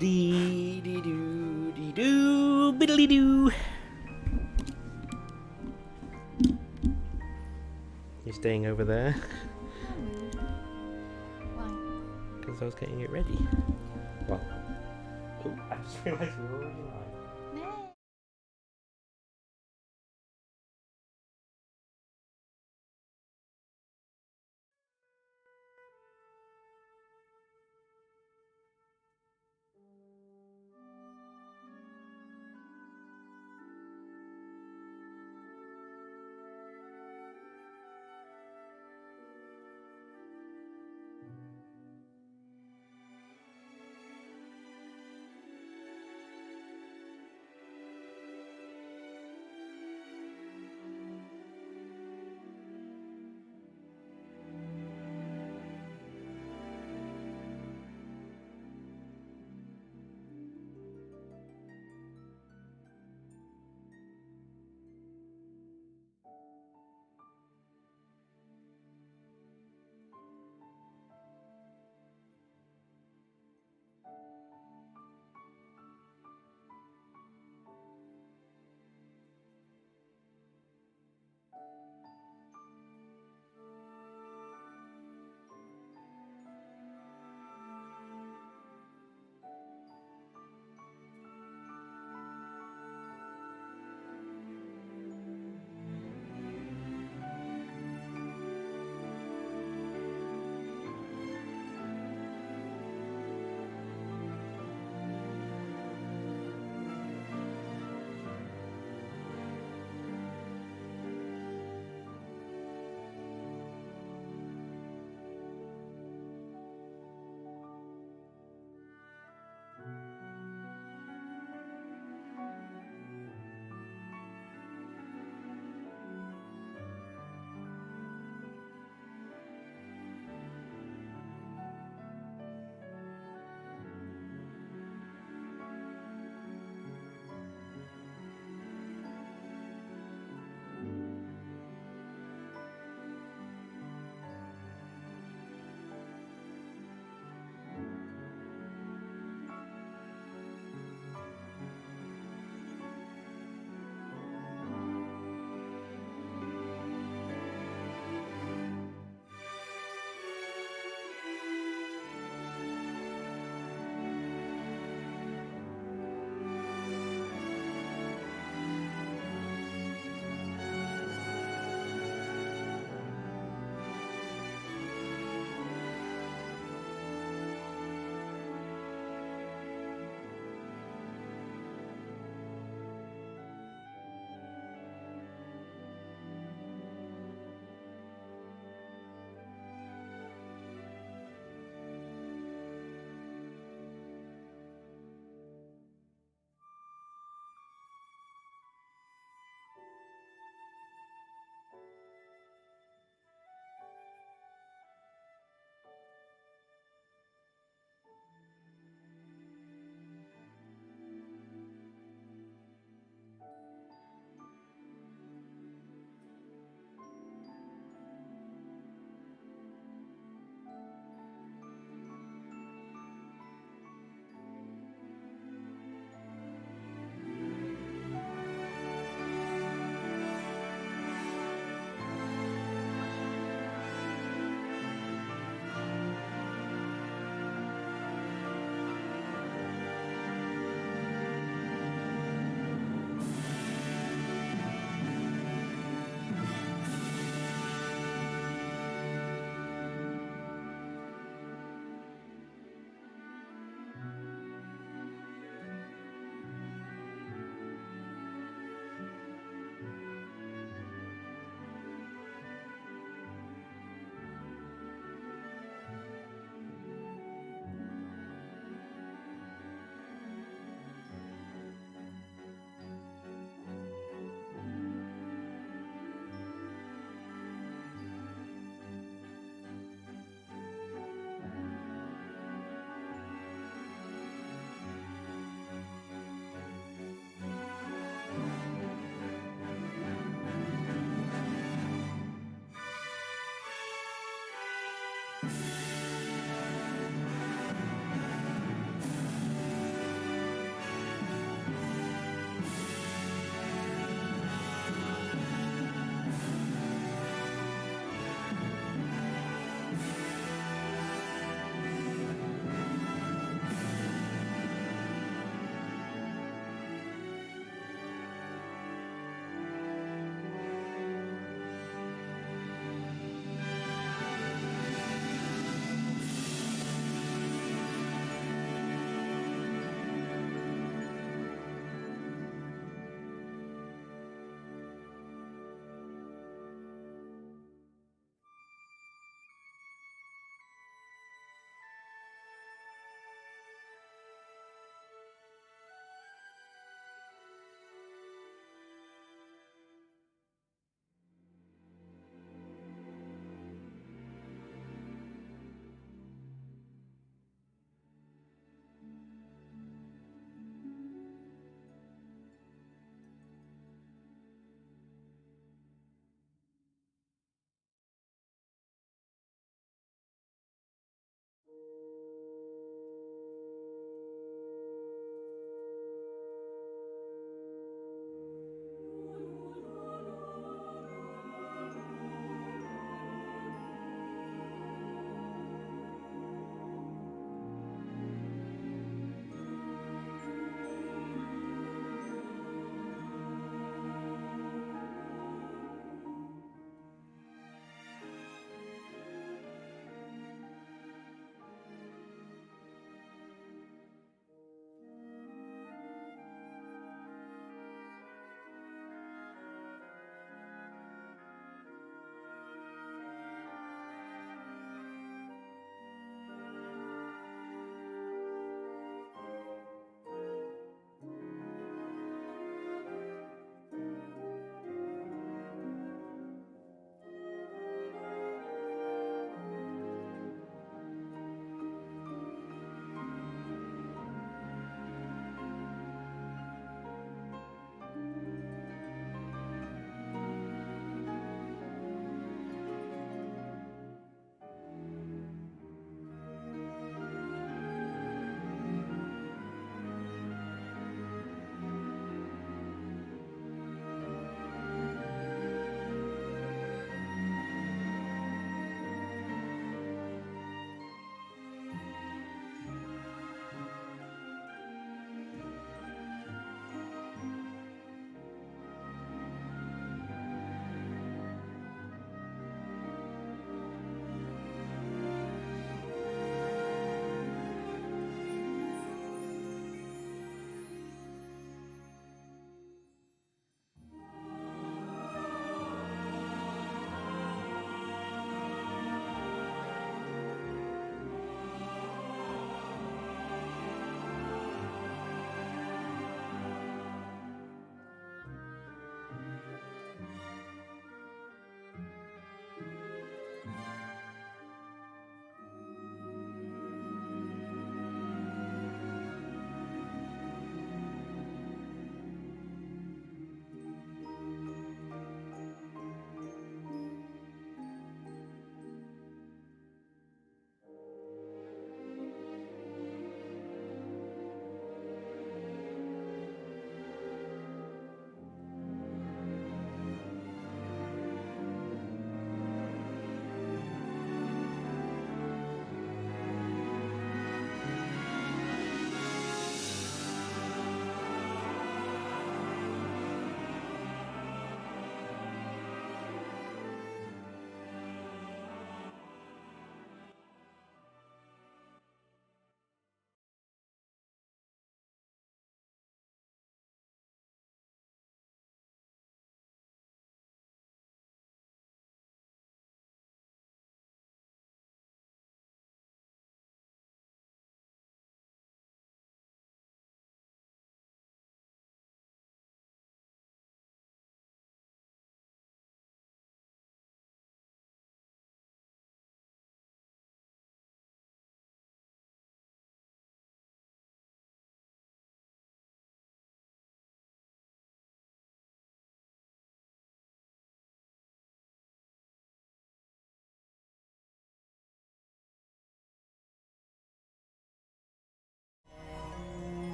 Dee dee doo dee doo biddly doo. You're staying over there Why? because I was getting it ready. Well, oh, I just realised we were already live. No.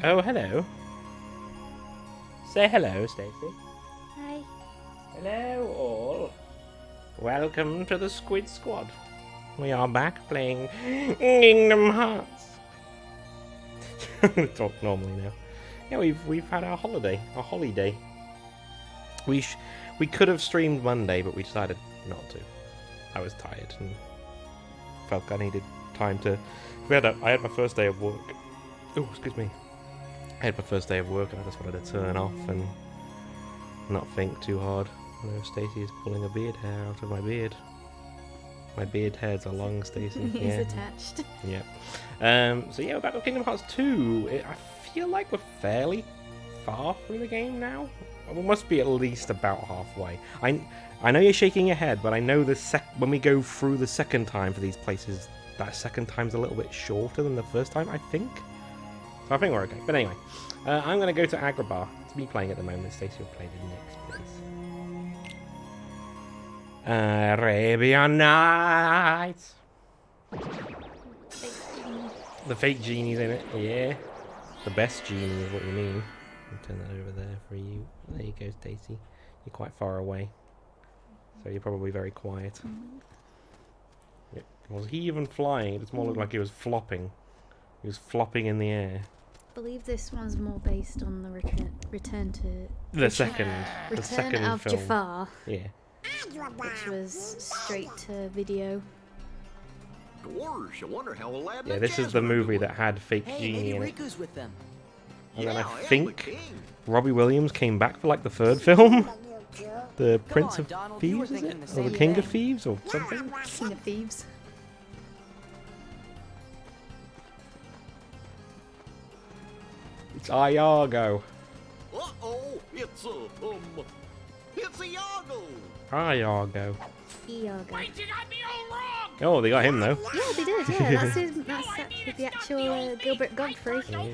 Oh, hello. Say hello, Stacy. Hi. Hello, all. Welcome to the Squid Squad. We are back playing Kingdom Hearts. Talk normally now. Yeah, we've had our holiday. We could have streamed Monday, but we decided not to. I was tired and felt I needed time to. I had my first day of work. Oh, excuse me. I had my first day of work and I just wanted to turn off and not think too hard. Stacey is pulling a beard hair out of my beard. My beard hairs are long, Stacey. He's yeah. attached. Yeah. So yeah, we're back with Kingdom Hearts 2. I feel like we're fairly far through the game now. We must be at least about halfway. I know you're shaking your head, but I know when we go through the second time for these places, that second time's a little bit shorter than the first time, I think. So I think we're okay. But anyway, I'm going to go to Agrabah. It's me playing at the moment. Stacey will play the next place. Arabian Nights. The fake genie's in it. Yeah. The best genie is what you mean. I'll turn that over there for you. There you go, Stacey. You're quite far away. So you're probably very quiet. Yep. Was he even flying? It just more looked like he was flopping. He was flopping in the air. I believe this one's more based on the return to... Return of film. Jafar. Yeah. Which was straight to video. Gosh, I wonder how Aladdin Yeah, this is the movie that had fake genie in it. With them. And then I think Robbie Williams came back for like the third film. The Prince of Thieves, is it? Or the King of Thieves, or something? King of Thieves. It's Iago. Uh-oh, it's Iago. Iago. Iago. Wait, you got me all wrong! Oh, they got him though. Yeah, they did. Yeah, that's actually the actual Gilbert Godfrey. Over a new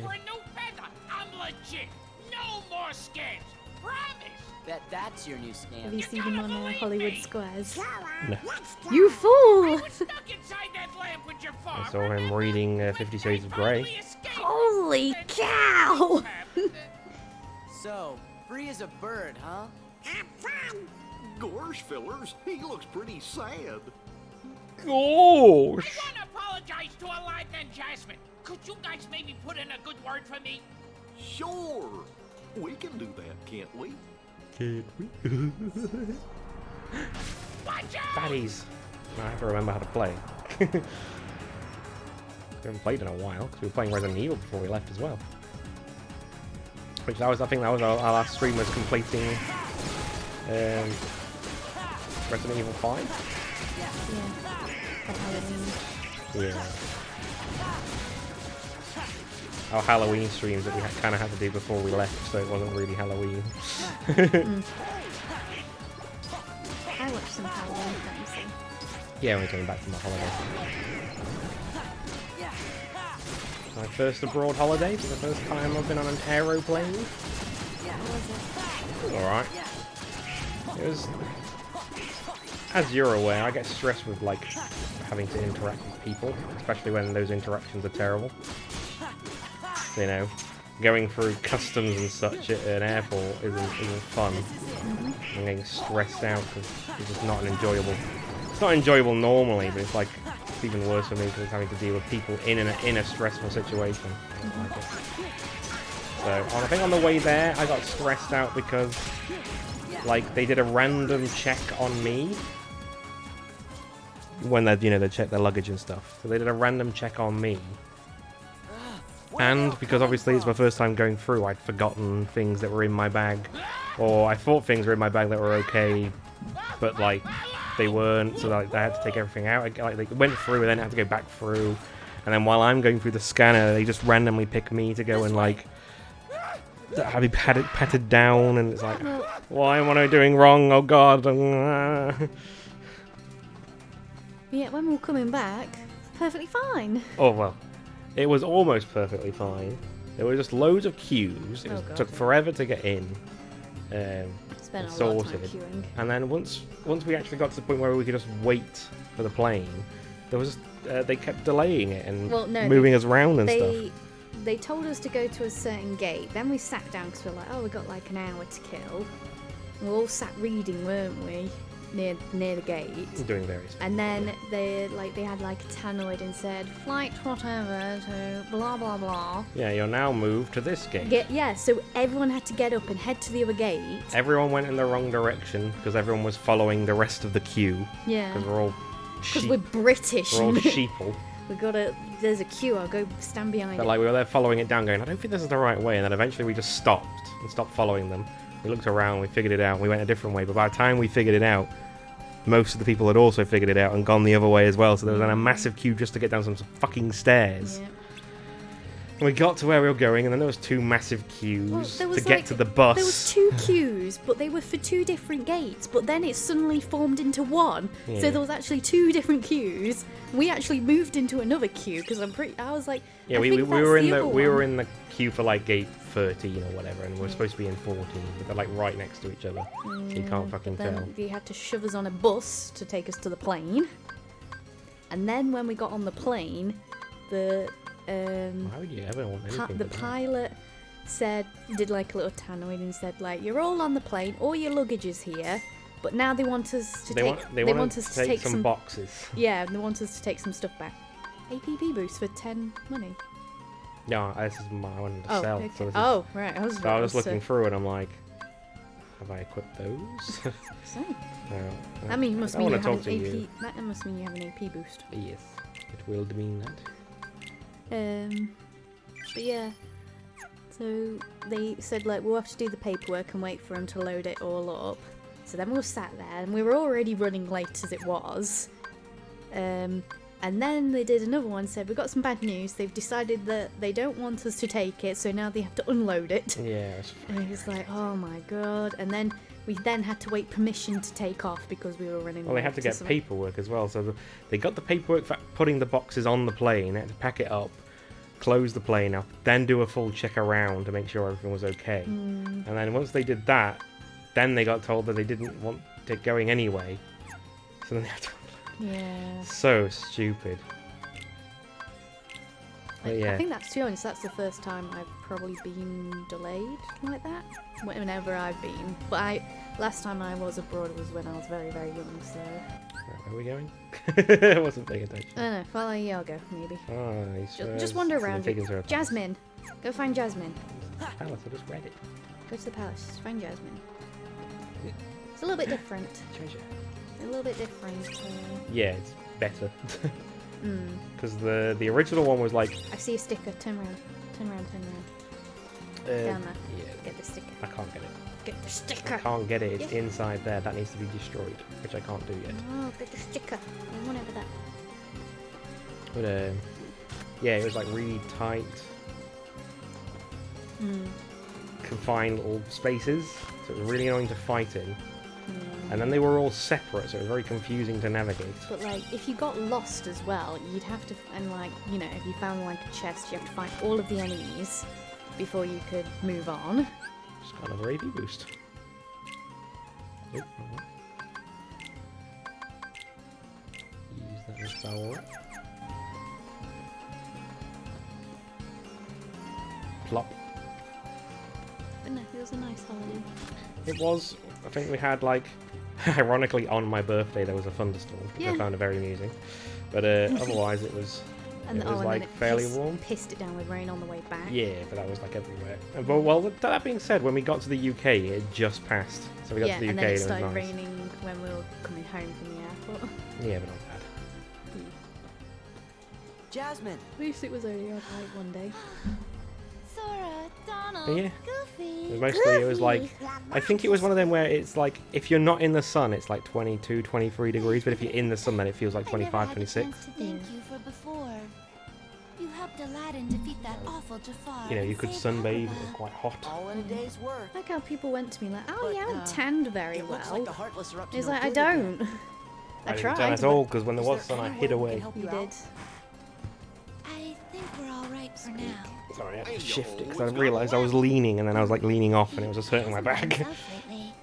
feather. I'm legit. No more scams. Promise. Bet that's your new Have scam. you seen him on Hollywood Squares? No. You fool! I was stuck inside that lamp with your farm. I saw him reading 50 Shades of Grey. Holy cow! So, free as a bird, huh? Gosh, fellers, he looks pretty sad. Gosh! I want to apologize to Aladdin and Jasmine. Could you guys maybe put in a good word for me? Sure, we can do that, can't we? Can't we? Watch out! Baddies. I have to remember how to play. We haven't played in a while because we were playing Resident Evil before we left as well. Which I think that was our last stream was completing Resident Evil 5. Yeah. For Halloween. Yeah. Our Halloween streams that we kind of had to do before we left, so it wasn't really Halloween. I watched some Halloween films. Yeah, we came back from the holiday. My first abroad holiday for the first time I've been on an aeroplane. It was alright. It was, as you're aware, I get stressed with like having to interact with people, especially when those interactions are terrible. You know, going through customs and such at an airport isn't fun. I'm getting stressed out because it's just not an enjoyable. It's not enjoyable normally, but it's like it's even worse for me because it's having to deal with people in a stressful situation. I don't like it. So I think on the way there I got stressed out because like they did a random check on me when they check their luggage and stuff. So they did a random check on me. And because obviously it's my first time going through, I'd forgotten things that were in my bag. Or I thought things were in my bag that were okay, but like they weren't, so like, I had to take everything out. Like they went through and then had to go back through. And then while I'm going through the scanner, they just randomly pick me to go and like have me patted down, and it's like, why am I doing wrong? Oh god. Yeah, when we were coming back, perfectly fine. Oh well. It was almost perfectly fine. There were just loads of queues. It took forever to get in. Spent a lot sorted. of time queuing. And then once we actually got to the point where we could just wait for the plane, there was they kept delaying it and moving us around and stuff. they told us to go to a certain gate. Then we sat down because we're like, oh, we got like an hour to kill. We all sat reading, weren't we? Near the gate. Doing various things. And then they had like a tannoid and said, flight whatever to blah blah blah. Yeah, you're now moved to this gate. Yeah, so everyone had to get up and head to the other gate. Everyone went in the wrong direction because everyone was following the rest of the queue. Yeah. Because we're all Because we're British. We're all sheeple. There's a queue, I'll go stand behind But it. like we were there following it down going, I don't think this is the right way, and then eventually we just stopped and stopped following them. We looked around, we figured it out, and we went a different way, but by the time we figured it out, most of the people had also figured it out and gone the other way as well, so there was then a massive queue just to get down some fucking stairs. Yeah. And we got to where we were going, and then there was two massive queues Well, to get to the bus. There was two queues, but they were for two different gates, but then it suddenly formed into one. Yeah. So there was actually two different queues. We actually moved into another queue because I was like, Yeah, I we think were in that's the other we were one. in the queue for like gate 13 or whatever, and we're supposed to be in 14, but they're like right next to each other. So you can't fucking Then tell. they had to shove us on a bus to take us to the plane. And then when we got on the plane, the Why would you ever want anything? the but that? pilot did like a little tannoid and said like, you're all on the plane, all your luggage is here, but now they want us to They want us to take some boxes. Yeah, they want us to take some stuff back. APP boost for 10 money. No, this is my I wanted to Oh, sell. okay. So, Right. I was so I was looking through it. I'm like, have I equipped those? So, No, that means I must don't mean you wanna have talk an to AP. you. That must mean you have an AP boost. Yes, it will mean that. But yeah. So they said like we'll have to do the paperwork and wait for them to load it all up. So then we were sat there and we were already running late as it was. And then they did another one, said we've got some bad news. They've decided that they don't want us to take it, so now they have to unload it. Yeah. And it was like, oh my god. And then we then had to wait permission to take off because we were running Well, they late had to get something. paperwork as well. So they got the paperwork for putting the boxes on the plane. They had to pack it up, close the plane up, then do a full check around to make sure everything was okay. And then once they did that, then they got told that they didn't want it going anyway. So then they had to... Yeah. So stupid. But yeah. I think that's, to be honest, that's the first time I've probably been delayed like that. Whenever I've been. But last time I was abroad was when I was very, very young, so... Where are we going? I wasn't paying attention. I don't know, follow Iago, maybe. Oh, he's Just wander so around. they're taking her to Jasmine! Go find Jasmine. the palace. I just read it. Go to the palace, find Jasmine. It's a little bit different. Treasure. A little bit different. Yeah, it's better. Because the original one was like... I see a sticker. Turn around. Turn around, turn around. Down there. Yeah, Get the sticker. I can't get it. Get the sticker! I can't get it. It's Yes. inside there. That needs to be destroyed, which I can't do yet. Oh, get the sticker. I want over that. But yeah, it was like really tight, confined little spaces. So it was really annoying to fight in. And then they were all separate, so it was very confusing to navigate. But like, if you got lost as well, you'd have to, and like, you know, if you found like a chest, you have to find all of the enemies before you could move on. Just got another AP boost. Nope, wrong one. Use that as power. Plop. But no, it was a nice holiday. It was. I think we had like, ironically, on my birthday there was a thunderstorm, which I Yeah. found very amusing. But otherwise, it was. And, It was, and like, then it fairly warm. pissed it down with rain on the way back. Yeah, but that was like everywhere. But well, that being said, when we got to the UK, it just passed. So we got Yeah, to the and UK then it and it started was nice. raining when we were coming home from the airport. Yeah, but not bad. Jasmine, At least it was only like one day. Sora, Donald, But yeah, Goofy. it was mostly it was like, I think it was one of them where it's like if you're not in the sun, it's like 22, 23 degrees, but if you're in the sun, then it feels like I never 25, had a 26. chance to thank you for before. You helped Aladdin defeat that awful Jafar. You know, you and could save sunbathe. It Agrabah. was quite hot. all in a day's work. Like how people went to me like, oh But, yeah, I'm uh, tanned very It looks well. like the Heartless are up to He's no like, I good again. don't. I didn't tried. turn at but all because when there Is was sun, I any hid way we away. can help You you did. out? I think we're all right for now. Sorry, I had Hey, to you shift it because I always realised I was leaning and then I was like leaning off and it was just hurting my Hasn't been back. tough lately.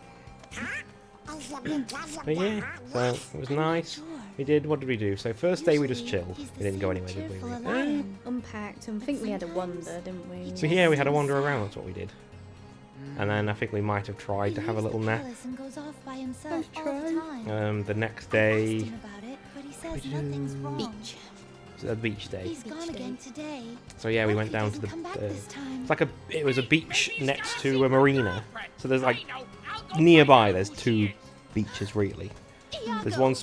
But yeah, so it was nice. Sure. We did. What did we do? So first day we just Usually, chilled. he's We the didn't go same anywhere, did we? cheerful really? Aladdin. Unpacked, and I think we had a wander, didn't we? So yeah, we had a wander around. That's what we did. And then I think we might have tried to have a little nap. And goes off by himself all the time. The next I asked day, him about it, but he says we nothing's do? wrong. Beach. a beach day. He's gone again today. So yeah, we Hope went he down to doesn't the. come back this time. It's like it was a beach next to a marina. So there's like I know. I'll go nearby. find out There's who two she is. beaches really. Iago, There's one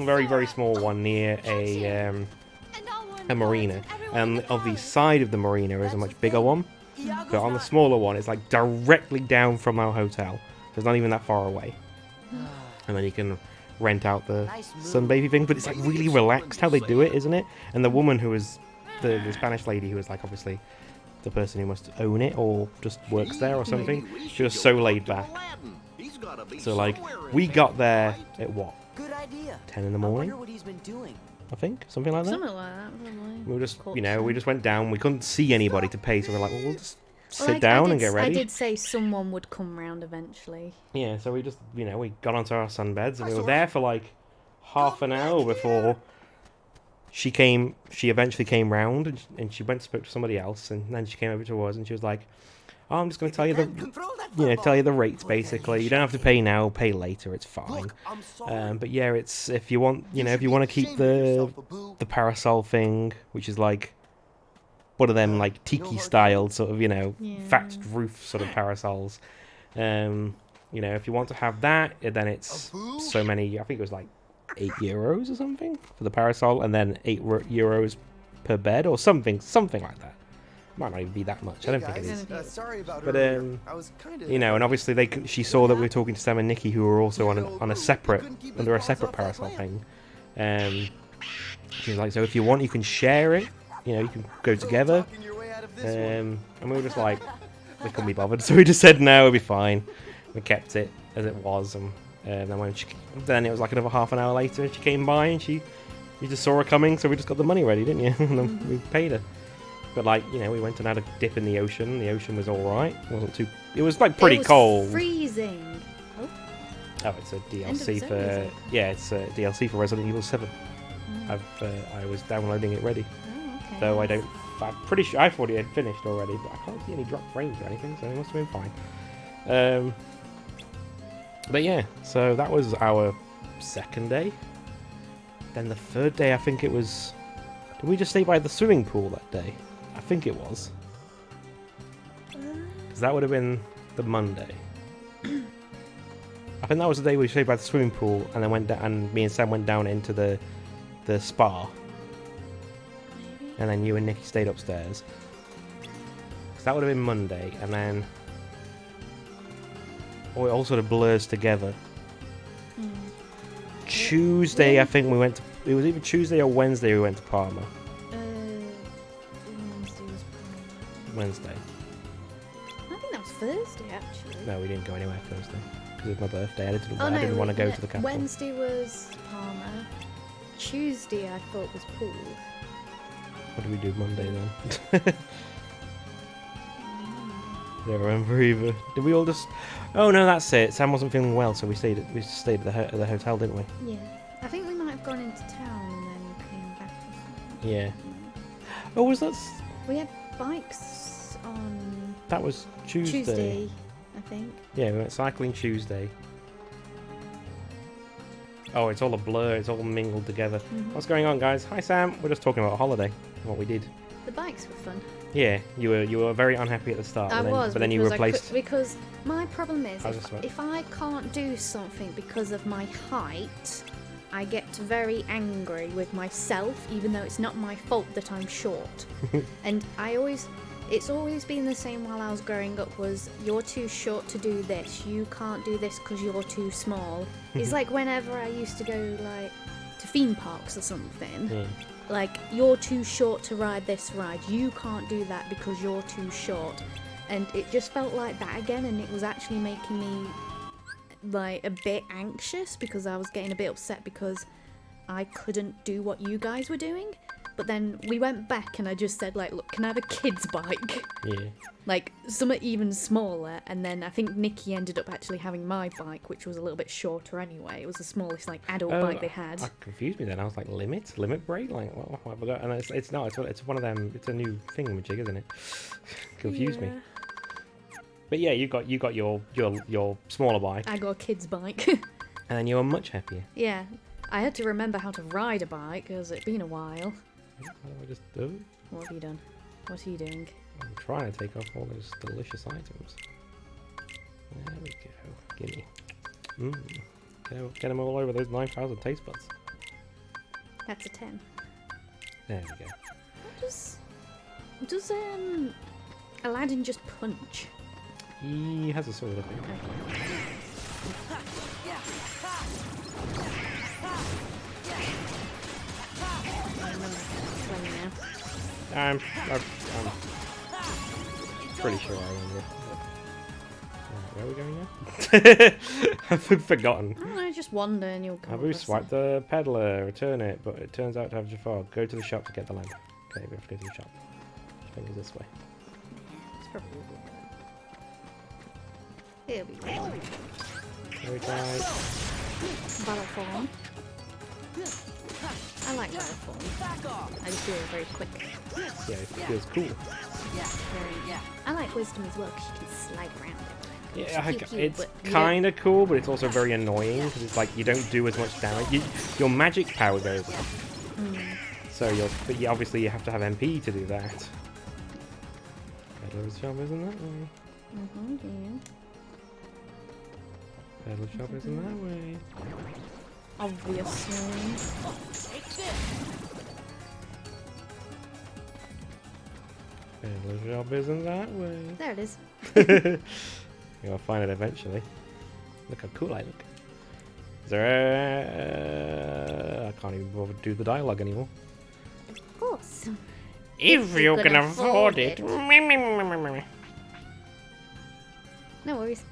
very Sora, small one near catch him. And I'll warn a the marina, guards and everyone and in the on the palace. side of the marina is a much bigger one. Iago's But on the not- smaller one, it's like directly down from our hotel. So it's not even that far away. And then you can rent out the Nice move. sunbathing thing. But it's like really relaxed how they do it, isn't it? And the woman who was the Spanish lady who was like obviously the person who must own it or just works there or something. She was so laid back. So like we got there at what? Good idea. 10 in the I morning, wonder what he's been doing. I think, something like that. Something like that, probably. We were just, Caught you know, we some. just went down. We couldn't see anybody to pay, so we're like, well, we'll just Well, sit down and get ready. I did say someone would come round eventually. Yeah, so we just, you know, we got onto our sunbeds and we were there for like half an hour before she came. She eventually came round and she went and spoke to somebody else, and then she came over to us and she was like, "Oh, I'm just going to tell you tell you the rates basically. You don't have to pay now, pay later. It's fine. But yeah, it's if you want, you know, if you want to keep the parasol thing, which is like one of them like tiki styled sort of, you know, Yeah. thatched roof sort of parasols. You know, if you want to have that, then it's so many. I think it was like €8 or something for the parasol, and then €8 per bed or something like that. Might not even be that much. I don't think it is. Sorry about But earlier. I was kind of you know, and obviously she saw that we were talking to Sam and Nikki, who were also on a separate under a separate parasol thing. She was like, so if you want, you can share it. You know, you can go together. And we were just like, we couldn't be bothered, so we just said no, it'll be fine. We kept it as it was, and then it was like another half an hour later, and she came by, and you just saw her coming, so we just got the money ready, didn't you? And then we paid her. But like, you know, we went and had a dip in the ocean. The ocean was all right. It wasn't too. It was like pretty it was cold. Freezing. Oh, it's a End of DLC zone, for is it? yeah, it's a DLC for Resident Evil 7. I was downloading it ready, Oh, okay. though I'm pretty sure I thought it had finished already, but I can't see any drop frames or anything, so it must have been fine. But yeah, so that was our second day. Then the third day, I think it was. Did we just stay by the swimming pool that day? I think it was. Because that would have been the Monday. I think that was the day we stayed by the swimming pool, and then went down, and me and Sam went down into the spa, and then you and Nikki stayed upstairs. Because that would have been Monday, and then it all sort of blurs together. Tuesday, I think we went to. It was either Tuesday or Wednesday we went to Parma. Wednesday was Wednesday. I think that was Thursday, actually. No, we didn't go anywhere Thursday because it was my birthday. I didn't no, want to go yeah, to the capital. Wednesday was Palmer. Tuesday, I thought was Pool. What did we do Monday then? Don't remember either. Did we all just? Oh no, that's it. Sam wasn't feeling well, so we stayed at the hotel, didn't we? Yeah. I think we might have gone into town and then came back. Or something. Yeah. Oh, was that? We had bikes on That was Tuesday. I think. Yeah, we went cycling Tuesday. Oh, it's all a blur. It's all mingled together. What's going on, guys? Hi, Sam. We're just talking about a holiday and what we did. The bikes were fun. Yeah, you were very unhappy at the start, but then you because replaced. because my problem is I was just about- if I can't do something because of my height, I get very angry with myself, even though it's not my fault that I'm short. And it's always been the same while I was growing up, was you're too short to do this, you can't do this because you're too small. It's like whenever I used to go like to theme parks or something, Yeah. like, you're too short to ride this ride, you can't do that because you're too short. And it just felt like that again, and it was actually making me like a bit anxious because I was getting a bit upset because I couldn't do what you guys were doing. But then we went back and I just said, like, look, can I have a kid's bike? Yeah. Like, something even smaller. And then I think Nikki ended up actually having my bike, which was a little bit shorter anyway. It was the smallest, like, adult bike they had. That confused me then. I was like, limit break? Like, what have I got? And it's not. It's one of them. It's a new thingamajig, isn't it? Confused me. But yeah, you got your smaller bike. I got a kid's bike. And you were much happier. Yeah. I had to remember how to ride a bike, because it'd been a while. What do I just do? What have you done? What are you doing? I'm trying to take off all those delicious items. There we go. Gimme. Get them all over those 9,000 taste buds. That's a 10. There we go. Does Aladdin just punch? He has a sword, I think. I remember playing now. I'm pretty sure I remember. Where are we going now? I've forgotten. I don't know, just wander and you'll come Abu across swiped the peddler, return it, but it turns out to have Jafar. Go to the shop to get the lamp. Okay, we have to go to the shop. I think it's this way. It's probably here we go. There we go. Battle form. I like battle form. I just do it very quick. Yeah, it feels cool. I like wisdom as well because you can slide around it. Yeah, Pew, pew, it's but you kind of cool, but it's also very annoying because it's like you don't do as much damage. Your magic power goes up, so but obviously you have to have MP to do that. Peddler's shop isn't that way. yeah. Peddler's shop isn't that way. Obviously. Peddler's shop isn't that way. There it is. You'll find it eventually. Look how cool I look. Is there I can't even bother to do the dialogue anymore. Of course. If you can afford it. No worries.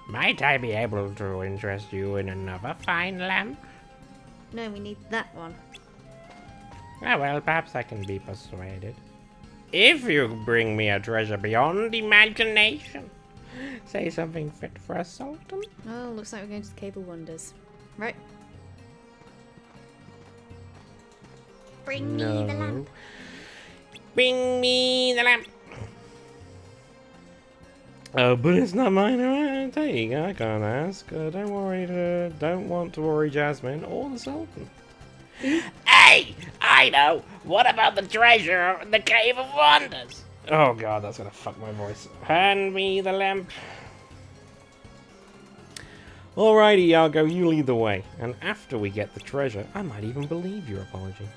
Might I be able to interest you in another fine lamp? No, we need that one. Ah, well, perhaps I can be persuaded. If you bring me a treasure beyond imagination. Say something fit for a sultan. Oh, looks like we're going to the Cave of Wonders. Right. Bring me the lamp. Bring me the lamp. Oh, but it's not mine to take. I can't ask. Don't want to worry Jasmine or the Sultan. Hey! I know! What about the treasure in the Cave of Wonders? Oh god, that's gonna fuck my voice. Hand me the lamp. Alrighty, Iago, you lead the way. And after we get the treasure, I might even believe your apology.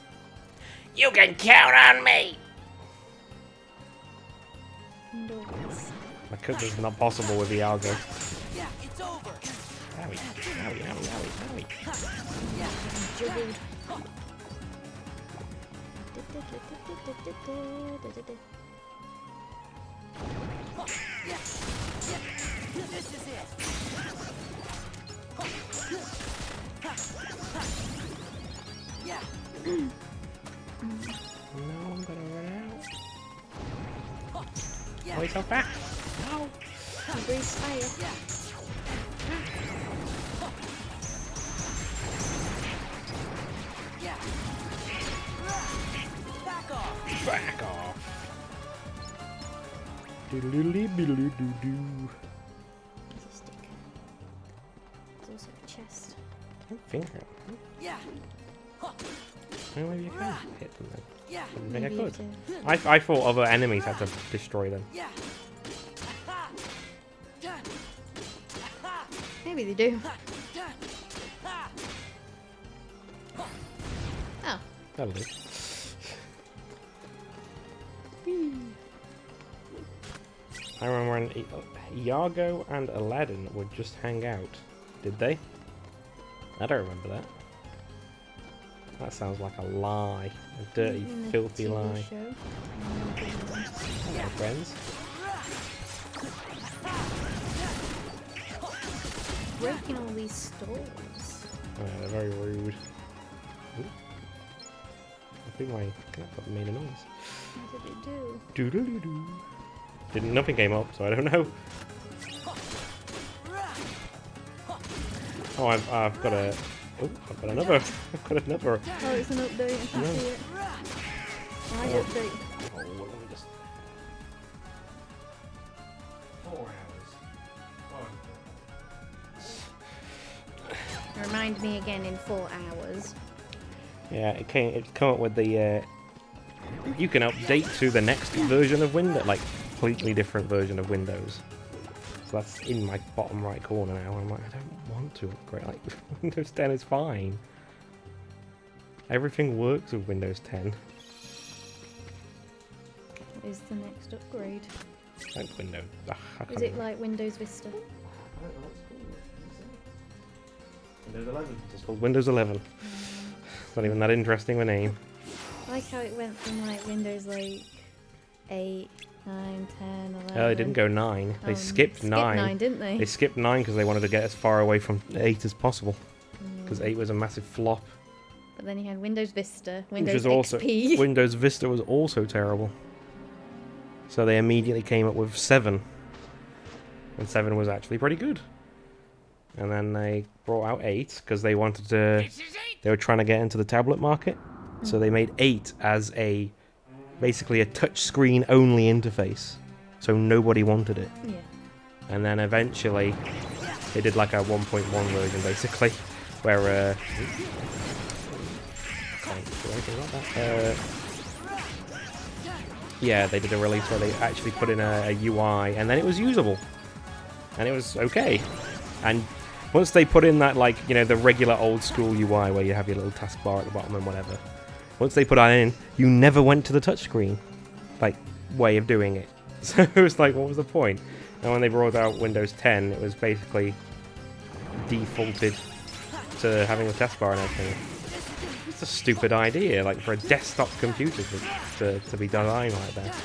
You can count on me! Because it's not possible with Iago. Yeah, it's over. Owie. Juggled. This is it. Yeah. No, I'm gonna run out. Yeah. Wait so fast. No. Breathe fire. Yeah. Back off. Back off. Doodle-doodle-doodle-doo-doo. Easy stick. There's also a chest. Finger. Yeah. Well, maybe you can hit them then. Yeah. I didn't think I Maybe you could. do. I thought other enemies had to destroy them. Yeah. Maybe they do. Oh. That'll do. I remember when Iago and Aladdin would just hang out. Did they? I don't remember that. That sounds like a lie. A dirty, In the filthy TV lie. show. Hello, friends. breaking all these stalls? Oh, they're very rude. Ooh. I think my laptop made a noise. What did it do? Doodle-doo-doo. Didn't, nothing came up, so I don't know. Oh, I've got a... Oh, I've got another. I've got another. Oh, it's an update. I can see it. Why update? Oh, let me just... 4 hours. Remind me again in 4 hours. Yeah, it come up with the... you can update to the next version of Windows, like, completely different version of Windows. So that's in my bottom right corner now. I'm like, I don't want to upgrade. Like, Windows 10 is fine. Everything works with Windows 10. What is the next upgrade? Like Windows. Is it like Windows Vista? Windows 11. It's called Windows 11. It's not even that interesting of a name. I like how it went from like Windows like 8, 9, 10, 11. Oh, they didn't go 9. They skipped 9. 9, didn't they? They skipped 9 because they wanted to get as far away from 8 as possible. Because 8 was a massive flop. But then you had Windows Vista, Which Windows was also XP. Windows Vista was also terrible. So they immediately came up with 7. And 7 was actually pretty good. And then they brought out 8 because they wanted to... This is 8. They were trying to get into the tablet market. So they made 8 as a... basically a touchscreen only interface. So nobody wanted it. Yeah. And then eventually they did like a 1.1 version basically. Where... yeah, they did a release where they actually put in a UI, and then it was usable, and it was okay. And once they put in that, like, you know, the regular old school UI where you have your little taskbar at the bottom and whatever, once they put that in, you never went to the touchscreen, like, way of doing it. So it was like, what was the point? And when they brought out Windows 10, it was basically defaulted to having a taskbar and everything. It's a stupid idea, like for a desktop computer to be designed like that.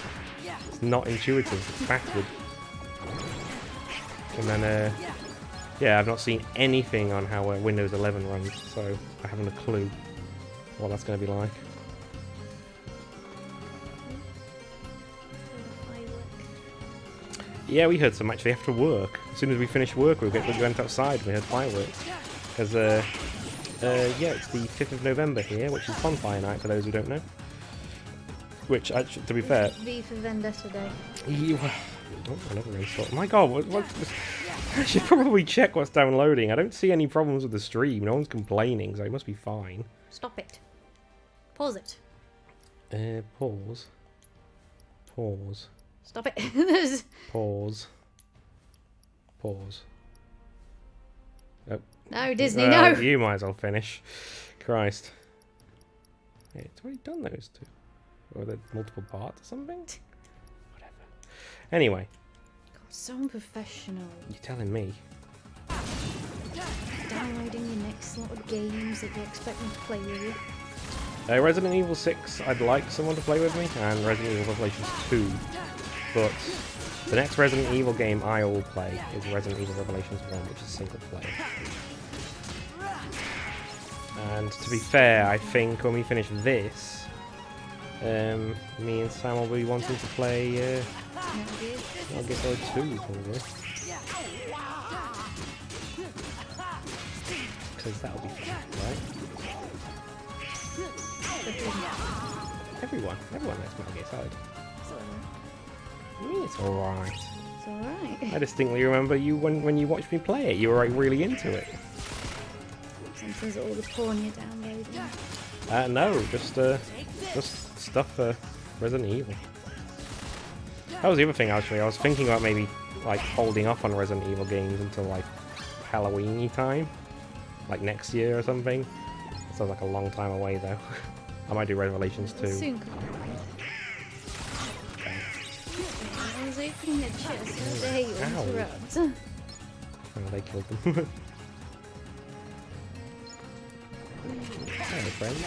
It's not intuitive, it's backward. And then, yeah, I've not seen anything on how Windows 11 runs, so I haven't a clue what that's going to be like. Yeah, we heard some actually after work. As soon as we finished work, we went outside and we heard fireworks. Because, yeah, it's the 5th of November here, which is Bonfire Night for those who don't know. Which, actually, to be fair... V for Vendetta Day. Oh, another install. My god, what, I should probably check what's downloading. I don't see any problems with the stream. No one's complaining, so it must be fine. Stop it. Pause it. Pause. Pause. Stop it. Pause. Pause. Oh. No, Disney, Well, no. you might as well finish. Christ. Yeah, it's already done those two. Or the multiple parts or something? Whatever. Anyway. God, so unprofessional. You're telling me. Downloading your next lot of games that you expect me to play with you. Resident Evil 6, I'd like someone to play with me, and Resident Evil Revelations 2. But the next Resident Evil game I will play is Resident Evil Revelations 1, which is single player. And to be fair, I think when we finish this, me and Sam will be wanting to play Metal Gear Solid 2, probably. Because that'll be fun, right? Everyone likes Metal Gear Solid. I mean, it's alright. It's alright. I distinctly remember you when you watched me play it, you were like really into it. Sometimes all the porn you're downloading. No, just stuff for Resident Evil. That was the other thing actually. I was thinking about maybe like holding off on Resident Evil games until like Halloween-y time, like next year or something. That sounds like a long time away though. I might do Revelations 2. Soon. I was opening a chest. How dare you interrupt? Oh, they killed them. Hello, friend.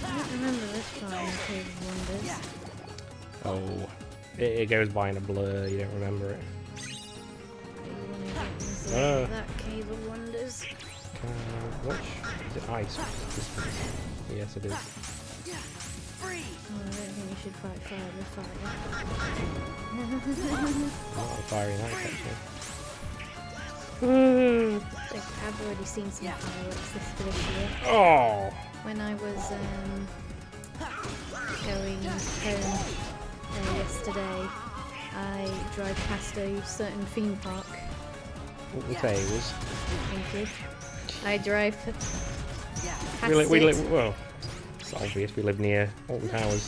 I don't remember this part in Cave of Wonders. Oh, it goes by in a blur. You don't remember it. Are you wanna get into Oh. that Cave of Wonders? much? Is it ice? Yes, it is. Oh, I don't think you should fight fire with fire. Not a fiery knife, actually. Like, I've already seen some fireworks for this year. Oh! When I was going home yesterday, I drove past a certain theme park. What we say was... Thank you. I drive past well, it's obvious we live near Alton Towers.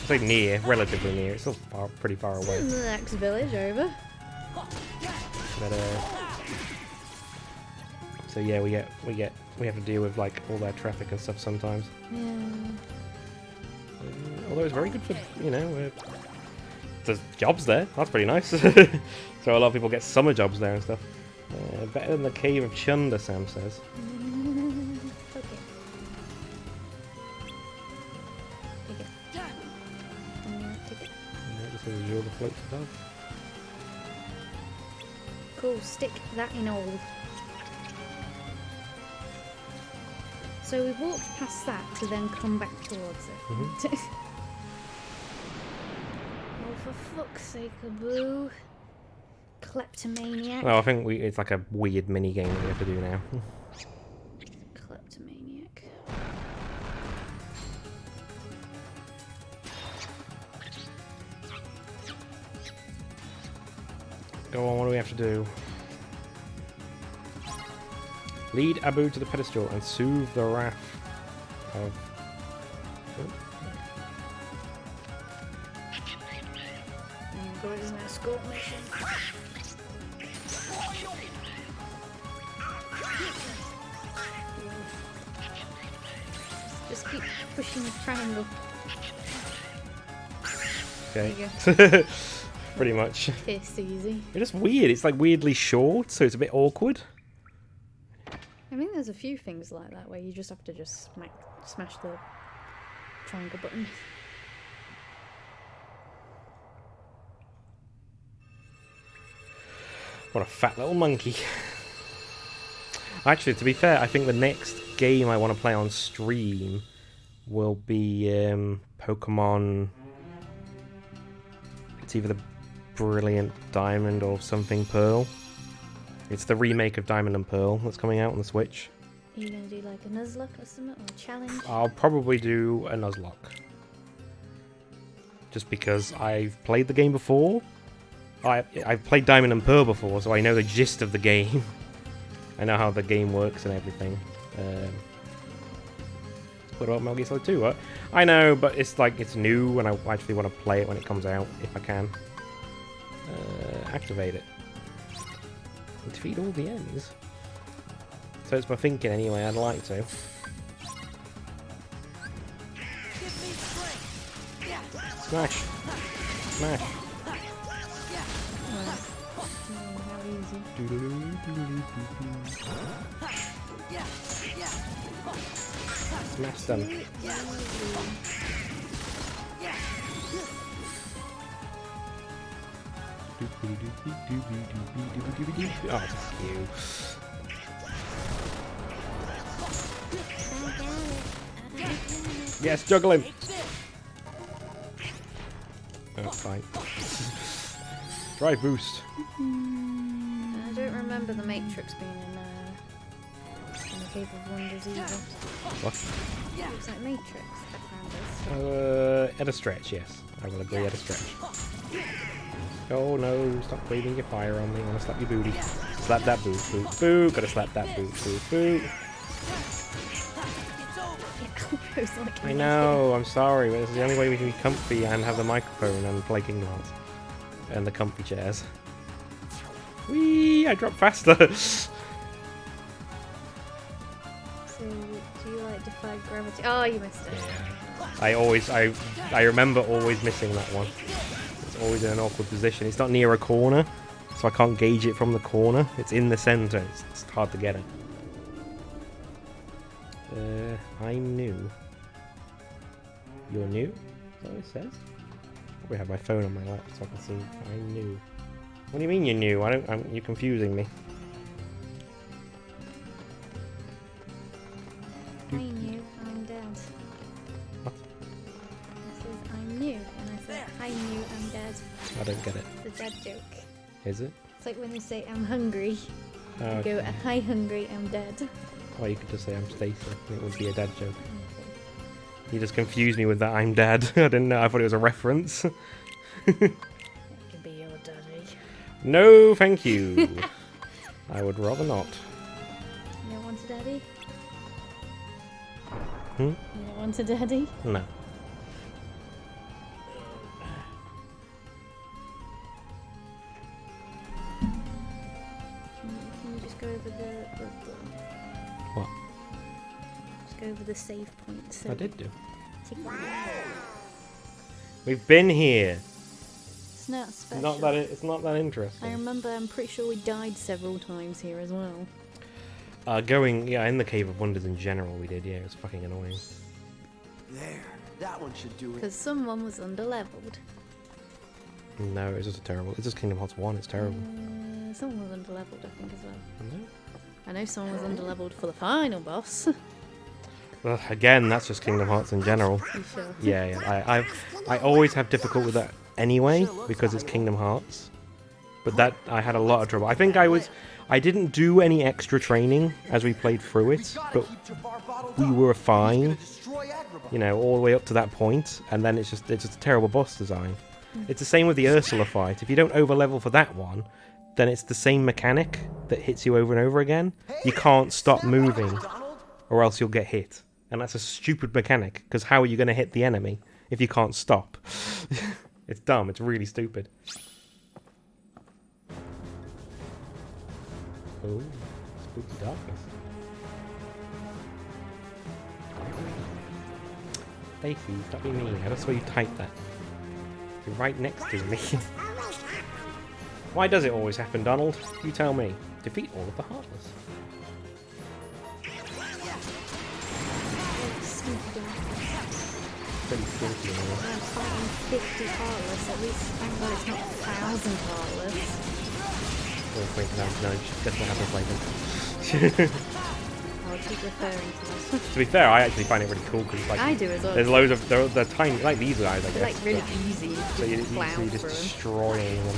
I say near, relatively near. It's still pretty far away. the next village over. But so yeah, we have to deal with like all their traffic and stuff sometimes. Yeah. Although it's very good for there's jobs there. That's pretty nice. So a lot of people get summer jobs there and stuff. Better than the Cave of Chunder, Sam says. Okay. Take it. Take it. This is your floats above. Cool, stick that in all. So we walked past that to then come back towards it. Oh, for fuck's sake, boo. Kleptomaniac. Oh, I think it's like a weird mini game that we have to do now. Kleptomaniac. Go on, what do we have to do? Lead Abu to the pedestal and soothe the wrath of... Oh god, isn't that a escort mission? Just keep pushing the triangle. Okay. There you Pretty much. It's easy. It's just weird. It's like weirdly short, so it's a bit awkward. I mean, there's a few things like that where you just have to just smash the triangle button. What a fat little monkey. Actually, to be fair, I think the next game I want to play on stream will be Pokemon... It's either the Brilliant Diamond or something Pearl. It's the remake of Diamond and Pearl that's coming out on the Switch. Are you going to do like a Nuzlocke or something? Or a challenge? I'll probably do a Nuzlocke. Just because I've played the game before. I've played Diamond and Pearl before, so I know the gist of the game. I know how the game works and everything. What about Metal Gear Solid 2? I know, but it's like it's new, and I actually want to play it when it comes out, if I can. Activate it. And defeat all the ends. So it's my thinking anyway, I'd like to. Smash! Smash! How easy. Smash them. Oh, fuck you. Yes, juggle him! Oh, fine. Drive boost. I don't remember the Matrix being in the Cave of Wonders either. What? It looks like Matrix, backgrounders. At a stretch, yes. I will agree at a stretch. Oh no, stop waving your fire on me. I want to slap your booty. Slap that boot, boot, boot. Gotta slap that boot, boot, boot. I know, I'm sorry, but it's the only way we can be comfy and have the microphone and play Kingdom Hearts. And the comfy chairs. Whee! I dropped faster! So, do you like defy gravity? Oh, you missed it. Yeah. I remember always missing that one. It's always in an awkward position. It's not near a corner, so I can't gauge it from the corner. It's in the center. It's hard to get it. I'm new. You're new? Is that what it says? Probably have my phone on my lap so I can see. I'm new. What do you mean you're new? You're confusing me. new, I'm dead. What? It says I'm new, and I said hi new, I'm dead. I don't get it. It's a dead joke. Is it? It's like when they say I'm hungry. Oh, You go okay. hi hungry, I'm dead. Or you could just say I'm Stacy. It would be a dad joke. You just confused me with that I'm dad. I didn't know. I thought it was a reference. It can be your daddy. No, thank you. I would rather not. You don't want a daddy? Hmm? You don't want a daddy? No. Can you just go over the What? just go over the save points? So I did do. tick- We've been here. It's not special. Not that it's not that interesting. I remember. I'm pretty sure we died several times here as well. In the Cave of Wonders in general, we did. Yeah, it was fucking annoying. There, that one should do it. Because someone was underleveled. No, it's just terrible. It's just Kingdom Hearts 1. It's terrible. Someone was underleveled, I think, as well. No? I know someone was underleveled for the final boss. Ugh, again, that's just Kingdom Hearts in general. You sure? Yeah. I always have difficulty with that anyway because it's Kingdom Hearts. But that I had a lot of trouble. I think I didn't do any extra training as we played through it, but we were fine. You know, all the way up to that point, and then it's just a terrible boss design. It's the same with the Ursula fight. If you don't overlevel for that one, then it's the same mechanic that hits you over and over again. You can't stop moving, or else you'll get hit. And that's a stupid mechanic, because how are you going to hit the enemy if you can't stop? It's dumb. It's really stupid. Oh, spooky darkness. Stacey, stop being mean. I just saw you type that. You're right next to me. Why does it always happen, Donald? You tell me. Defeat all of the Heartless. Pretty stinky, man. I'm fighting 50 Heartless. At least, thank God it's not 1,000 Heartless. Oh, wait, no, that's what happens later. I'll keep referring to this. To be fair, I actually find it really cool because like I do as well. there's loads of they're tiny, like these guys, I guess. They're like really but- easy. So you plow easily just through. destroying them.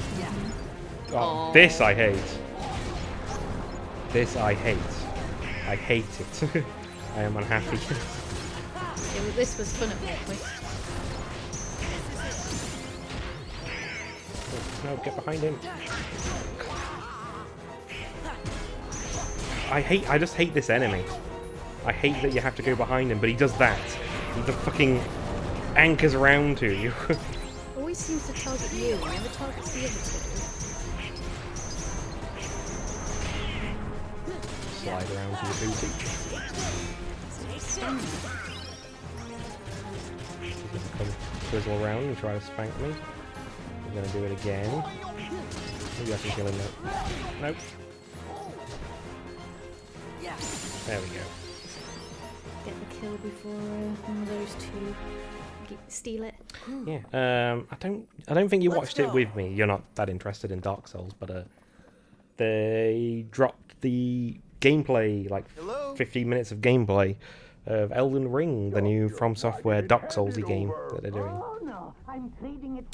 Oh, Aw. this I hate. This I hate. I hate it. I am unhappy. This was fun at one point. No, get behind him. I just hate this enemy. I hate that you have to go behind him, but he does that. He just fucking anchors around to you. Always seems to target you, and never targets the other two. Slide around to your booty. Stamina. He's gonna come swizzle around and try to spank me. We're gonna do it again. Maybe I can kill him now. Nope. There we go. Get the kill before one of those two steal it. Yeah. I don't think you watched it with me. You're not that interested in Dark Souls, but they dropped the gameplay, like 15 minutes of gameplay of Elden Ring, the new From Software Dark Soulsy game that they're doing.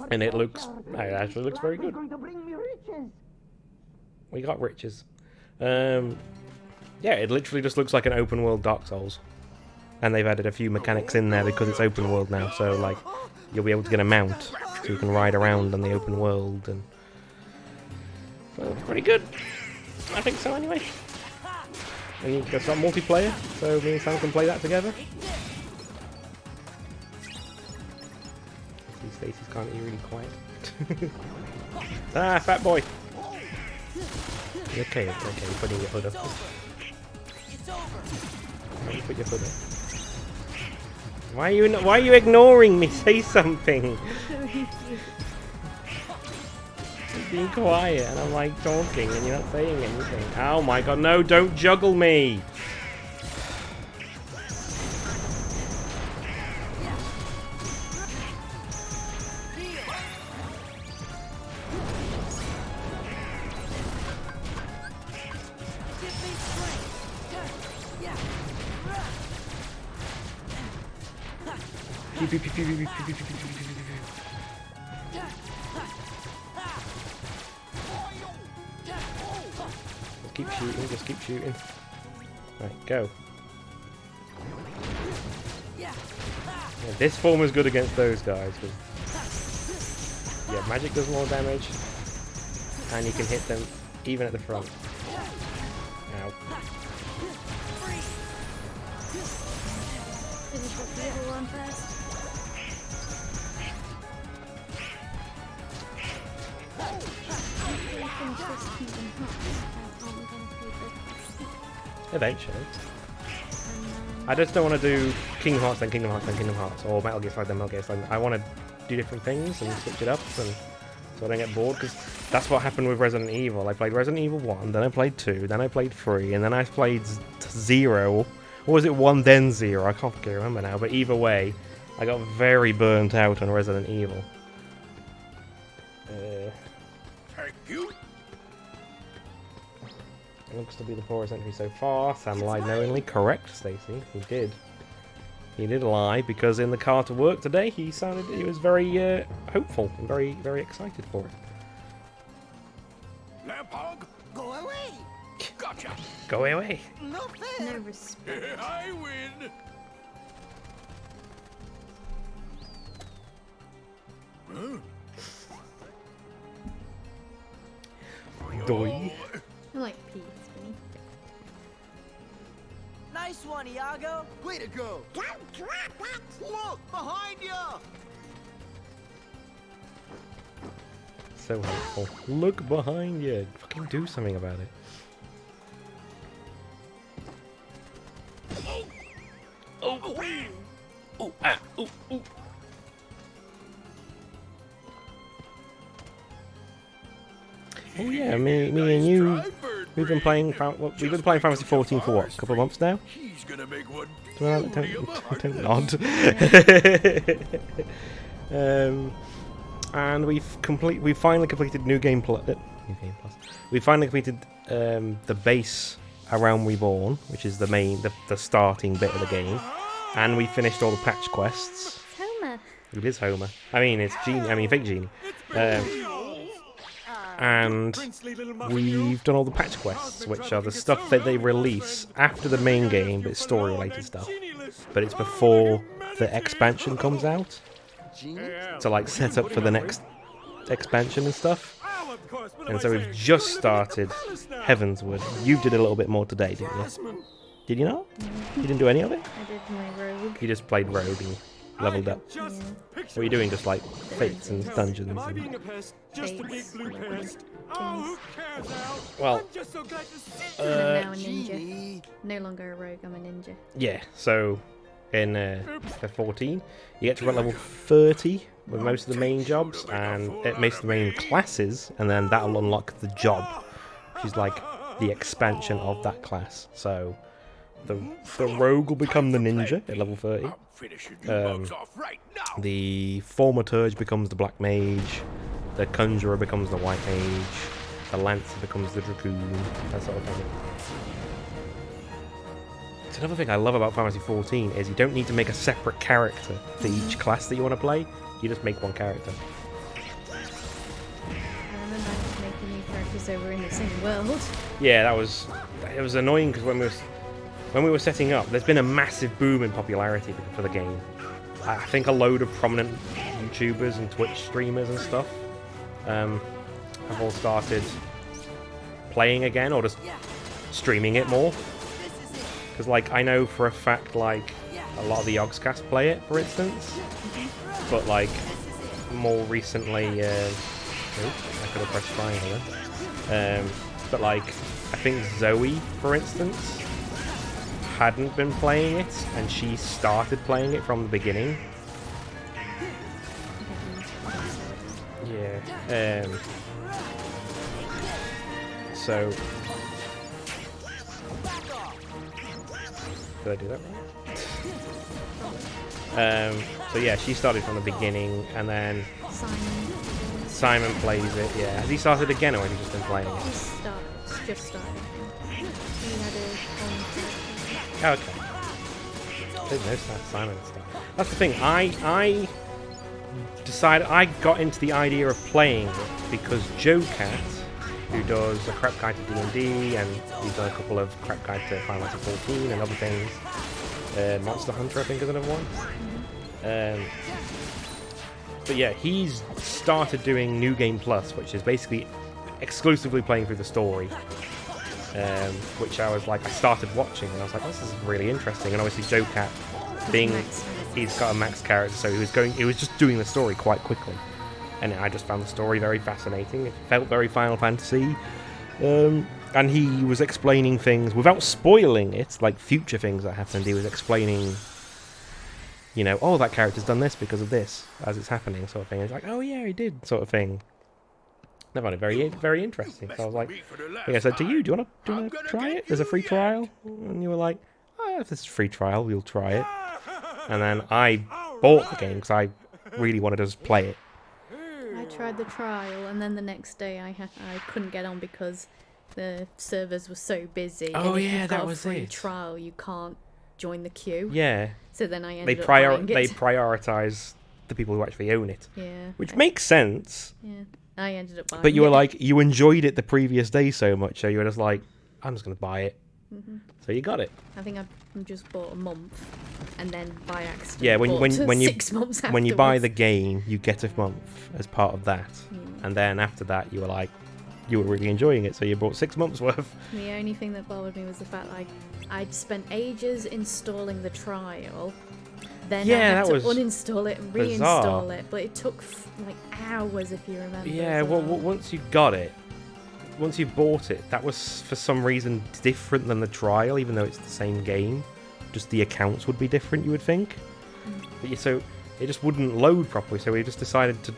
And it actually looks very good. We got riches. Yeah, it literally just looks like an open world Dark Souls. And they've added a few mechanics in there because it's open world now, so like you'll be able to get a mount so you can ride around on the open world, and well, it's pretty good. I think so anyway. And it's got multiplayer, so me and Sam can play that together. See, Stacey's can't be really quiet. Ah, fat boy. Okay, putting your hood up. Why you put your hood up? Why are you ignoring me? Say something. You're being quiet, and I'm like talking, and you're not saying anything. Oh my god, no! Don't juggle me. Just keep shooting, just keep shooting. Right, go. Yeah, this form is good against those guys. Yeah, magic does more damage. And you can hit them even at the front. Ow. Finish off the other one first. After we finish this Kingdom Hearts, aren't we going to play the... Eventually. And, I just don't want to do Kingdom Hearts, then Kingdom Hearts, then Kingdom Hearts, or Metal Gear Solid, then Metal Gear Solid. I want to do different things and switch it up, and so I don't get bored, because that's what happened with Resident Evil. I played Resident Evil 1, then I played 2, then I played 3, and then I played 0. Or was it 1 then 0? I can't remember now, but either way, I got very burnt out on Resident Evil. Thank you. Looks to be the poorest entry so far. Sam lied knowingly. Correct, Stacey. He did. He did lie, because in the car to work today, he was very hopeful and very, very excited for it. Lampog, go away. Gotcha. Go away. No fair. no respect. I win. Doi. I like Pete, Spinny. Nice one, Iago. Way to go. Look behind you. So helpful. Look behind you. Fucking do something about it. Oh. Oh. Ah. Oh. Oh. Oh yeah, me and you. We've been playing. We've been playing Fantasy 14 for what? A couple of months now. He's gonna make one. Don't nod. And we've finally completed New Game Plus. We finally completed the base around Reborn, which is the starting bit of the game, and we finished all the patch quests. It's Homer. It is Homer. I mean, it's Genie. I mean, fake Genie. And we've done all the patch quests, which are the stuff that they release after the main game, but it's story-related stuff. But it's before the expansion comes out, to like set up for the next expansion and stuff. And so we've just started Heavensward. You did a little bit more today, didn't you? Did you not? You didn't do any of it? I did my rogue. You just played Rogue and leveled up. Yeah. What are you doing? Just like fates and dungeons? Am I And... being a pest? Just a big Fates, blue lovely pest. Oh, who cares, Al? Well, I'm just so glad to see you. I'm now a ninja. No longer a rogue, I'm a ninja. yeah, so in the 14, you get to run level 30 with most of the main jobs and most of the main classes, and then that'll unlock the job, which is like the expansion of that class. So the rogue will become the ninja at level 30. Finishing you bugs off right now. The thaumaturge becomes the black mage. The conjurer becomes the white mage. The lancer becomes the dragoon. That sort of thing. It's another thing I love about Fantasy 14 is you don't need to make a separate character for each class that you want to play. You just make one character. I remember making new characters over in the same world. Yeah, it was annoying because when we were setting up, there's been a massive boom in popularity for the game. I think a load of prominent YouTubers and Twitch streamers and stuff have all started playing again or just streaming it more. Because, like, I know for a fact, like, a lot of the Yogscast play it, for instance. But, like, more recently, I could have pressed triangle then. But, like, I think Zoe, for instance, hadn't been playing it, and she started playing it from the beginning. Yeah. So... Did I do that right? So yeah, she started from the beginning, and then Simon plays it. Yeah, has he started again, or has he just been playing it? Just started. He had a Okay. didn't know Simon and stuff. That's the thing. I decided I got into the idea of playing it because Joe Cat, who does a Crap Guide to D&D, and he's done a couple of Crap Guide to Final Fantasy 14 and other things. Monster Hunter, I think, is another one. But yeah, he's started doing New Game Plus, which is basically exclusively playing through the story. Which I was like, I started watching, and I was like, this is really interesting. And obviously, Joe Cat, he's got a max character, so he was just doing the story quite quickly. And I just found the story very fascinating. It felt very Final Fantasy. And he was explaining things without spoiling it, like future things that happened. He was explaining, you know, oh, that character's done this because of this as it's happening, sort of thing. It's like, oh yeah, he did, sort of thing. I found it very, very interesting. So I was like, I said to you, do you want to try it? There's a free trial, and you were like, oh, if this is a free trial, we'll try it. And then I bought the game because I really wanted to just play it. I tried the trial, and then the next day I couldn't get on because the servers were so busy. Oh and yeah, if you've that got was a free it. Trial, you can't join the queue. Yeah. So then I ended up buying it. They prioritize the people who actually own it. Yeah. Which makes sense. Yeah. I ended up buying it. But you were like, you enjoyed it the previous day so much, so you were just like, I'm just going to buy it. So you got it. I think I just bought a month, and then by accident. Yeah, when you 6 months when you buy afterwards. the game, you get a month as part of that, and then after that, you were like, you were really enjoying it, so you bought 6 months worth. The only thing that bothered me was the fact like I'd spent ages installing the trial. Then I had to uninstall it and reinstall it, but it took like hours, if you remember. Yeah, well, once you got it, once you bought it, that was for some reason different than the trial, even though it's the same game. Just the accounts would be different, you would think. But yeah, so it just wouldn't load properly, so we just decided to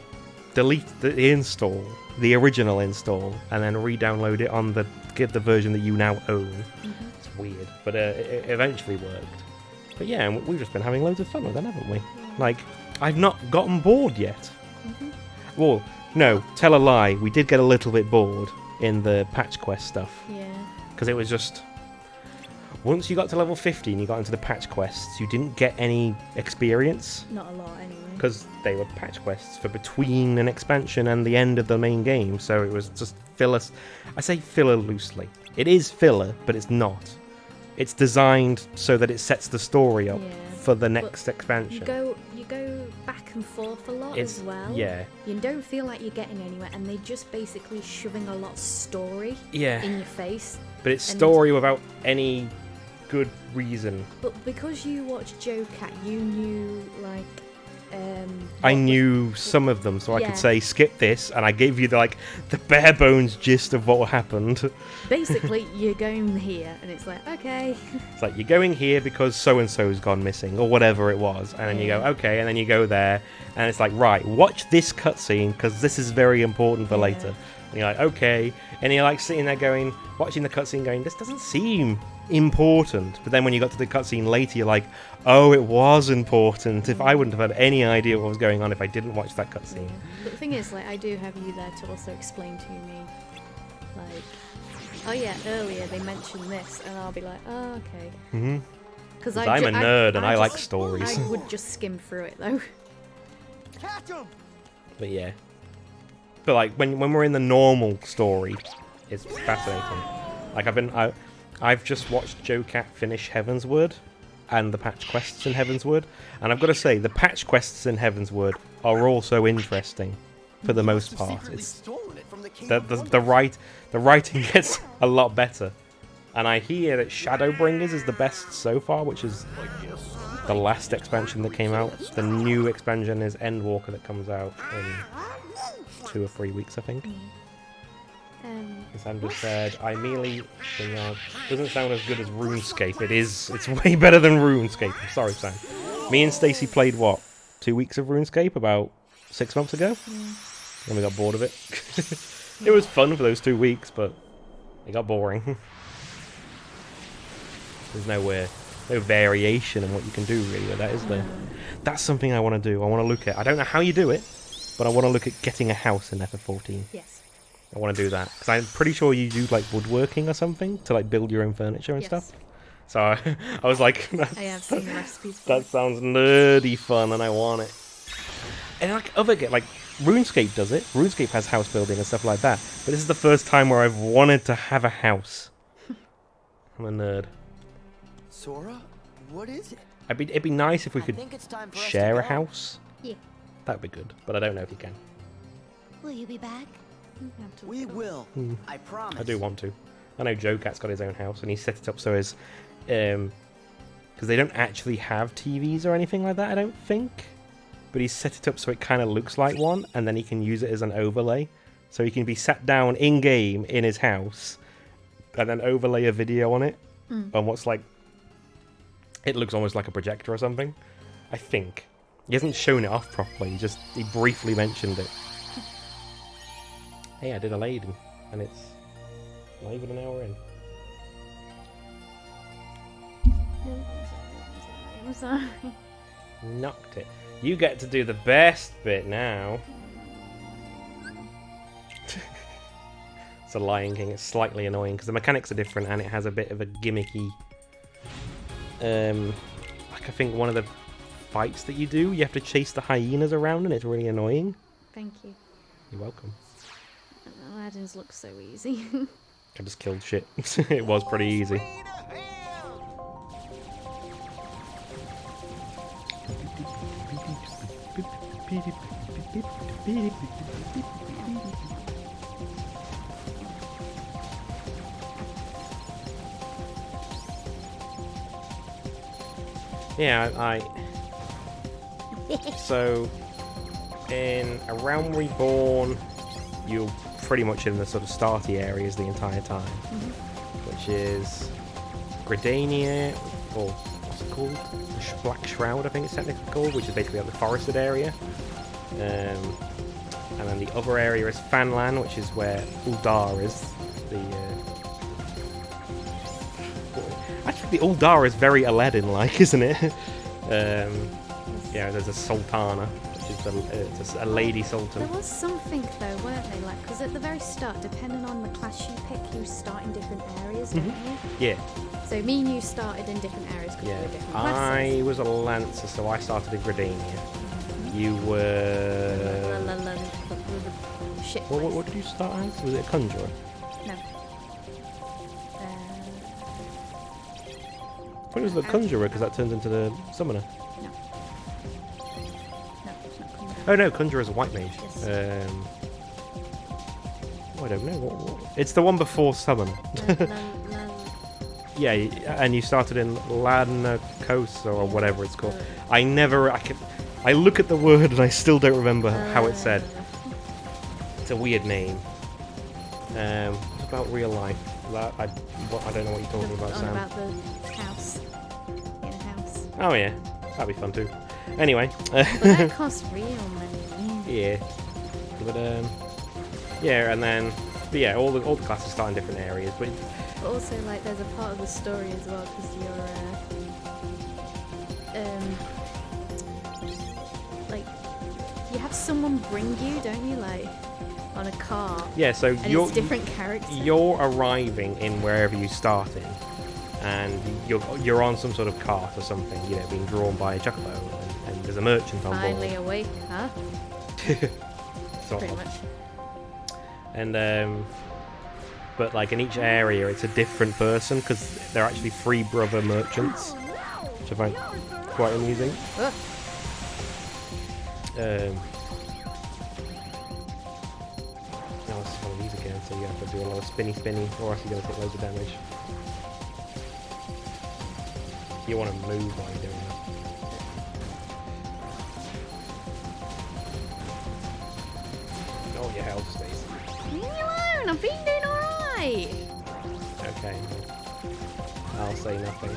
delete the install, the original install, and then re-download it on the version that you now own. It's weird, but it eventually worked. But yeah, and we've just been having loads of fun with it, haven't we? Like, I've not gotten bored yet. Well, no, tell a lie, we did get a little bit bored in the patch quest stuff. Yeah. Because it was just, once you got to level 50 and you got into the patch quests, you didn't get any experience. Not a lot, anyway. Because they were patch quests for between an expansion and the end of the main game, so it was just filler. I say filler loosely. It is filler, but it's not. It's designed so that it sets the story up for the next expansion. You go back and forth a lot as well. Yeah. You don't feel like you're getting anywhere, and they're just basically shoving a lot of story in your face. But it's story without any good reason. But because you watched Joe Cat, you knew like. I knew some of them, so I could say skip this, and I gave you the bare bones gist of what happened. Basically, you're going here, and it's like, okay. It's like, you're going here because so-and-so's gone missing, or whatever it was, and then you go, okay, and then you go there, and it's like, right, watch this cutscene, because this is very important for later. And you're like, okay, and you're like sitting there going, watching the cutscene going, this doesn't seem important. But then when you got to the cutscene later, you're like, oh, it was important. If I wouldn't have had any idea what was going on if I didn't watch that cutscene. But the thing is, like, I do have you there to also explain to me, like, oh yeah, earlier they mentioned this, and I'll be like, oh, okay. Because I'm a nerd and I like stories. I would just skim through it though. Catch him! But yeah. But like when we're in the normal story, it's fascinating. Like I've just watched Joe Cat finish Heavensward and the patch quests in Heavensward, and I've got to say the patch quests in Heavensward are also interesting for the most part. It's the writing gets a lot better, and I hear that Shadowbringers is the best so far, which is the last expansion that came out. The new expansion is Endwalker that comes out in 2 or 3 weeks, I think. Sam just said, I merely doesn't sound as good as RuneScape. It's way better than RuneScape. I'm sorry, Sam. Me and Stacey played what? 2 weeks of RuneScape about 6 months ago? And we got bored of it. It was fun for those 2 weeks, but it got boring. There's no variation in what you can do really with that, is there? That's something I want to do. I want to look at. I don't know how you do it, but I want to look at getting a house in FF14. Yes. I want to do that because I'm pretty sure you do like woodworking or something to like build your own furniture and stuff. So I was like, I have seen the recipes for that it. sounds nerdy fun, and I want it. And like other like RuneScape does it. RuneScape has house building and stuff like that. But this is the first time where I've wanted to have a house. I'm a nerd. Sora, what is it? It'd be nice if we I could think it's time for us to share a go. house. Yeah. That'd be good, but I don't know if you can. Will you be back? You have to look We it up. will. I promise. I do want to. I know Joe Cat's got his own house, and he set it up so his, because they don't actually have TVs or anything like that, I don't think. But he's set it up so it kind of looks like one, and then he can use it as an overlay. So he can be sat down in-game in his house, and then overlay a video on it. On what's like... It looks almost like a projector or something. I think. He hasn't shown it off properly, he briefly mentioned it. Hey, I did a lady, and it's not even an hour in. I'm sorry. Knocked it. You get to do the best bit now. It's a Lion King. It's slightly annoying because the mechanics are different and it has a bit of a gimmicky. Like I think one of the fights that you do, you have to chase the hyenas around and it's really annoying. Thank you. You're welcome. Aladdin's looks so easy. I just killed shit. It was pretty easy. Yeah, so in A Realm Reborn, you're pretty much in the sort of starty areas the entire time, which is Gridania, or what's it called? Black Shroud, I think it's technically called, which is basically like the forested area. And then the other area is Fanlan, which is where Uldar is. Actually, the Uldar is very Aladdin-like, isn't it? Yeah, there's a Sultana, which is it's a lady sultan. There was something though, weren't they? Like, because at the very start, depending on the class you pick, you start in different areas, don't you? Yeah, So me and you started in different areas because we yeah. were different I classes. was a Lancer, so I started in Gridania. You were... Shit. What did you start as? Was it a Conjurer? No. I thought it was the Conjurer, because that turns into the Summoner. No. No, it's not Conjurer. Oh no, Conjurer's a White Mage. Yes. I don't know. What? It's the one before Summon. Yeah, and you started in Lanakos or whatever it's called. I look at the word and I still don't remember how it's said. It's a weird name. What about real life? I don't know what you're talking about, On Sam. about the house. In a house. Oh yeah, that'd be fun too. Anyway. But that costs real money. Yeah. But yeah, and then all the classes start in different areas, but But also, like, there's a part of the story as well, because you're, like, you have someone bring you, don't you, like, on a cart? yeah, so And it's different characters. you're arriving in wherever you start in, and you're on some sort of cart or something, being drawn by a chocobo, and there's a merchant on board. Finally awake, huh? Sort Pretty of. much. And but like in each area it's a different person because they're actually three brother merchants, which I find quite amusing. Ugh. Now it's one of these again, so you have to do a lot of spinny or else you're going to take loads of damage. You want to move while you're doing that. Oh, your health stays. Leave me alone, I've been doing alright! Okay. I'll say nothing.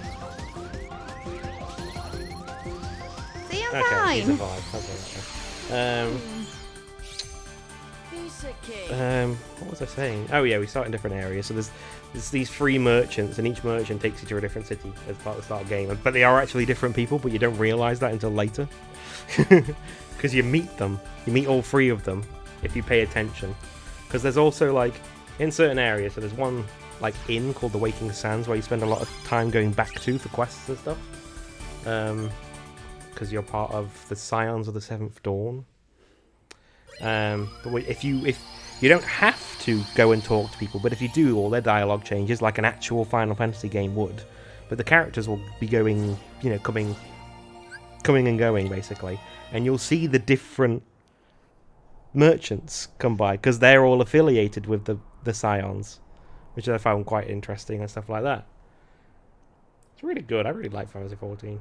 See, I'm Okay, fine! you survived. That's okay. Piece of cake. What was I saying? Oh yeah, we start in different areas. So there's these three merchants, and each merchant takes you to a different city as part of the start game. But they are actually different people, but you don't realise that until later. Because you meet them. You meet all three of them if you pay attention. Because there's also, like, in certain areas, so there's one like inn called the Waking Sands, where you spend a lot of time going back to for quests and stuff. Because you're part of the Scions of the Seventh Dawn. But if you don't have to go and talk to people, but if you do, all their dialogue changes like an actual Final Fantasy game would. But the characters will be going, you know, coming and going basically, and you'll see the different merchants come by because they're all affiliated with the Scions, which I found quite interesting and stuff like that. It's really good. I really like Final Fantasy 14.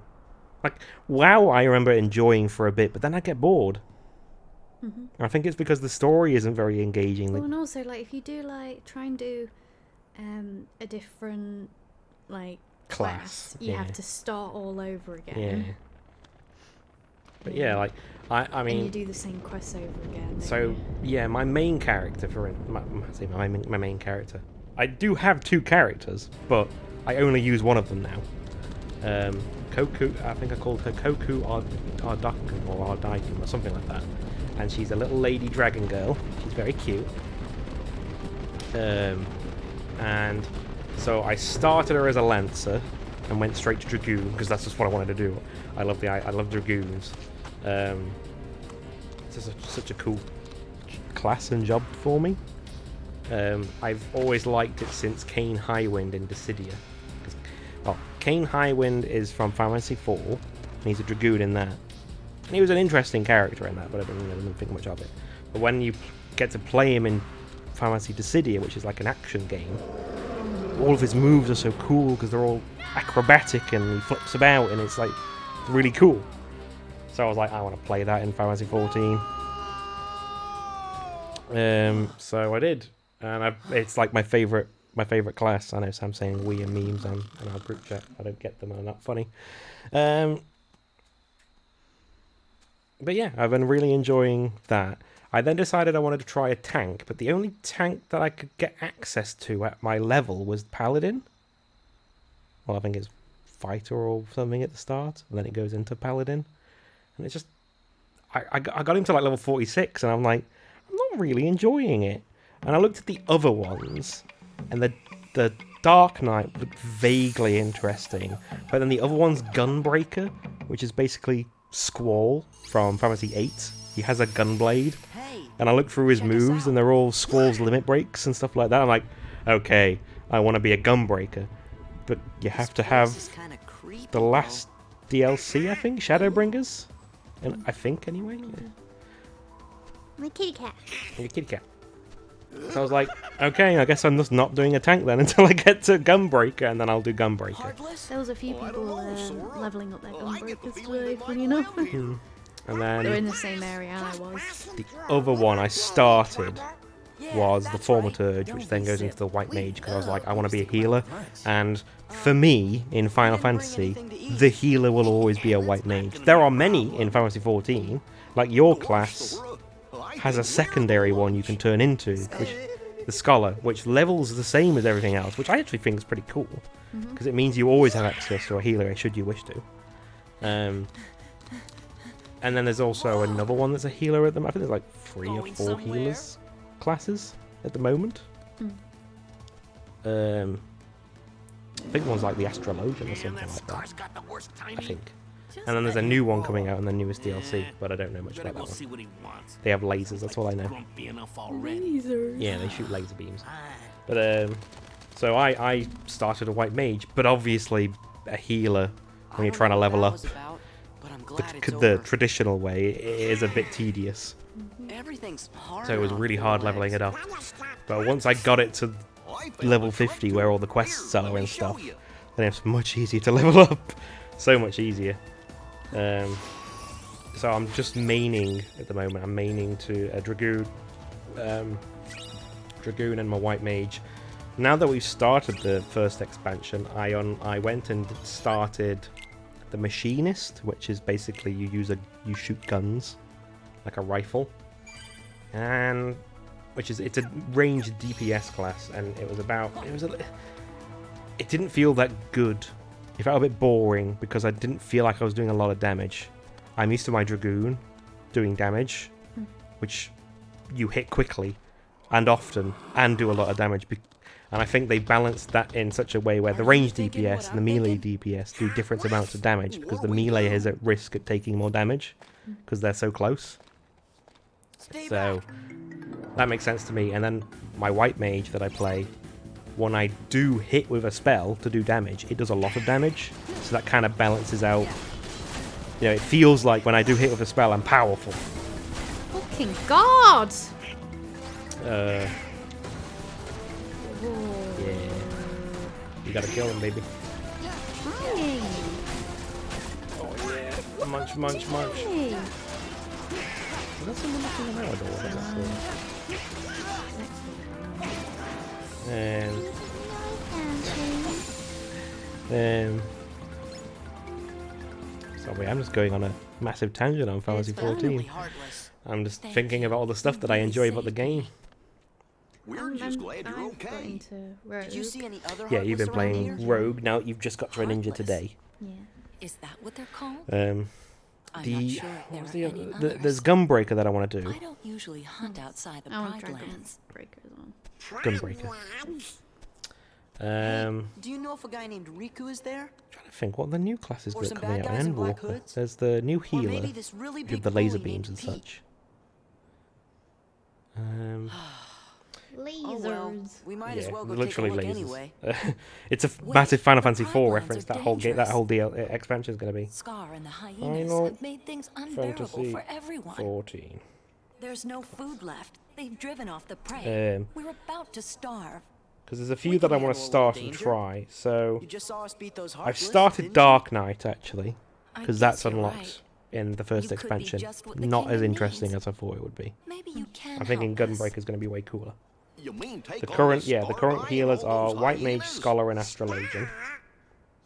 Like, WoW I remember enjoying for a bit, but then I get bored. I think it's because the story isn't very engaging. Well, and also, like, if you do, like, try and do a different, like, class, you have to start all over again. Yeah. But yeah, like, I mean... And you do the same quests over again. So, yeah, my main character, my main character. I do have two characters, but I only use one of them now. Koku, I think I called her Koku Ardakan or Ardaikan or something like that. And she's a little lady dragon girl. She's very cute. And so I started her as a lancer and went straight to dragoon because that's just what I wanted to do. I love dragoons. It's just such a cool class and job for me. I've always liked it since Kane Highwind in Dissidia. Well, Kane Highwind is from Final Fantasy IV, and he's a dragoon in that. And he was an interesting character in that, but I didn't think much of it. But when you get to play him in Final Fantasy Dissidia, which is like an action game, all of his moves are so cool because they're all acrobatic and he flips about, and it's like really cool. So I was like, I want to play that in Final Fantasy 14. So I did, and it's like my favorite class. I know Sam's saying we and memes on our group chat. I don't get them; they're not funny. But yeah, I've been really enjoying that. I then decided I wanted to try a tank, but the only tank that I could get access to at my level was Paladin. Well, I think it's Fighter or something at the start, and then it goes into Paladin. And it's just... I got him to like level 46, and I'm like, I'm not really enjoying it. And I looked at the other ones, and the Dark Knight looked vaguely interesting. But then the other one's Gunbreaker, which is basically Squall from Final Fantasy VIII. He has a gunblade, and I look through his moves, and they're all Squall's limit breaks and stuff like that. I'm like, okay, I want to be a Gunbreaker, but you have to have the last DLC, I think, Shadowbringers, and I think anyway. Yeah. My kitty cat. Your kitty cat. So I was like, okay, I guess I'm just not doing a tank then until I get to Gunbreaker, and then I'll do Gunbreaker. There was a few people leveling up their Gunbreakers today, funny enough. And then They're in the same area I was. the other one I started was the Thaumaturge, which then goes into the White Mage, because I was like, I want to be a healer. And for me, in Final Fantasy, the healer will always be a White Mage. There are many in Final Fantasy 14, like your class has a secondary one you can turn into, which the Scholar, which levels the same as everything else, which I actually think is pretty cool, because it means you always have access to a healer should you wish to. And then there's also another one that's a healer at the moment. I think there's like 3 or 4 healers classes at the moment. I think one's like the Astrologian or something like that. I think. And then there's a new one coming out in the newest DLC, but I don't know much about that one. They have lasers, that's all I know. Lasers. Yeah, they shoot laser beams. But so I started a White Mage, but obviously a healer when you're trying to level up the traditional way is a bit tedious. So it was really hard leveling it up. But once I got it to level 50 where all the quests are and stuff, then it's much easier to level up. So much easier. So I'm just maining at the moment. I'm maining to a Dragoon and my White Mage. Now that we've started the first expansion, I went and started the Machinist, which is basically you shoot guns like a rifle, and it's a ranged DPS class, and it didn't feel that good. It felt a bit boring because I didn't feel like I was doing a lot of damage. I'm used to my Dragoon doing damage, which you hit quickly and often and do a lot of damage. And I think they balanced that in such a way where the range DPS and the melee DPS do different amounts of damage, because the melee is at risk at taking more damage because they're so close. So that makes sense to me. And then my white mage that I play, when I do hit with a spell to do damage, it does a lot of damage. So that kind of balances out. You know, it feels like when I do hit with a spell, I'm powerful. Fucking God! Yeah. You gotta kill him, baby. Trying. Oh yeah. Munch, munch, munch. Hey. Is that someone knocking on our door? Sorry, I'm just going on a massive tangent on Fantasy 14. I'm just thinking about all the stuff that I enjoy about the game. We're just glad you're I've got okay. into Rogue. Did you see any other Yeah, you've been Heartless around playing here? Rogue, now you've just got to a ninja today. Yeah. Is that what they're called? Um, I'm the, not sure if what was there the, are any the, others. there's Gunbreaker that I want to do. I don't usually hunt outside the I want Pride Dragon Lands. Breakers on. Gunbreaker. Do you know if a guy named Riku is there? Trying to think what the new classes Or that some are coming bad out in guys in black Endwalker. hoods? There's the new Or healer maybe this really with big the laser bully beams and named Pete? such. Lasers. Oh well, we might as Yeah, well go literally take a look lasers. anyway. It's a Wait, massive Final the Fantasy Pride IV Lands reference. are That whole game, that dangerous. whole DL expansion is going to be Scar and the hyenas Final have made things unbearable Fantasy for everyone. 14. There's no food left. They've driven off the prey. We're about to starve. Because there's a few We that can I want to handle a start little and danger. try. So You just saw us beat those I've Heartless, started didn't Dark Knight actually, I because guess that's you're unlocked right. in the first You could be expansion. just what the Not as kingdom interesting needs. as I thought it would be. Maybe you can I'm thinking help us. Gunbreaker is going to be way cooler. You mean take The on current, this yeah, the current Starlight healers and all are those White Mage, hyenas? Scholar, and Astrologian.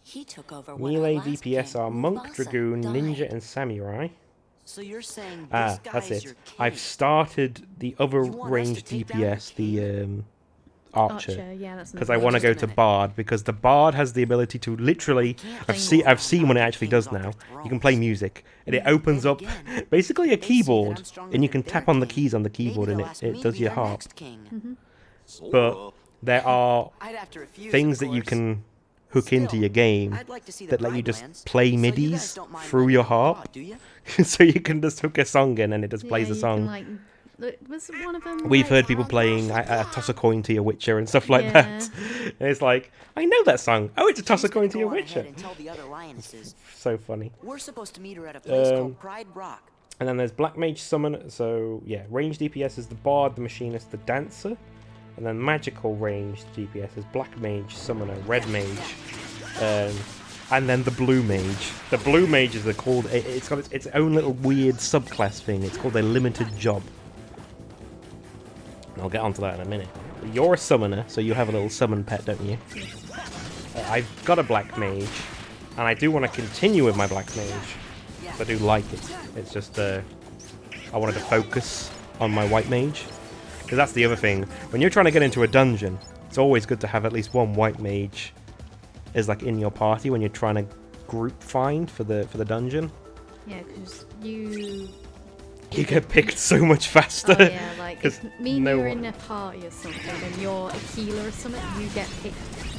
He took over what Melee our last DPS king, are Monk, Mufasa, Dragoon, Ninja, died. and Samurai. So you're saying this Ah, guy that's is it. your king? I've started the other You want us to ranged take down your DPS, the Archer, Yeah, that's because another I want to Just go a to minute. Bard, because the Bard has the ability to literally. I've seen what it actually does now. You can play music, and it opens up basically a They see that I'm keyboard, stronger and you than can their tap on the king. keys on the Maybe keyboard, and they'll ask it me to does be your their harp. next king. But there are I'd have to refuse, things of that you course. can hook into Still, your game I'd like to see the that let you Pride just Lands. play So you guys midis don't mind through letting your me draw, harp, do you? so you can just hook a song in and it just plays yeah, the you song. Can, like, was one of them? We've like, heard people playing Toss a Coin to Your Witcher and stuff like that. And it's like, I know that song. Oh, it's a Toss a She's gonna Coin to Your go on ahead Witcher. and tell the other lionesses. So funny. We're supposed to meet her at a place Um, called Pride Rock. And then there's Black Mage Summon. So, yeah, ranged DPS is the Bard, the Machinist, the Dancer. And then magical ranged DPS is Black Mage, Summoner, Red Mage. And then the Blue Mage. The Blue Mages are called... It's got its own little weird subclass thing. It's called a limited job. And I'll get onto that in a minute. But you're a summoner, so you have a little summon pet, don't you? I've got a Black Mage. And I do want to continue with my Black Mage. I do like it. It's just I wanted to focus on my White Mage, because that's the other thing. When you're trying to get into a dungeon, it's always good to have at least one White Mage is like in your party when you're trying to group find for the dungeon. Yeah, because you get picked so much faster. Oh yeah, like 'Cause if me and no you're one- in a party or something and you're a healer or something, you get picked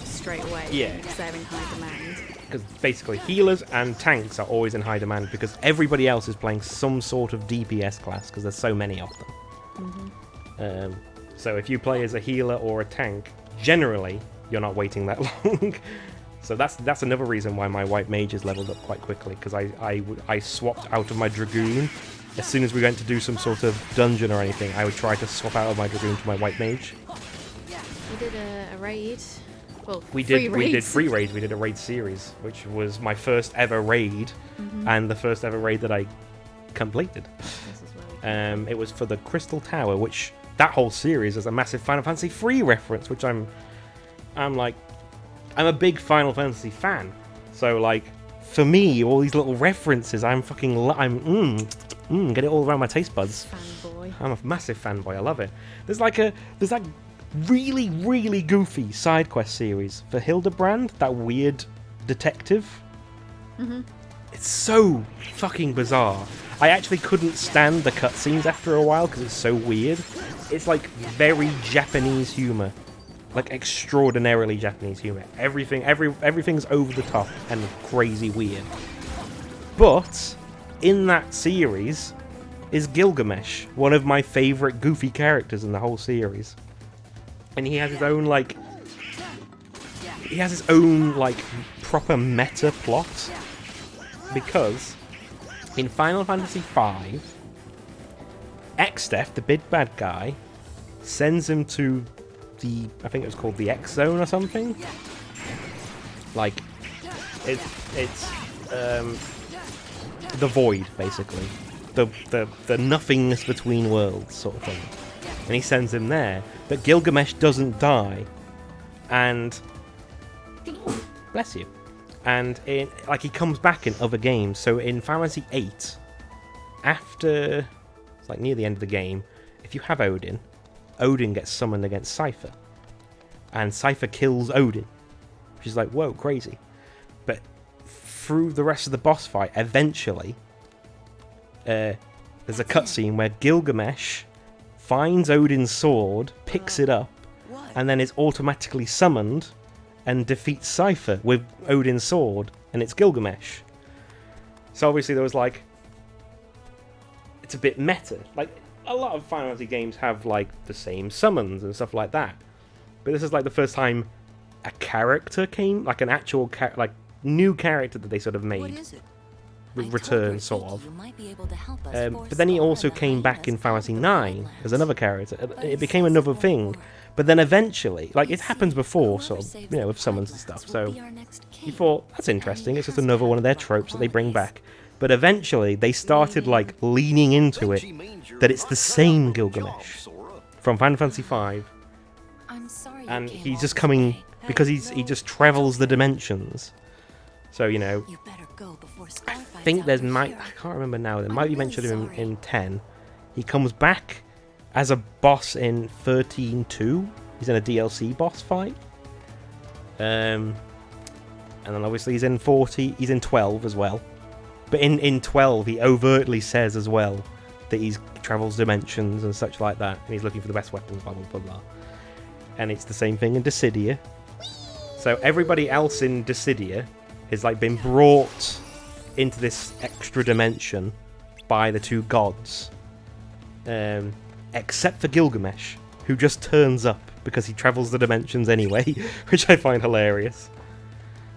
straight away. Yeah. Because they're in high demand. Because basically healers and tanks are always in high demand because everybody else is playing some sort of DPS class because there's so many of them. So if you play as a healer or a tank, generally you're not waiting that long. So that's another reason why my White Mage is leveled up quite quickly, because I swapped out of my Dragoon. As soon as we went to do some sort of dungeon or anything, I would try to swap out of my Dragoon to my White Mage. We did a raid. Well, We three did raids. 3 raids. We did a raid series, which was my first ever raid, and the first ever raid that I completed. This is where we It was for the Crystal Tower, which that whole series is a massive Final Fantasy III reference, which I'm a big Final Fantasy fan. So like, for me, all these little references, get it all around my taste buds. fanboy. I'm a massive fanboy. I love it. There's that really, really goofy side quest series for Hildebrand, that weird detective. It's so fucking bizarre. I actually couldn't stand the cutscenes after a while because it's so weird. It's like very Japanese humor. like extraordinarily Japanese humor. Everything's over the top and crazy weird. But in that series is Gilgamesh, one of my favorite goofy characters in the whole series. And he has his own like proper meta plot, because in Final Fantasy V, Extef, the big bad guy, sends him to the, I think it was called the X Zone or something. Like, it's the void, basically, the nothingness between worlds sort of thing. And he sends him there, but Gilgamesh doesn't die, and bless you. And he comes back in other games. So in Final Fantasy VIII, after it's like near the end of the game, if you have Odin gets summoned against Cypher, and Cypher kills Odin, which is like, whoa, crazy. But through the rest of the boss fight, eventually, there's a cutscene where Gilgamesh finds Odin's sword, picks it up, and then is automatically summoned and defeats Cypher with Odin's sword, and it's Gilgamesh. So obviously there was like, it's a bit meta. Like, a lot of Final Fantasy games have like the same summons and stuff like that, but this is like the first time a character came, like an actual new character that they sort of made return, sort of. But then he also came back in Final Fantasy IX as another character. It became another thing. But then eventually, like, it happens before, sort of, you know, with summons and stuff. So you thought, that's interesting. It's just another one of their tropes that they bring back. But eventually, they started, like, leaning into it, that it's the same Gilgamesh from Final Fantasy V. And he's just coming, because he just travels the dimensions. So, you know, I think I can't remember now, there might be mentioned in 10. He comes back as a boss in 13-2. He's in a DLC boss fight. And then obviously he's in 40, he's in 12 as well. But in 12 he overtly says as well that he travels dimensions and such like that, and he's looking for the best weapons, blah blah blah blah. And it's the same thing in Dissidia. So everybody else in Dissidia has like been brought into this extra dimension by the two gods. Except for Gilgamesh, who just turns up because he travels the dimensions anyway, which I find hilarious.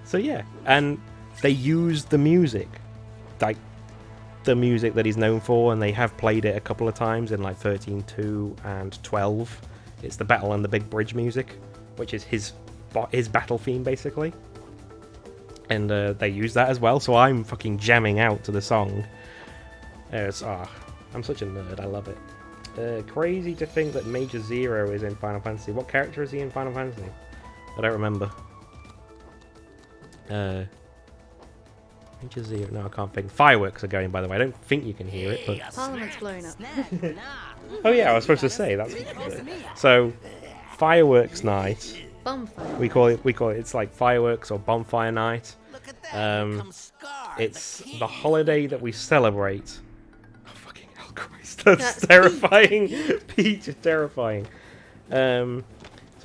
So yeah, and they used the music, like the music that he's known for, and they have played it a couple of times in like 13-2 and 12. It's the Battle on the Big Bridge music, which is his battle theme basically. And they use that as well, so I'm fucking jamming out to the song. I'm such a nerd, I love it. Crazy to think that Major Zero is in Final Fantasy. What character is he in Final Fantasy? I don't remember. Major Zero. No, I can't think. Fireworks are going, by the way. I don't think you can hear it, but Parliament's blown up. oh yeah, I was supposed to say that's. So, fireworks night. Bonfire. We call it. It's like fireworks or bonfire night. It's the holiday that we celebrate. That's terrifying. Peach is terrifying. So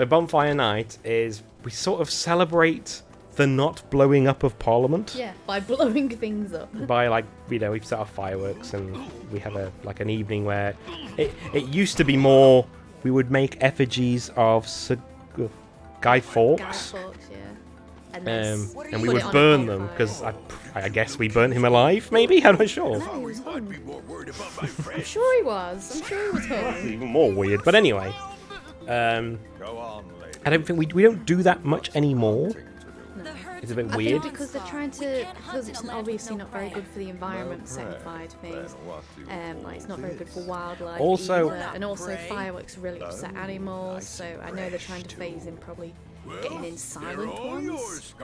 Bonfire Night is, we sort of celebrate the not blowing up of Parliament. Yeah, by blowing things up. By, like, you know, we've set off fireworks and we have an evening where it used to be more, we would make effigies of Guy Fawkes. And we would burn them, because I guess we burnt him alive, maybe? I'm not sure. No, he was hung. I'm sure he was hung. That's even more weird. But anyway, I don't think we don't do that much anymore. No. It's a bit I weird. think because they're trying to, because it's obviously not very good for the environment, setting fire to things. Like it's not very good for wildlife Also, either. And also fireworks really upset animals, so I know they're trying to phase in probably getting in silent ones.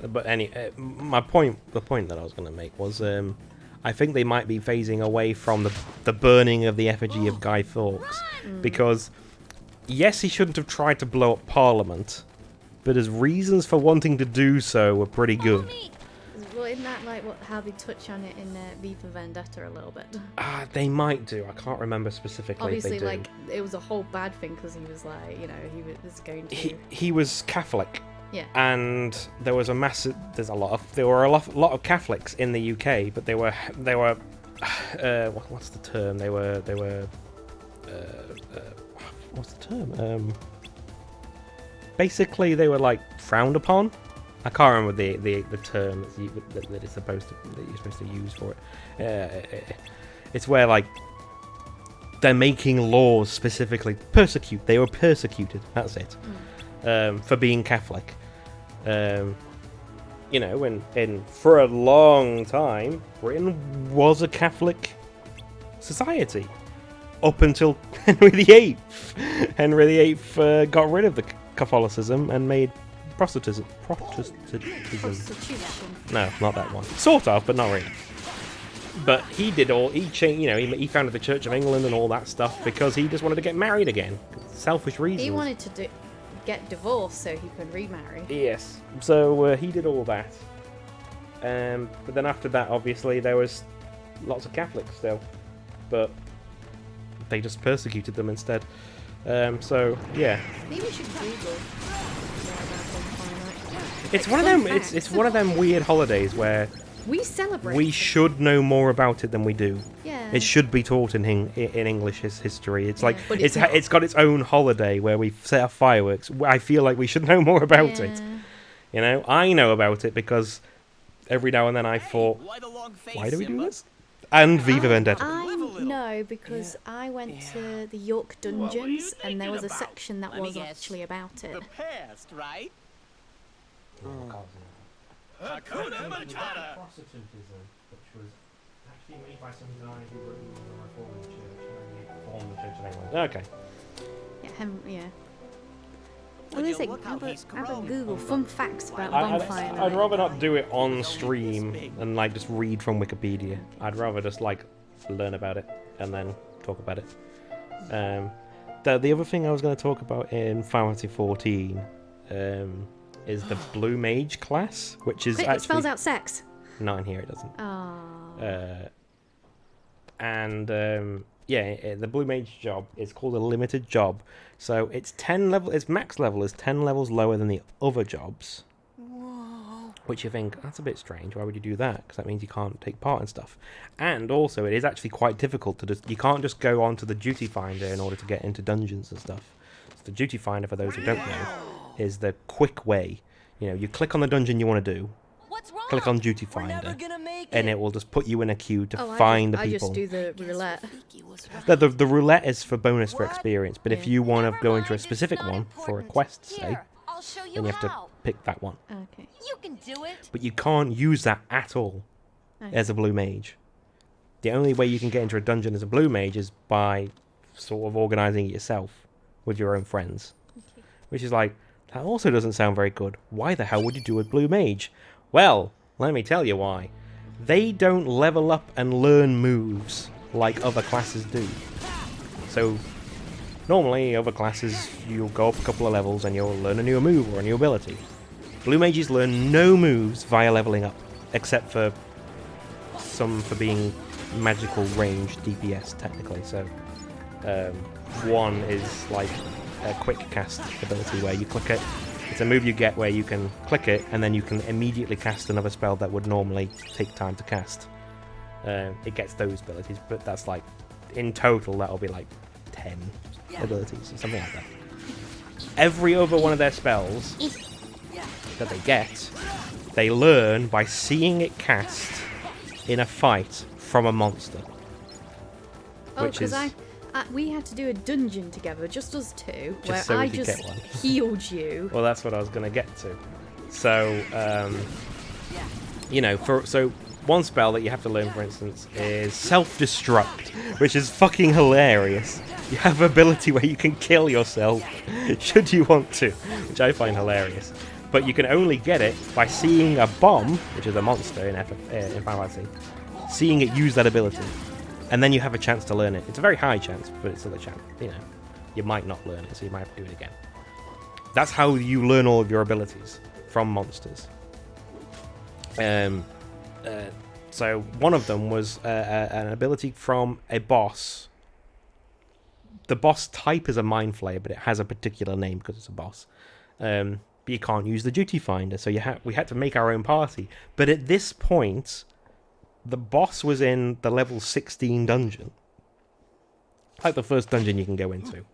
But the point that I was going to make was, I think they might be phasing away from the burning of the effigy of Guy Fawkes, because yes, he shouldn't have tried to blow up Parliament, but his reasons for wanting to do so were pretty good. Well, isn't that like how they touch on it in V for Vendetta a little bit? They might do. I can't remember specifically. Obviously, if they do. like it was a whole bad thing because he was like, you know, he was going to. He was Catholic. Yeah. And there was there were a lot of Catholics in the UK, but they were what's the term? They were what's the term? Basically they were like frowned upon. I can't remember the term that you're supposed to use for it. It's where like they're making laws specifically they were persecuted. That's it. For being Catholic. You know, and for a long time, Britain was a Catholic society up until Henry VIII. Henry VIII got rid of the Catholicism and made Protestantism. No, not that one. Sort of, but not really. But he changed. You know, he founded the Church of England and all that stuff because he just wanted to get married again. Selfish reasons. He wanted to get divorced so he could remarry. Yes. So he did all that. But then after that, obviously, there was lots of Catholics still. But they just persecuted them instead. So, yeah. Maybe we should Google. It's one of them. It's one of them weird holidays where we celebrate. We should know more about it than we do. Yeah. It should be taught in English history. It's like but it's got its own holiday where we set off fireworks. I feel like we should know more about it. You know, I know about it because every now and then I thought, why do we do this? And Viva Vendetta. I know because I went to the York Dungeons and there was a section that was actually about it. The past, right? Hakuna Matata. Protestantism, which was actually made by some guy who wrote the Reformed Church, formed the Church of England. Okay. Yeah. What is it? Have a Google. Fun facts about bonfire. I'd rather not do it on stream and like just read from Wikipedia. I'd rather just like learn about it and then talk about it. The other thing I was going to talk about in Final Fantasy 14 is the Blue Mage class, which is actually... It spells out sex. Not in here, it doesn't. Oh. Yeah, the Blue Mage job is called a limited job. So its 10 level, its max level is 10 levels lower than the other jobs. Whoa. Which you think, that's a bit strange. Why would you do that? Because that means you can't take part in stuff. And also, it is actually quite difficult to just... You can't just go onto the Duty Finder in order to get into dungeons and stuff. So the Duty Finder, for those who don't know, is the quick way. You know, you click on the dungeon you want to do, click on Duty Finder, and it will just put you in a queue to find the people. I just do the roulette. The roulette is for bonus for experience, but if you want to go into a specific one for a quest, say, then you have to pick that one. Okay. You can do it. But you can't use that at all as a blue mage. The only way you can get into a dungeon as a blue mage is by sort of organising it yourself with your own friends. Okay. Which is like, that also doesn't sound very good. Why the hell would you do a blue mage? Well, let me tell you why. They don't level up and learn moves like other classes do. So, normally, other classes, you'll go up a couple of levels and you'll learn a new move or a new ability. Blue mages learn no moves via leveling up, except for some for being magical range DPS, technically. So, one is like a quick cast ability where you click it. It's a move you get where you can click it and then you can immediately cast another spell that would normally take time to cast. It gets those abilities, but that's like, in total, that'll be like 10 abilities or something like that. Every other one of their spells that they get, they learn by seeing it cast in a fight from a monster. Oh, because we had to do a dungeon together, just us two, Just where so we I could just get one. healed you. Well, that's what I was going to get to. So, you know, so one spell that you have to learn, for instance, is Self-Destruct, which is fucking hilarious. You have an ability where you can kill yourself, should you want to, which I find hilarious. But you can only get it by seeing a bomb, which is a monster in Final Fantasy, seeing it use that ability. And then you have a chance to learn it. It's a very high chance, but it's still a chance. You know, you might not learn it, so you might have to do it again. That's how you learn all of your abilities, from monsters. So one of them was an ability from a boss. The boss type is a Mind Flayer, but it has a particular name because it's a boss. But you can't use the Duty Finder, so we had to make our own party. But at this point, the boss was in the level 16 dungeon. Like the first dungeon you can go into.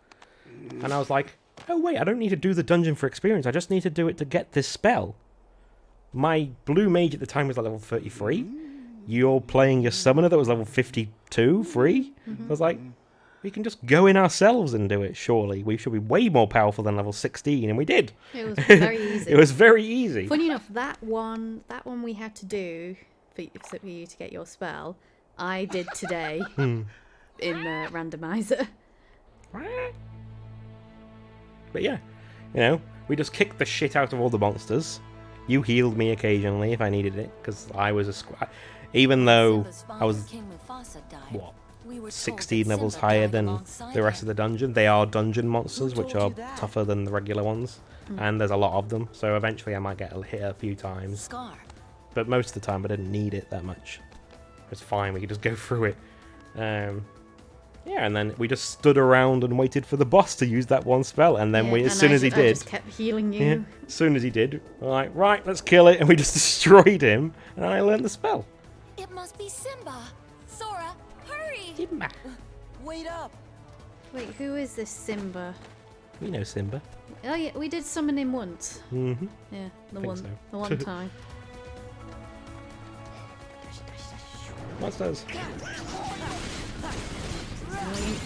And I was like, oh wait, I don't need to do the dungeon for experience, I just need to do it to get this spell. My blue mage at the time was like level 33. You're playing your summoner that was level 52, free. I was like, we can just go in ourselves and do it, surely. We should be way more powerful than level 16, and we did. It was very easy. It was very easy. Funny enough, that one we had to do for you to get your spell, I did today in the randomizer. But yeah, you know, we just kicked the shit out of all the monsters. You healed me occasionally if I needed it, because I was a squad. Even though I was, what, 16 levels higher than the rest of the dungeon. They are dungeon monsters, which are tougher than the regular ones. And there's a lot of them, so eventually I might get hit a few times. But most of the time I didn't need it that much. It's fine, we could just go through it. Yeah, and then we just stood around and waited for the boss to use that one spell, and then as soon as he did, I just kept healing you. Yeah, as soon as he did, we're like, right, let's kill it, and we just destroyed him, and I learned the spell. It must be Simba. Sora, hurry! Simba. Wait up! Wait, who is this Simba? We know Simba. Oh yeah, we did summon him once. Mm-hmm. Yeah, the Think so. one time. Monsters.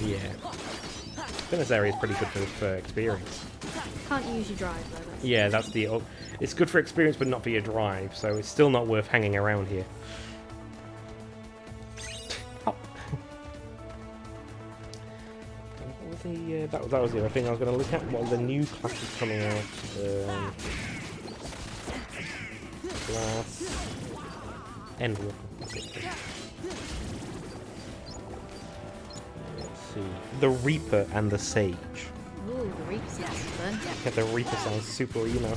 Yeah. I think this area is pretty good for experience. Can't use your drive though. That's Yeah, that's the... It's good for experience, but not for your drive, so it's still not worth hanging around here. Oh. What was the... that was the other thing I was going to look at. What are the new classes coming out? Class... Endwalker. That's it. The Reaper and the Sage. Ooh, the Reaper sounds fun. Yeah, the Reaper sounds super emo.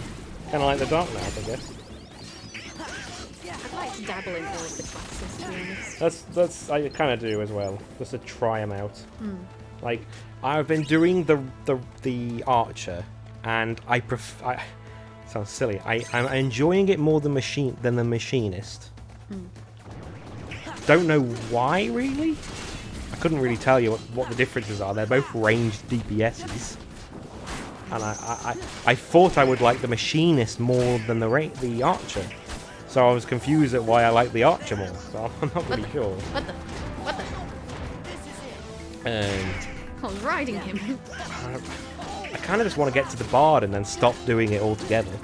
Kind of like the Dark Knight, I guess. I'd like to dabble in all of the classes, to be honest. That's I kind of do as well, just to try them out. Like I've been doing the Archer, and I prefer. Sounds silly. I'm enjoying it more than the Machinist. Don't know why really. I couldn't really tell you what the differences are. They're both ranged DPSs. And I thought I would like the Machinist more than the Archer. So I was confused at why I like the Archer more. So I'm not really sure. What the? I was riding him. I kind of just want to get to the Bard and then stop doing it altogether.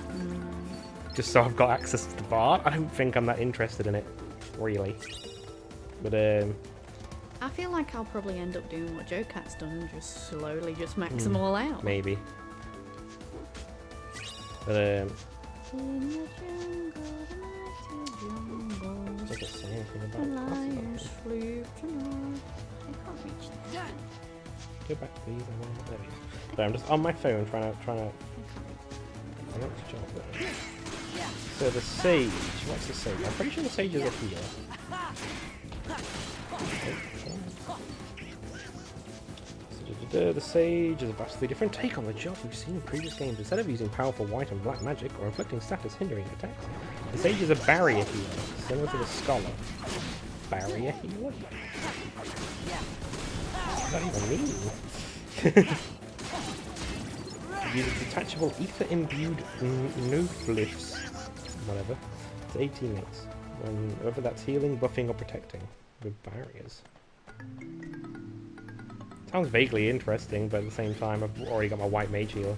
Just so I've got access to the Bard. I don't think I'm that interested in it, really. But I feel like I'll probably end up doing what Joe Cat's done and just slowly just max them all out. Maybe. But In the jungle, does it say anything the about lions sleep tonight. I can't reach that. Go back, please. There we go. So I'm just on my phone trying to. So the Sage. What's the Sage? I'm pretty sure the Sage is a healer. The Sage is a vastly different take on the job we've seen in previous games. Instead of using powerful white and black magic or inflicting status hindering attacks, the Sage is a barrier healer, similar to the Scholar. Barrier healer? What does that even mean? Use a detachable ether-imbued no-fliffs. Whatever. It's 18 minutes. Whether that's healing, buffing, or protecting. With barriers. Sounds vaguely interesting, but at the same time, I've already got my white mage healer.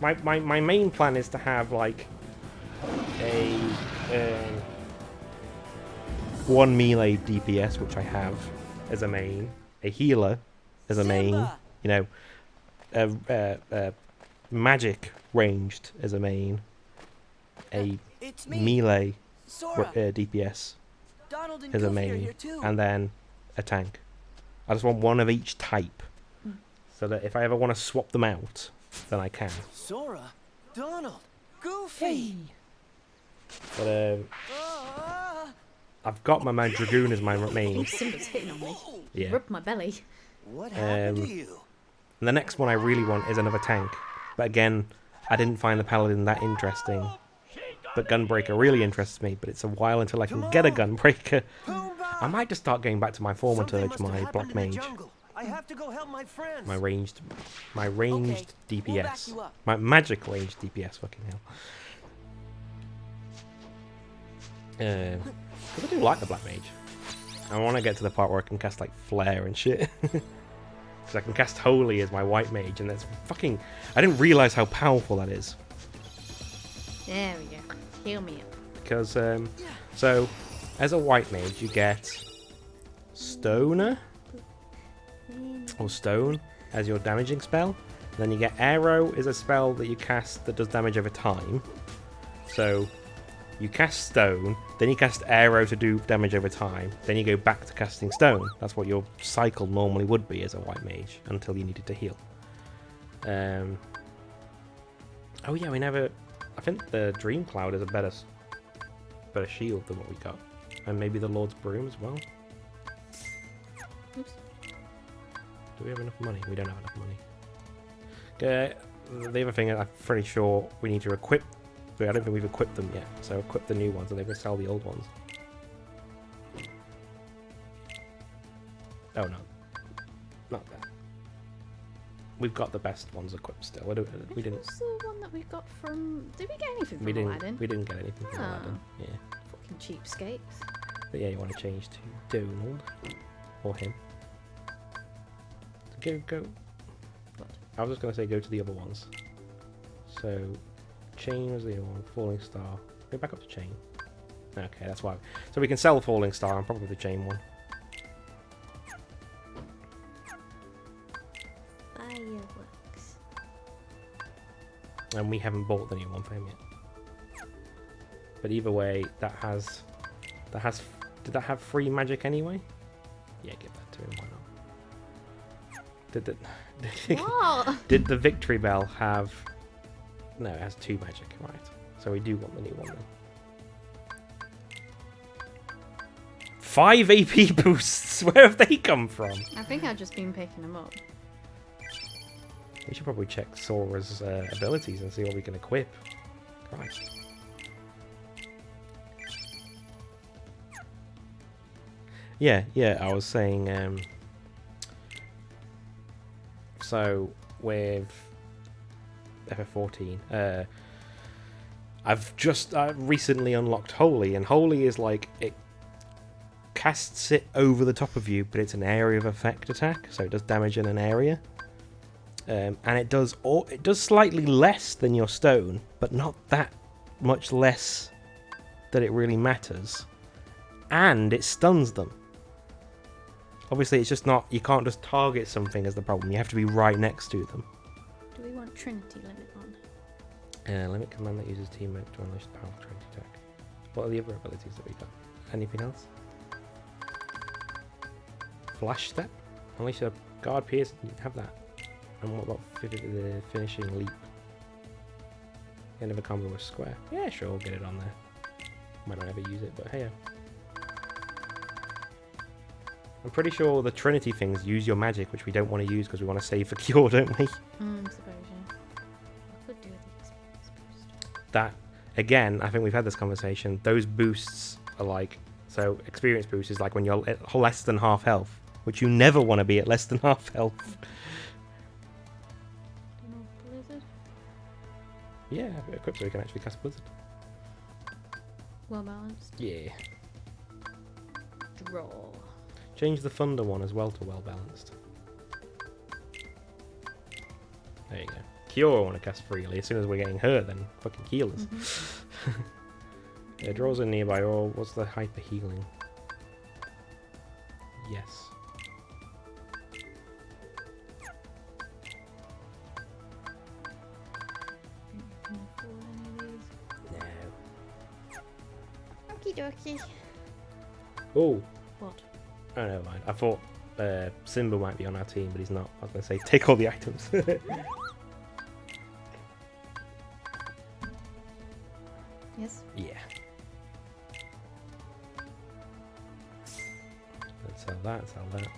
My main plan is to have, like, a... one melee DPS, which I have as a main. A healer as a main. You know, magic ranged as a main. A melee DPS as a main. And then a tank. I just want one of each type. So that if I ever want to swap them out, then I can. Sora, Donald, Goofy. But I've got my Dragoon as my mage. Simba's hitting on me. Yeah. Rubbed my belly. What happened to you? And the next one I really want is another tank. But again, I didn't find the Paladin that interesting. But Gunbreaker really interests me, but it's a while until I can get a Gunbreaker. I might just start going back to my Thaumaturge, my Black Mage. I have to go help my friends. My ranged Okay, DPS. we'll back you up. My magic ranged DPS, fucking hell. Because I do like the Black Mage. I want to get to the part where I can cast like Flare and shit. Because I can cast Holy as my White Mage, and that's fucking... I didn't realise how powerful that is. There we go. Heal me up. Because, so, as a White Mage, you get Stoner, or Stone, as your damaging spell. And then you get Arrow, is a spell that you cast that does damage over time. So, you cast Stone, then you cast Arrow to do damage over time, then you go back to casting Stone. That's what your cycle normally would be as a White Mage, until you needed to heal. Oh yeah, we never... I think the Dream Cloud is a better shield than what we got. And maybe the Lord's Broom as well. Oops. Do we have enough money? We don't have enough money. Okay, the other thing I'm pretty sure we need to equip. But I don't think we've equipped them yet. So equip the new ones and they will sell the old ones. Oh no. Not that. We've got the best ones equipped still. We didn't. What's the one that we got from... Did we get anything from We Aladdin? didn't get anything from Oh. Aladdin. Yeah. Fucking cheapskates. But yeah, you want to change to Donald or him. Go. What? I was just gonna say go to the other ones. So, Chain was the other one. Falling Star. Go back up to Chain. Okay, that's why. So we can sell Falling Star and probably the Chain one. Fireworks. And we haven't bought the new one for him yet. But either way, that has. Did that have free magic anyway? Yeah, give that to him. Why not? What? Did the Victory Bell have... No, it has 2 magic, right. So we do want the new one then. 5 AP boosts! Where have they come from? I think I've just been picking them up. We should probably check Sora's abilities and see what we can equip. Christ. Yeah, I was saying... So, with FF14, I've recently unlocked Holy, and Holy is like, it casts it over the top of you, but it's an area of effect attack, so it does damage in an area. And it does slightly less than your Stone, but not that much less that it really matters. And it stuns them. Obviously, it's just not... You can't just target something as the problem. You have to be right next to them. Do we want Trinity limit on? Limit command that uses teammate to unleash the power of Trinity attack. What are the other abilities that we got? Anything else? Flash Step? Unleash a guard pierce? You have that. And what about the finishing leap? End of a combo with square. Yeah, sure, we'll get it on there. Might not ever use it, but hey. I'm pretty sure the Trinity things use your magic, which we don't want to use because we want to save for cure, don't we? I suppose, yeah. I could do with the experience boost. That, again, I think we've had this conversation. Those boosts are like... So, experience boost is like when you're at less than half health, which you never want to be at less than half health. Blizzard? Yeah, equipped so we can actually cast Blizzard. Well balanced. Yeah. Draw. Change the Thunder one as well to well balanced. There you go. Cure I want to cast freely. As soon as we're getting hurt, then fucking heal us. It draws a nearby, or what's the hyper healing? Yes. No. Okie dokie. Oh. What? Oh, never mind. I thought Simba might be on our team, but he's not. I was going to say, take all the items. Yes? Yeah. Sell that, sell that.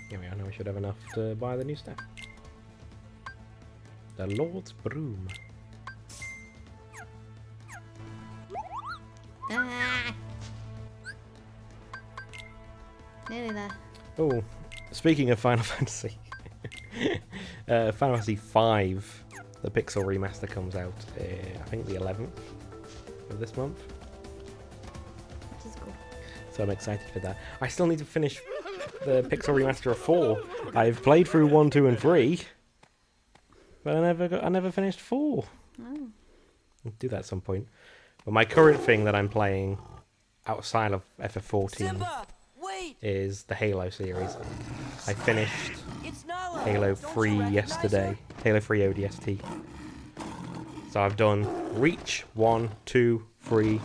Here we are, now we should have enough to buy the new stuff. The Lord's Broom. Ah! Nearly there. Oh, speaking of Final Fantasy. Final Fantasy V, the Pixel remaster comes out, I think the 11th of this month. Which is cool. So I'm excited for that. I still need to finish the Pixel remaster of 4. I've played through 1, 2, and 3, but I never finished 4. Oh. I'll do that at some point. But my current thing that I'm playing outside of FF14 Simba, wait! is the Halo series. I finished It's Nala. Halo Don't you 3 recognize yesterday. her? Halo 3 ODST. So I've done Reach 1, 2, 3,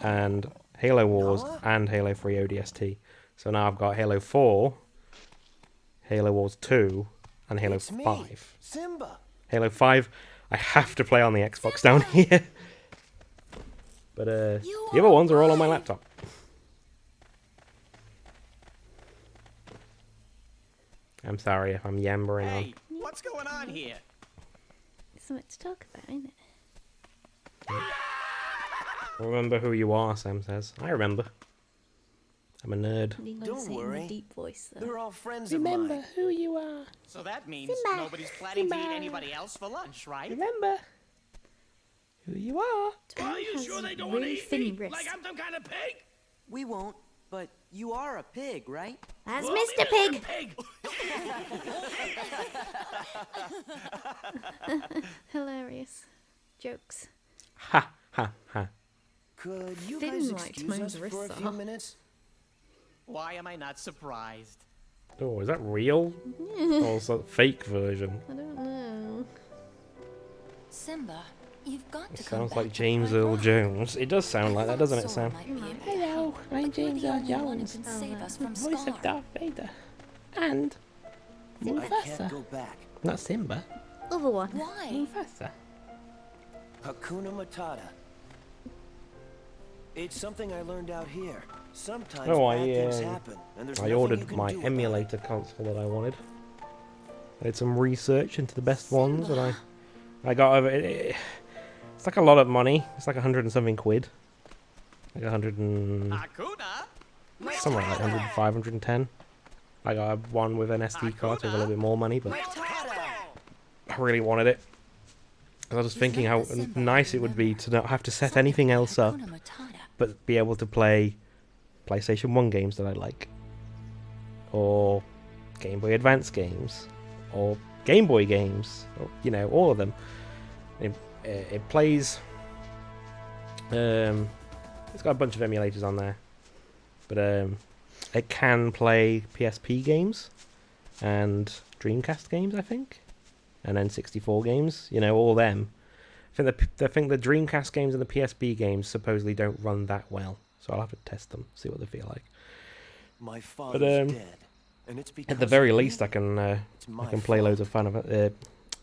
and Halo Wars and Halo 3 ODST. So now I've got Halo 4, Halo Wars 2, and Halo It's me, 5. Simba. Halo 5 I have to play on the Xbox down here. But the other ones are all on my laptop. I'm sorry if I'm yammering on. Hey, what's going on here? There's something to talk about, isn't it? Remember who you are, Sam says. I remember. I'm a nerd. You gotta Don't say it in worry. a deep voice, though. They're all friends of mine. who you are. So that means nobody's planning to eat anybody else for lunch, right? Remember who you are. Are you has sure they don't want to really eat thin me? wrists. Like I'm some kind of pig? We won't, but you are a pig, right? That's Well, Mr. maybe Pig! I'm a pig. Hilarious. Jokes. Ha ha ha. Could you Thin guys like excuse us Tomo's for a wrists few are. minutes? Why am I not surprised? Oh, is that real? Or is that a fake version? I don't know. Simba, you've got It to come sounds back like to James Pride Earl Rock. Jones. It does sound I like that, thought doesn't it, Sora Sam? might be a big Hello, help, I'm but you're James the Earl only one who Jones. can save us from Voice Scar. of Darth Vader. And I can't Mufasa. go back. Not Simba. Other one. Why? Mufasa. Hakuna Matata. It's something I learned out here. Sometimes Oh, bad things happen, and there's I nothing you ordered can my do about emulator console that I wanted. I did some research into the best ones, and I got over it. It's like a lot of money. It's like 100 and something quid. Like 100 and Hakuna? somewhere like 105, 110. I got one with an SD card, so it was a little bit more money, but I really wanted it. I was just thinking how nice it would be to not have to set anything else up, Hakuna Matata. but be able to play PlayStation 1 games that I like, or Game Boy Advance games, or Game Boy games, or, you know, all of them. It plays. It's got a bunch of emulators on there, but it can play PSP games and Dreamcast games, I think, and N64 games. You know, all them. I think the Dreamcast games and the PSP games supposedly don't run that well, so I'll have to test them, see what they feel like. My father's dead, and it's At the because very of me. least, I can It's my play loads fault. of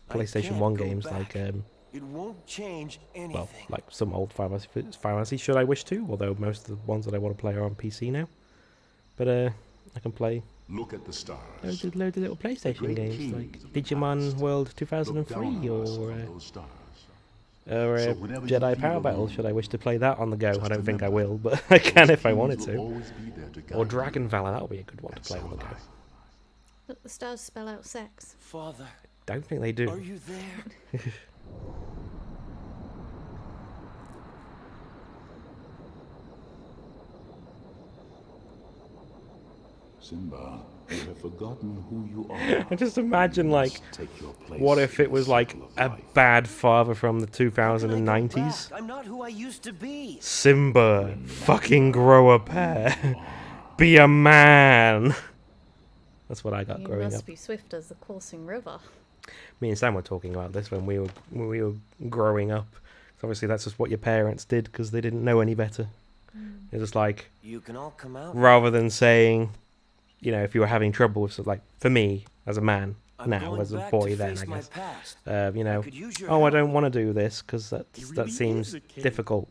PlayStation can't 1 go games back. like It won't change anything. well, like some old Final Fantasy should I wish to, although most of the ones that I want to play are on PC now. But I can play Look at the stars. loads of little PlayStation Great games kings like of the Digimon past. World Look 2003 down on us or on those stars. or So whenever you Jedi feel Power Battle. alone, Should I wish to play that on the go? just I don't think I remember, will, but I can those if I wanted kings will to. always be there to Or guide Dragon you. Valor, that'll be a good one to And play so on the will go. I. Look, the stars spell out sex. Father, Don't think they do. are you there? Simba, you have forgotten who you are. I just imagine like, Take your place what if in it was the like circle of a life. bad father from the How can I go 2090s? back? I'm not who I used to be. Simba, fucking grow a pair. Be a man. That's what I got You growing must up. be swift as the coursing river. Me and Sam were talking about this when we were growing up. 'Cause obviously, that's just what your parents did because they didn't know any better. It's just like, You can all come out. rather than saying, you know, if you were having trouble with, like, for me as a man I'm now, going as a back boy to then, face I my guess, past. you know, could use your oh, I help. don't want to do this because that really seems is a kid. difficult.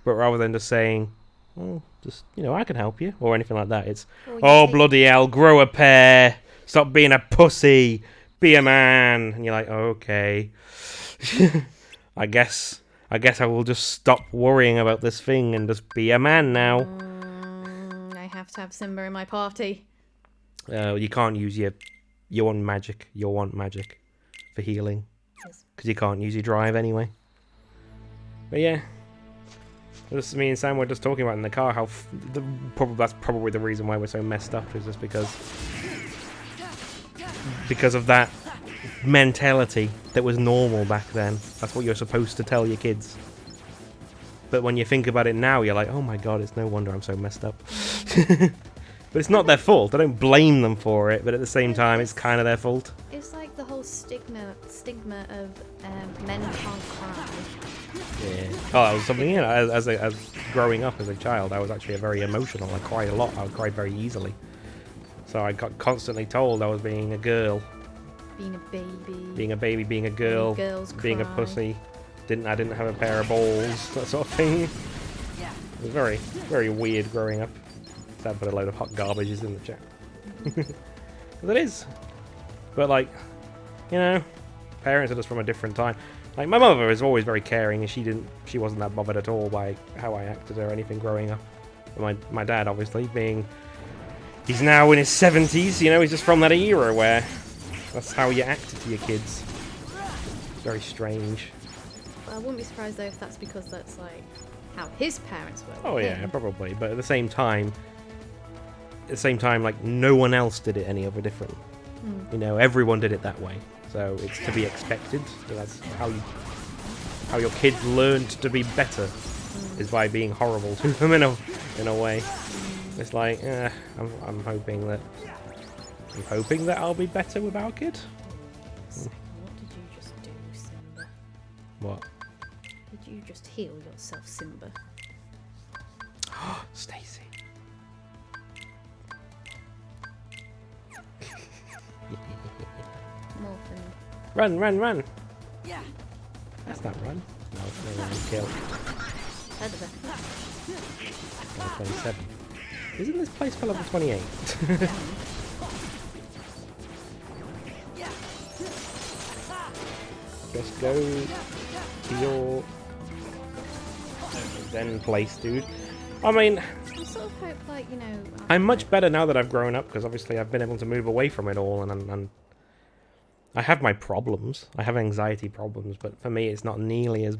But rather than just saying, "Oh, just I can help you" or anything like that, it's Or you "Oh, take- bloody hell, grow a pair, stop being a pussy, be a man," and you're like, "Okay, I guess I will just stop worrying about this thing and just be a man now." I have to have Simba in my party. You can't use your want magic for healing Yes. because you can't use your drive anyway. But yeah, just me and Sam were just talking about in the car how that's probably the reason why we're so messed up, is just because of that mentality that was normal back then. That's what you're supposed to tell your kids. But when you think about it now, you're like, oh my god, it's no wonder I'm so messed up. But it's not their fault. I don't blame them for it, but at the same time, it's kind of their fault. It's like the whole stigma of men can't cry. Yeah. Oh, that was something, as growing up as a child, I was actually very emotional. I cried a lot. I cried very easily. So I got constantly told I was being a girl. Being a baby. Being a baby, being a girl, Girls being a cry. pussy. I didn't have a pair of balls, that sort of thing. It was very, very weird growing up. Dad put a load of hot garbages in the chat. But it is. But like, parents are just from a different time. Like my mother was always very caring, and she wasn't that bothered at all by how I acted or anything growing up. But my dad, obviously, he's now in his 70s, he's just from that era where that's how you acted to your kids. It's very strange. I wouldn't be surprised though if that's because that's like how his parents were. Oh with yeah, him. probably. But at the same time, like no one else did it any other different. Everyone did it that way, so it's to be expected. That's how your kids learned to be better, is by being horrible to them in a way. It's like, I'm hoping that I'll be better with our kid. So, what did you just do, Simba? What? Did you just heal yourself, Simba? Stacy. Morphin. Run! Yeah. That's not run. No, it's no run. Kill. Heard of it. Level 27. Isn't this place for level 28? Just go to your Zen place, dude. I mean, I sort of hope, like, I'm much better now that I've grown up, because obviously I've been able to move away from it all, and I have my problems. I have anxiety problems, but for me it's not nearly as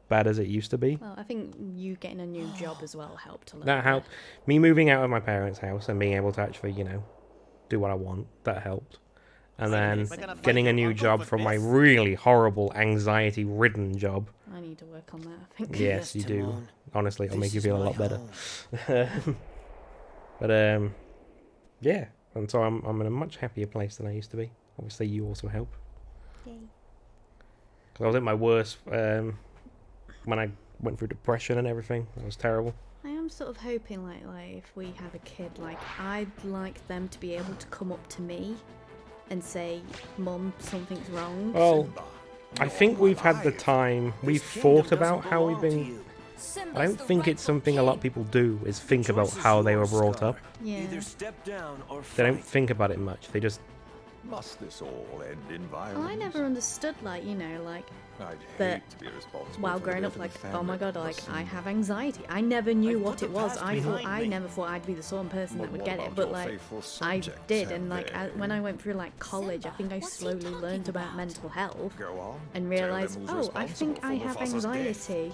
bad as it used to be. Well, I think you getting a new job as well helped a little That helped. Me moving out of my parents' house and being able to actually, do what I want, that helped. And then getting a new job from my really horrible, anxiety-ridden job. I need to work on that, I think. Yes, you do. Honestly, it'll make you feel a lot better. But, yeah. And so I'm in a much happier place than I used to be. Obviously, you also help. Yay. Because I was at my worst when I went through depression and everything. It was terrible. I am sort of hoping, like if we have a kid, like, I'd like them to be able to come up to me and say, Mum, something's wrong. Well, I think we've had the time, we've thought about how we've been... I don't think it's something a lot of people do, is think about how they were brought up. Yeah. They don't think about it much, they just... Must this all end in violence? Well, I never understood, like, like, I'd that hate to be responsible while for the growing death up, of like, the oh my family. god, like, I have anxiety. I never knew what it was. I never thought I'd be the sort of person that would get it, but, like, I did, and, like, when I went through, like, college, I think I slowly learned about mental health Go on. and Tell realised, them who's oh, I responsible think I for have Mufasa's death. anxiety.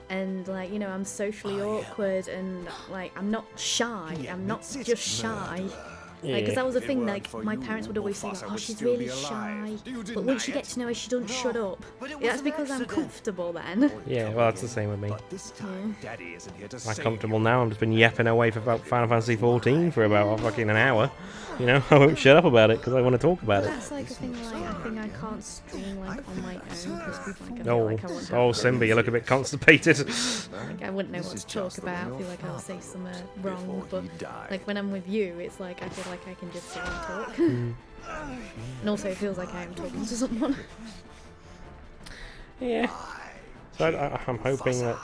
And, like, I'm socially awkward, and, like, I'm not shy. I'm not just shy. Like, because that was the thing, like, my parents would always say, like, oh, she's really shy, but once you get to know her, she doesn't shut up. That's because I'm comfortable then. Yeah, well, that's the same with me. But this time, Daddy isn't here to I'm save comfortable now, I've just been yapping away for about Final Fantasy 14 for about fucking an hour. I won't shut up about it, because I want to talk about it. That's like a thing, like, I think I can't stream, like, on my own, because, like, I feel Oh, like I won't have oh, Simba, you look a bit constipated. Like, I wouldn't know what to talk about. I feel like I'll say something wrong, but like when I'm with you, it's like I feel like I can just sit and talk. And also, it feels like I am talking to someone. Yeah. So I'm hoping that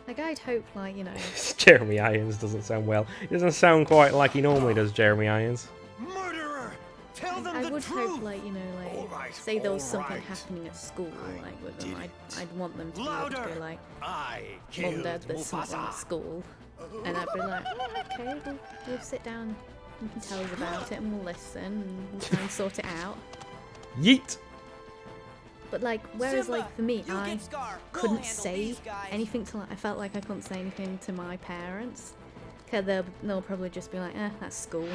Like, I'd hope, like, you know... Jeremy Irons doesn't sound well. He doesn't sound quite like he normally does, Jeremy Irons. Murderer! Tell them I the would truth! hope, like, you know, like, say there was something happening at school, like, with them, I'd want them to be able to be like, Mum, Dad, there's something at school. And I'd be like, oh, okay, we'll sit down, you can tell us about it, and we'll listen, and we'll try and sort it out. Yeet! But, like, whereas, Simba, like, for me, you I get Scar. We'll couldn't handle say these guys. anything to, like, I felt like I couldn't say anything to my parents. Because they'll probably just be like, that's school.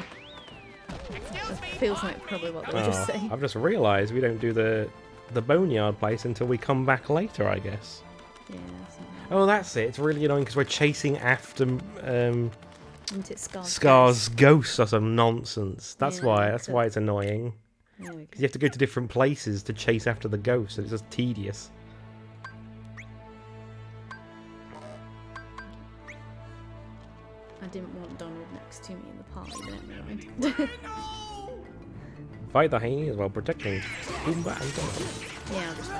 It feels like probably what they'll just say. I've just realised we don't do the boneyard place until we come back later, I guess. Yeah. Oh, that's it. It's really annoying because we're chasing after Isn't it Scar's ghost or some nonsense. That's Yeah, why. That's why it's annoying. There we go. Because you have to go to different places to chase after the ghost, and it's just tedious. I didn't want Donald next to me in the party, but never mind. Fight the hyenas while protecting Pumbaa and Donald. Yeah, I'll just...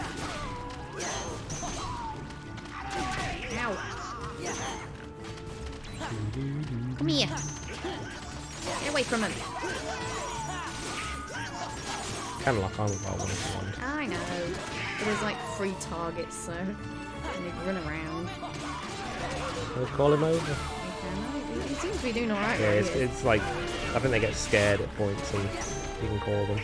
Ow! Come here! Get away from him! Kind of like I'm involved in one. I know. But there's like 3 targets, so... And they run around. We'll call him over. He seems to be doing alright. Yeah, it's like... I think they get scared at points and you can call them.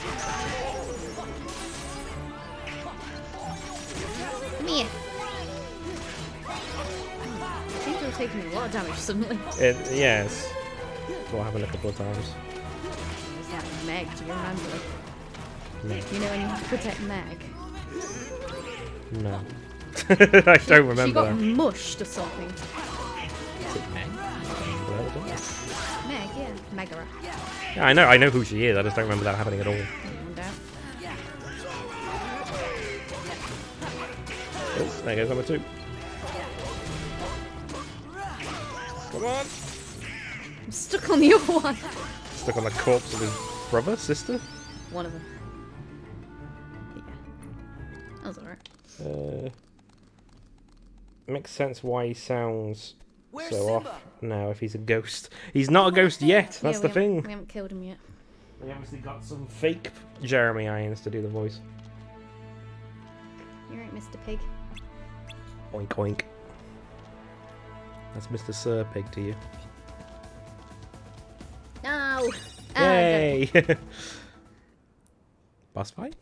Come here! Seems to have taken a lot of damage suddenly. Yes. That's what happened a couple of times. It's like Meg, do you remember? No. You know when you have to protect Meg? No. I don't remember She got that. mushed or something. Is it Meg? Meg, yeah. Megara. Yeah, I know who she is, I just don't remember that happening at all. No doubt. Oh, there goes number 2. Come on! I'm stuck on the other one. Stuck on the corpse of his brother, sister? One of them. Yeah. That was alright. Makes sense why he sounds Where's so Simba? off now if he's a ghost. He's not a ghost yet, that's the thing. We haven't killed him yet. We obviously got some fake Jeremy Irons to do the voice. You're right, Mr. Pig. Oink oink. That's Mr. Sir Pig to you. No! Yay! Boss fight?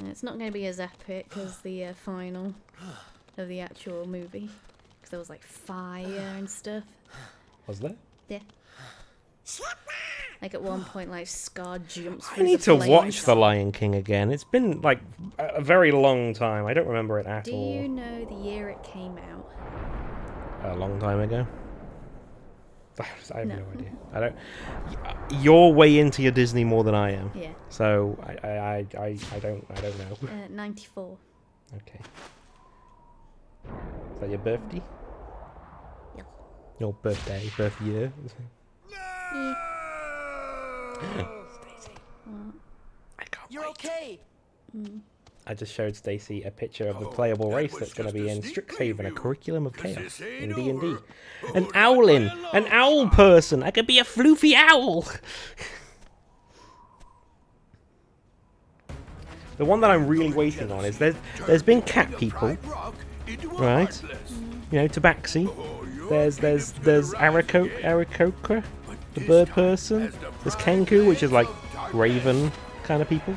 It's not going to be as epic as the final of the actual movie. Because there was like fire and stuff. Was there? Yeah. Like at one point, like Scar jumps I through need the to flames. watch The Lion King again. It's been like a very long time. I don't remember it at Do all. you know the year it came out? A long time ago. I have no No. idea. I don't. You're way into your Disney more than I am. Yeah. So I don't know. 94. Okay. Is that your birthday? Yeah. Your birthday, birth year. Stacey. I can't You're wait. okay. I just showed Stacey a picture of the playable race that's going to be in Strixhaven, a curriculum of chaos in D&D. An owlin, an owl person. I could be a floofy owl. The one that I'm really waiting on is there's been cat people, right? You know, Tabaxi. There's Aarakocra, the bird person. There's Kenku, which is like raven kind of people.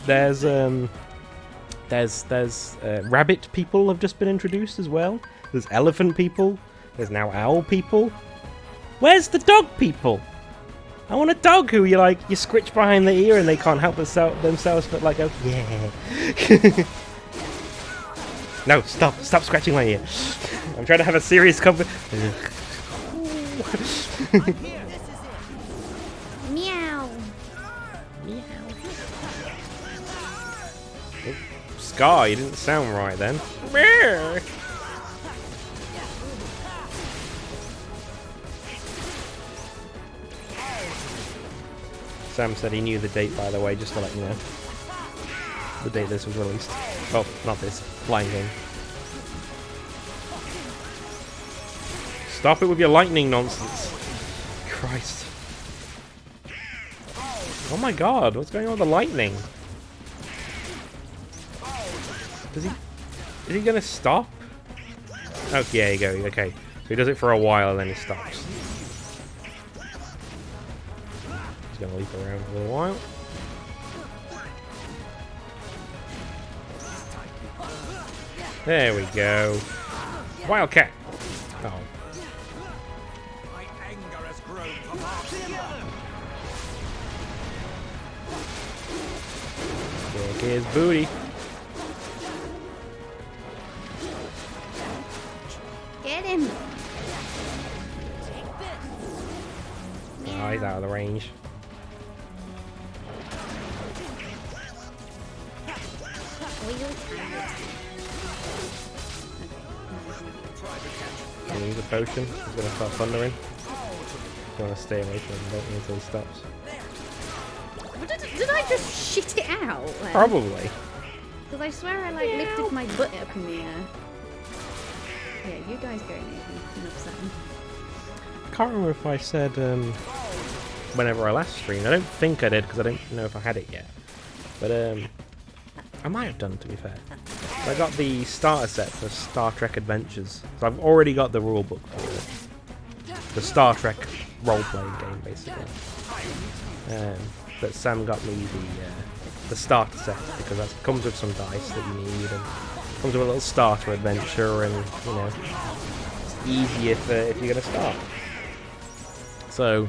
There's rabbit people have just been introduced as well. There's elephant people. There's now owl people. Where's the dog people? I want a dog who you scritch behind the ear and they can't help themselves but like go, yeah. No, stop scratching my ear. I'm trying to have a serious conversation. Meow. Scar, you didn't sound right then. Sam said he knew the date, by the way, just to let you know. The date this was released. Oh, not this. Lion King. Stop it with your lightning nonsense. Christ. Oh my god, what's going on with the lightning? Is he gonna stop? Oh, yeah, you go. Okay. So he does it for a while and then he stops. He's gonna leap around for a little while. There we go. Wildcat! Oh. My anger has grown from our Kick his booty. Get him! Oh, he's out of the range. Can you use a potion? He's gonna start thundering. You wanna stay away from him, don't you, until he stops? Did I just shit it out then? Probably. Because I swear I like lifted my butt up in the air. Yeah, you guys go, Nathan. Enough said. I can't remember if I said whenever I last streamed. I don't think I did because I don't know if I had it yet. But I might have done, to be fair. I got the starter set for Star Trek Adventures, so I've already got the rule book for it. The Star Trek role-playing game, basically. But Sam got me the starter set because that comes with some dice that you need, and comes with a little starter adventure, and you know, it's easy if you're gonna start. So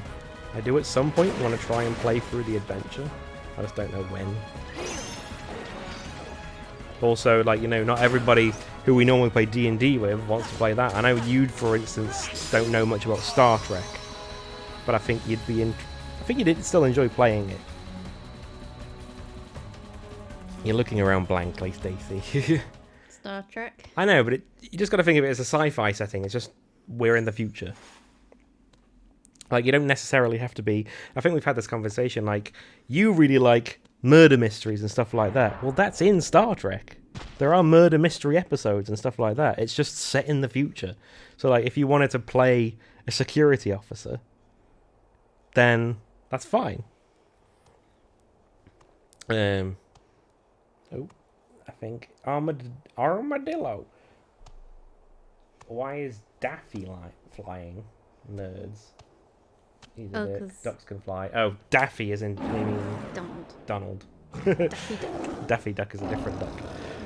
I do at some point want to try and play through the adventure. I just don't know when. Also, like, you know, not everybody who we normally play D&D with wants to play that. I know you, for instance, don't know much about Star Trek, but I think you'd be I think you'd still enjoy playing it. You're looking around blankly, Stacey. Star Trek. I know, but you just got to think of it as a sci-fi setting. It's just we're in the future. Like, you don't necessarily have to be. I think we've had this conversation. Like, you really like murder mysteries and stuff like that. Well, that's in Star Trek. There are murder mystery episodes and stuff like that. It's just set in the future. So, like, if you wanted to play a security officer, then that's fine. Oh, I think armadillo. Why is Daffy flying? Nerds. He's a bit. Ducks can fly. Oh, Daffy is in. Donald. Daffy Duck. Daffy Duck is a different duck.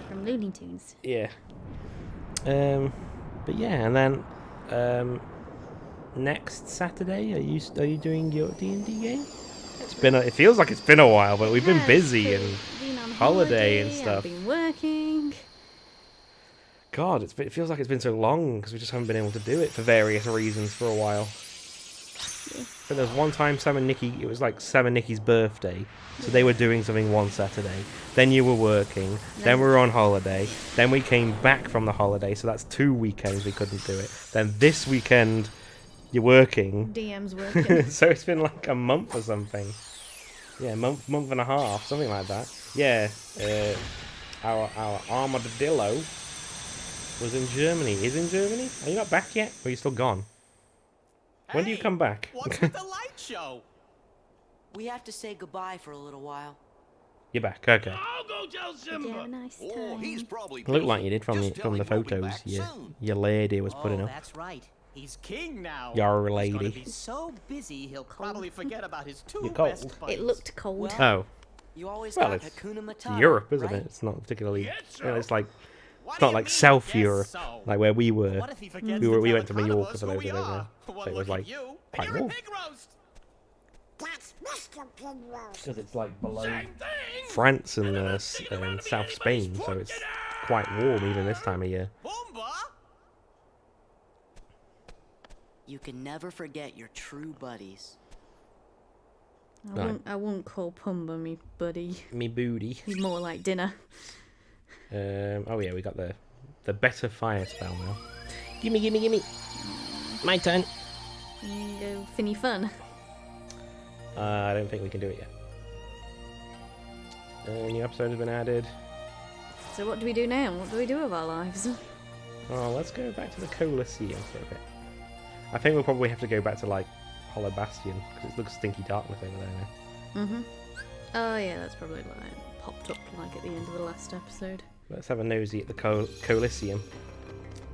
From Looney Tunes. Yeah. But yeah, and then next Saturday, are you doing your D&D game? It feels like it's been a while, but we've been busy and been on holiday and stuff. I've been working. God, it feels like it's been so long because we just haven't been able to do it for various reasons for a while. But there was one time Sam and Nikki, it was like Sam and Nikki's birthday, so they were doing something one Saturday. Then you were working, then we were on holiday, then we came back from the holiday, so that's 2 weekends we couldn't do it. Then this weekend, you're working. DM's working. So it's been like a month or something. Yeah, month and a half, something like that. Yeah, our armadillo was in Germany. Is in Germany? Are you not back yet? Or are you still gone? When do you come back? What's with the light show? We have to say goodbye for a little while. You're back, okay. I'll go tell Simba. Did you have a nice time? Oh, he's probably Looked like you did from Just the tell him we'll be photos back soon. your lady was putting up. That's right. He's king now. Your He's gonna lady. be so busy he'll probably forget about his two You're cold. best buddies. It looked cold. Well, Oh, You always well, got it's Hakuna Matata, Europe, isn't right? it? It's not particularly. Yes, sir. Well, it's like What it's do not you like mean, South yes, Europe, so? like where we were. What if he forgets We to went tell to the Mallorca carnivores for who those we who don't know. are? So One it was look like at you, quite and you're a warm. pig roast. That's Mr. Penrose. Because it's like below Same thing. France and I'm not sticking around to be South anybody's Spain, so it's pork quite warm even this time of year. Boomba. You can never forget your true buddies. I won't call Pumba me buddy. Me booty. He's more like dinner. Oh yeah, we got the better fire spell now. Gimme. My turn. You go Finny Fun. I don't think we can do it yet. New episode has been added. So what do we do now? What do we do with our lives? Oh, let's go back to the Colosseum for a bit. I think we'll probably have to go back to like Hollow Bastion because it looks stinky darkness over there now. Mhm. Oh yeah, that's probably like popped up like at the end of the last episode. Let's have a nosy at the Coliseum.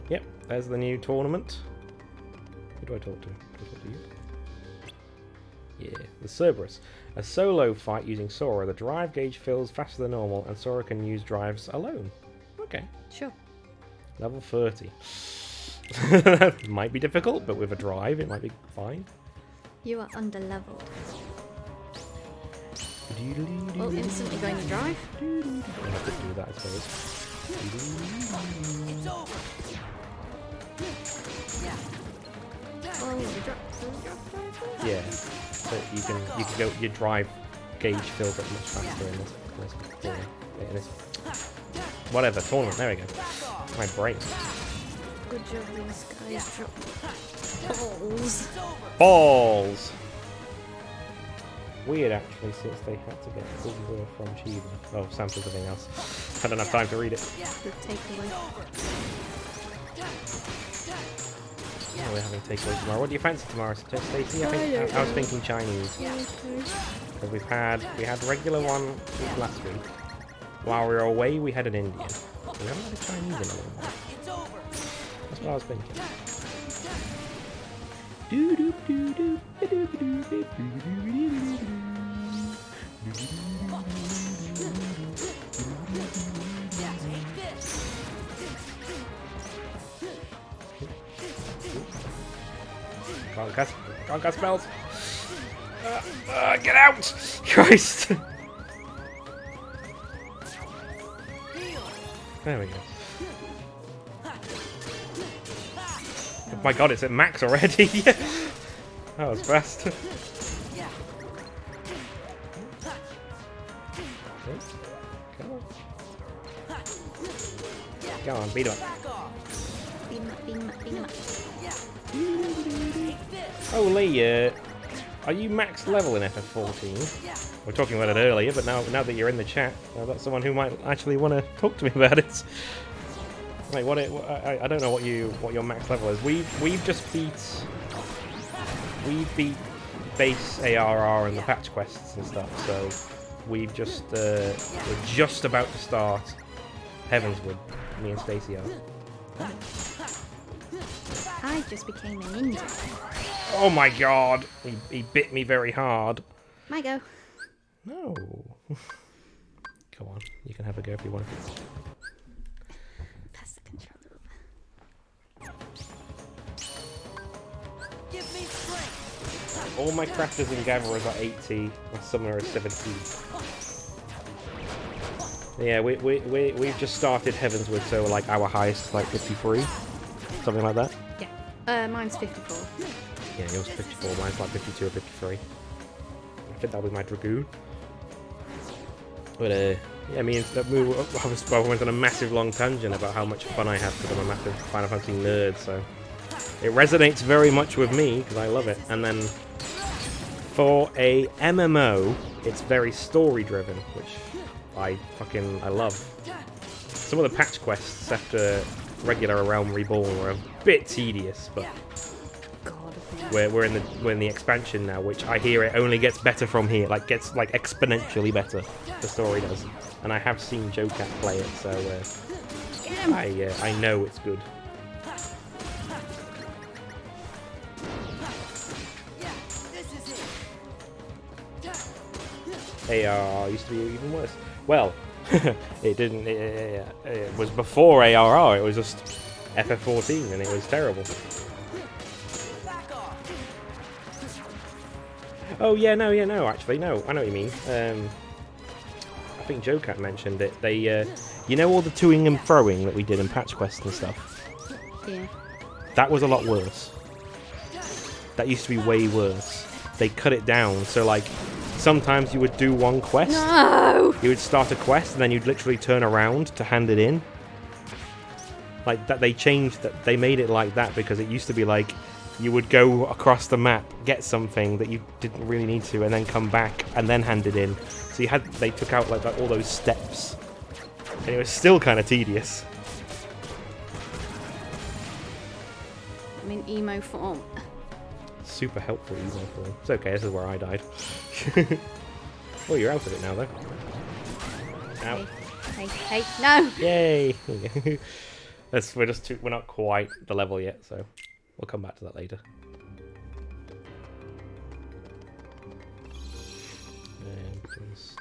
Yep, there's the new tournament. Who do I talk to? Do I talk to you? Yeah, the Cerberus. A solo fight using Sora. The drive gauge fills faster than normal, and Sora can use drives alone. Okay. Sure. Level 30. Might be difficult, but with a drive, it might be fine. You are under leveled. Well, instantly going to drive. I could do that, I suppose. It's over. Oh, the drop. Yeah. So you can go. Your drive gauge fills up much faster in this whatever tournament. There we go. My brain. Good job, these guys drop balls. Balls. Weird, actually, since they had to get silver from Chiba. Oh, Sam said something else. I don't have time to read it. Good takeaway. Oh, we're having takeaways tomorrow. What do you fancy tomorrow, Stacey? I was thinking Chinese. Because we had regular one last week. While we were away, we had an Indian. We haven't had a Chinese in a little while. That's what I was thinking. Can't cast spells. Get out! Christ! There we go. Oh my god, it's at max already! That was fast. Come on, beat him up. Beat him up. Oh, Lee, are you max level in FF14? We were talking about it earlier, but now that you're in the chat, that's someone who might actually want to talk to me about it. Like, I don't know what your max level is. We've just beat base ARR and the patch quests and stuff. So we're just about to start Heavenswood. Me and Stacey are. I just became a ninja. Oh my god! He bit me very hard. My go. No. Go on, you can have a go if you want. Pass the controller over. Give me strength. All my crafters and gatherers are 80, my summoner is 70. Yeah, we've just started Heavenswood, so like our highest is like 53, something like that. Yeah, mine's 54. Yeah, yours 54, mine's like 52 or 53. I think that'll be my Dragoon. But yeah, me and I went on a massive long tangent about how much fun I have because I'm a massive Final Fantasy nerd, so it resonates very much with me because I love it. And then for a MMO, it's very story driven, which I love. Some of the patch quests after regular Realm Reborn were a bit tedious, but we're in the expansion now, which I hear it only gets better from here. Like gets like exponentially better. The story does, and I have seen Joe Cat play it, so I know it's good. ARR used to be even worse. Well, it didn't. It was before ARR. It was just FF14, and it was terrible. Oh yeah, no. Actually, no. I know what you mean. I think Joe Cat mentioned it. They, you know, all the toing and throwing that we did in patch quests and stuff. Yeah. That was a lot worse. That used to be way worse. They cut it down, so like. Sometimes you would do one quest. No! You would start a quest and then you'd literally turn around to hand it in. Like that, they changed that. They made it like that because it used to be like you would go across the map, get something that you didn't really need to, and then come back and then hand it in. So they took out like all those steps, and it was still kind of tedious. I'm in emo form. Super helpful emo form. It's okay, this is where I died. Oh, you're out of it now, though. Ow. Hey, no! Yay! We're not quite the level yet, so we'll come back to that later.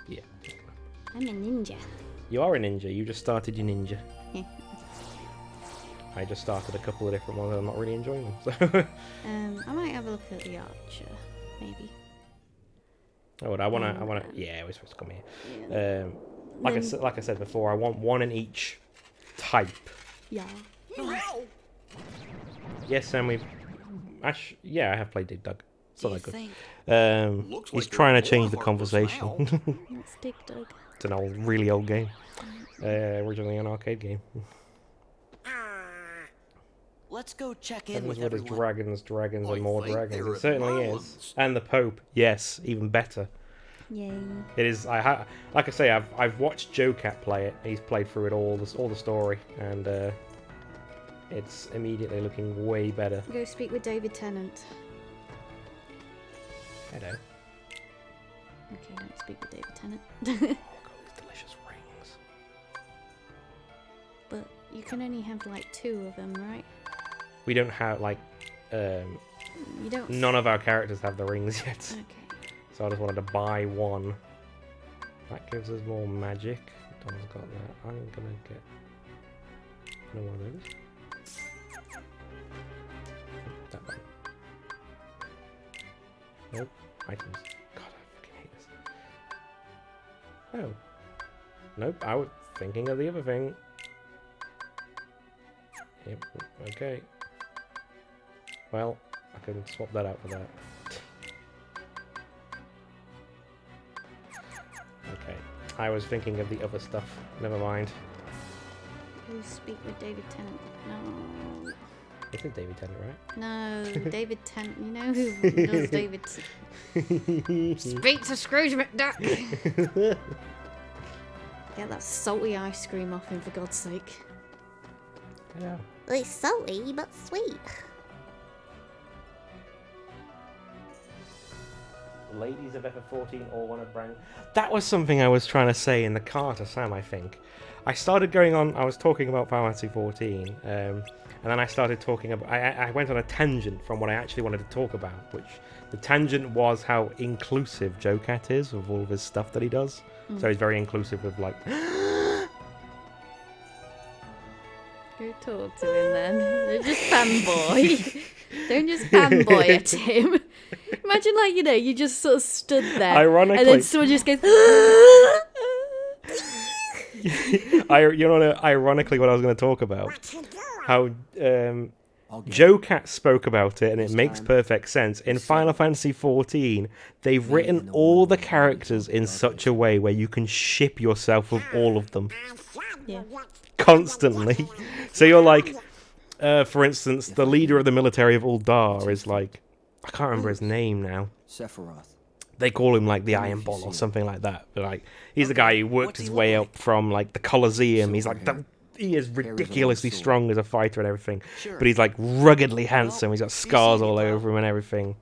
Yeah. I'm a ninja. You are a ninja. You just started your ninja. Yeah. I just started a couple of different ones and I'm not really enjoying them. So. I might have a look at the archer, maybe. Oh, I wanna. Yeah, we're supposed to come here. Yeah. Like I said before, I want one in each type. Yeah. Yes, and we've. Yeah, I have played Dig Dug. It's not that good. Looks He's like trying to they're change the more conversation. Let's Dig Dug. It's an really old game. Originally an arcade game. Let's go check in Heavens, with what is everyone. dragons, and I more think dragons. they're It certainly at is. Marlin's. And the Pope, yes, even better. Yay. It is. Like I say, I've watched Joe Cat play it. He's played through it all the story, and it's immediately looking way better. Go speak with David Tennant. Hello. Okay, don't speak with David Tennant. Oh, I've got these delicious rings. But you can only have like 2 of them, right? We don't have like. You don't. None of our characters have the rings yet. Okay. So I just wanted to buy one. That gives us more magic. Don's got that. I'm gonna get one of those. That one. Nope. Items. God, I fucking hate this. Oh. Nope, I was thinking of the other thing. Yep, okay. Well, I can swap that out for that. Okay, I was thinking of the other stuff. Never mind. Go speak with David Tennant. No. It's a David Tennant, right? No, David Tennant. You know who does David? Speak to Scrooge McDuck. Get that salty ice cream off him, for God's sake. Yeah. It's salty but sweet. Ladies of FF14 all want to bring. That was something I was trying to say in the car to Sam, I think. I started going on, I was talking about Final Fantasy 14, and then I started talking about, I went on a tangent from what I actually wanted to talk about, which the tangent was how inclusive Joe Cat is of all of his stuff that he does. So he's very inclusive of like... Go talk to him then. Don't just fanboy. Don't just fanboy at him. Imagine, like, you know, you just sort of stood there. Ironically. And then someone just goes... Ironically, what I was going to talk about, how Joe Cat spoke about it, and it makes perfect sense. In Final Fantasy XIV, they've written all the characters in such a way where you can ship yourself with all of them. Yeah. Constantly. So you're like, for instance, the leader of the military of Uldar is like, I can't remember his name now. Sephiroth. They call him like the Iron Ball or something like that. But like, he's the guy who worked his way up from like the Colosseum. He's like, he is ridiculously strong as a fighter and everything. But he's like ruggedly handsome. He's got scars all over him and everything.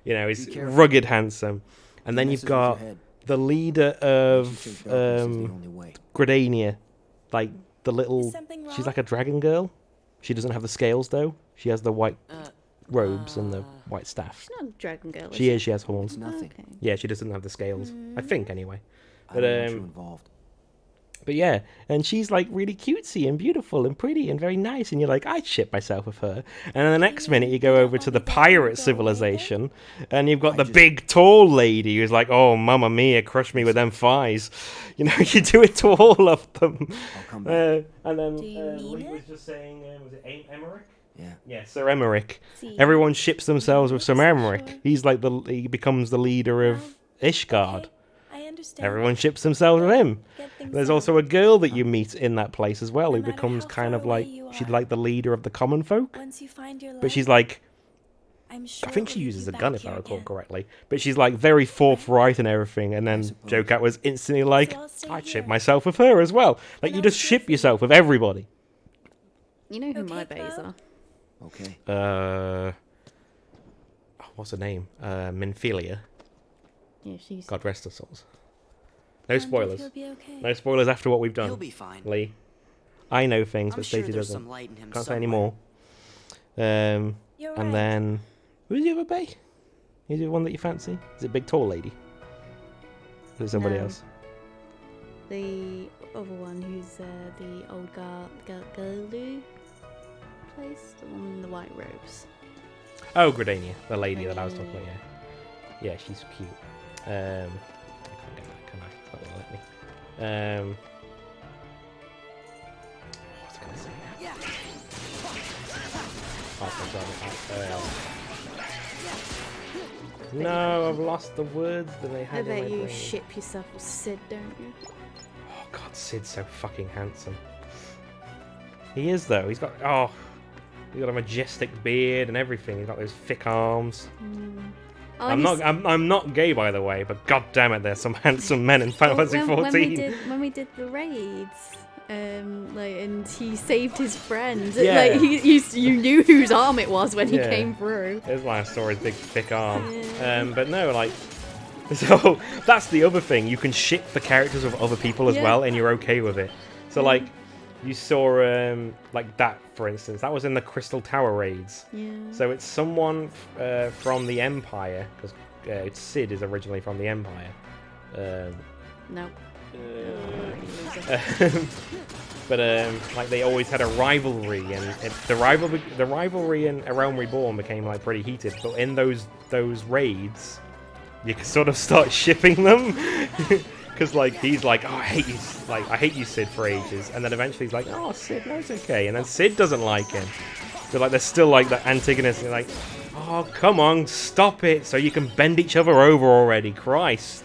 You know, he's rugged handsome. And then you've got the leader of Gridania, like the little. She's like a dragon girl. She doesn't have the scales though. She has the white robes and the white staff. She's not a dragon girl. She is. She has horns. Nothing. Okay. Yeah, she doesn't have the scales. I think anyway. I don't want you involved. But yeah, and she's like really cutesy and beautiful and pretty and very nice, and you're like, I'd ship myself with her. And then the next minute you go over to the pirate civilization, and you've got the big tall lady who's like, oh, mamma mia, crush me with them thighs. You know, you do it to all of them. I'll come back. And then Do you mean Lee it? was just saying, was it Emmerich? Yeah. Yeah, Sir Emmerich. See. Everyone ships themselves with Sir Sure. Emmerich. He's like he becomes the leader of Ishgard. Okay, I understand. Everyone ships themselves with him. Get things There's on. also a girl that you meet in that place as well, No who matter becomes how kind far of like, away you she's are. like the leader of the common folk. Once you find your But she's life, like, I'm sure I think it she will lead uses you a back gun if I here recall again. correctly. But she's like very forthright and everything. And then suppose. Joe Cat was instantly like, So I'll stay I'd ship here. myself with her as well. Like, And you I'll just stay ship for you. yourself with everybody. You know who my Okay, bays Chloe? are. Okay. What's her name? Minfilia. Yeah, she's. God rest her souls. No spoilers. He'll be okay. No spoilers after what we've done. He'll be fine. Lee. I know things, I'm but sure Stacey there's doesn't. some light in him Can't say somewhere. any more. You're And right. then who's the other bae? Is it the one that you fancy? Is it big tall lady? Or is it somebody No. else? The other one who's the old Galu place, the one in the white robes. Oh, Gridania, the lady that I was talking about. Yeah, she's cute. I can't get that, can I? It's not gonna let me. What was I gonna say? Yeah. No, I've lost the words that I I had in bet my you brain. ship yourself with Sid, don't you? Oh God, Sid's so fucking handsome. He is though. He's got a majestic beard and everything. He's got those thick arms. Oh, I'm not gay, by the way, but god damn it, there's some handsome men in Final Fantasy 14. When we did the raids, and he saved his friend. Yeah. Like you knew whose arm it was when he Yeah. came through. There's why I saw his big thick arm. Yeah. But no, like, so that's the other thing. You can ship the characters with other people as Yeah. well, and you're okay with it. So like, you saw like that, for instance. That was in the Crystal Tower raids. Yeah. So it's someone from the Empire, because Sid is originally from the Empire. No. But like they always had a rivalry, and the rivalry in A Realm Reborn became like pretty heated. But in those raids, you can sort of start shipping them, because like he's like, oh, I hate you, Sid, for ages, and then eventually he's like, oh, Sid, no, it's okay, and then Sid doesn't like him. So like there's still like the antagonist, and like, oh, come on, stop it, so you can bend each other over already, Christ.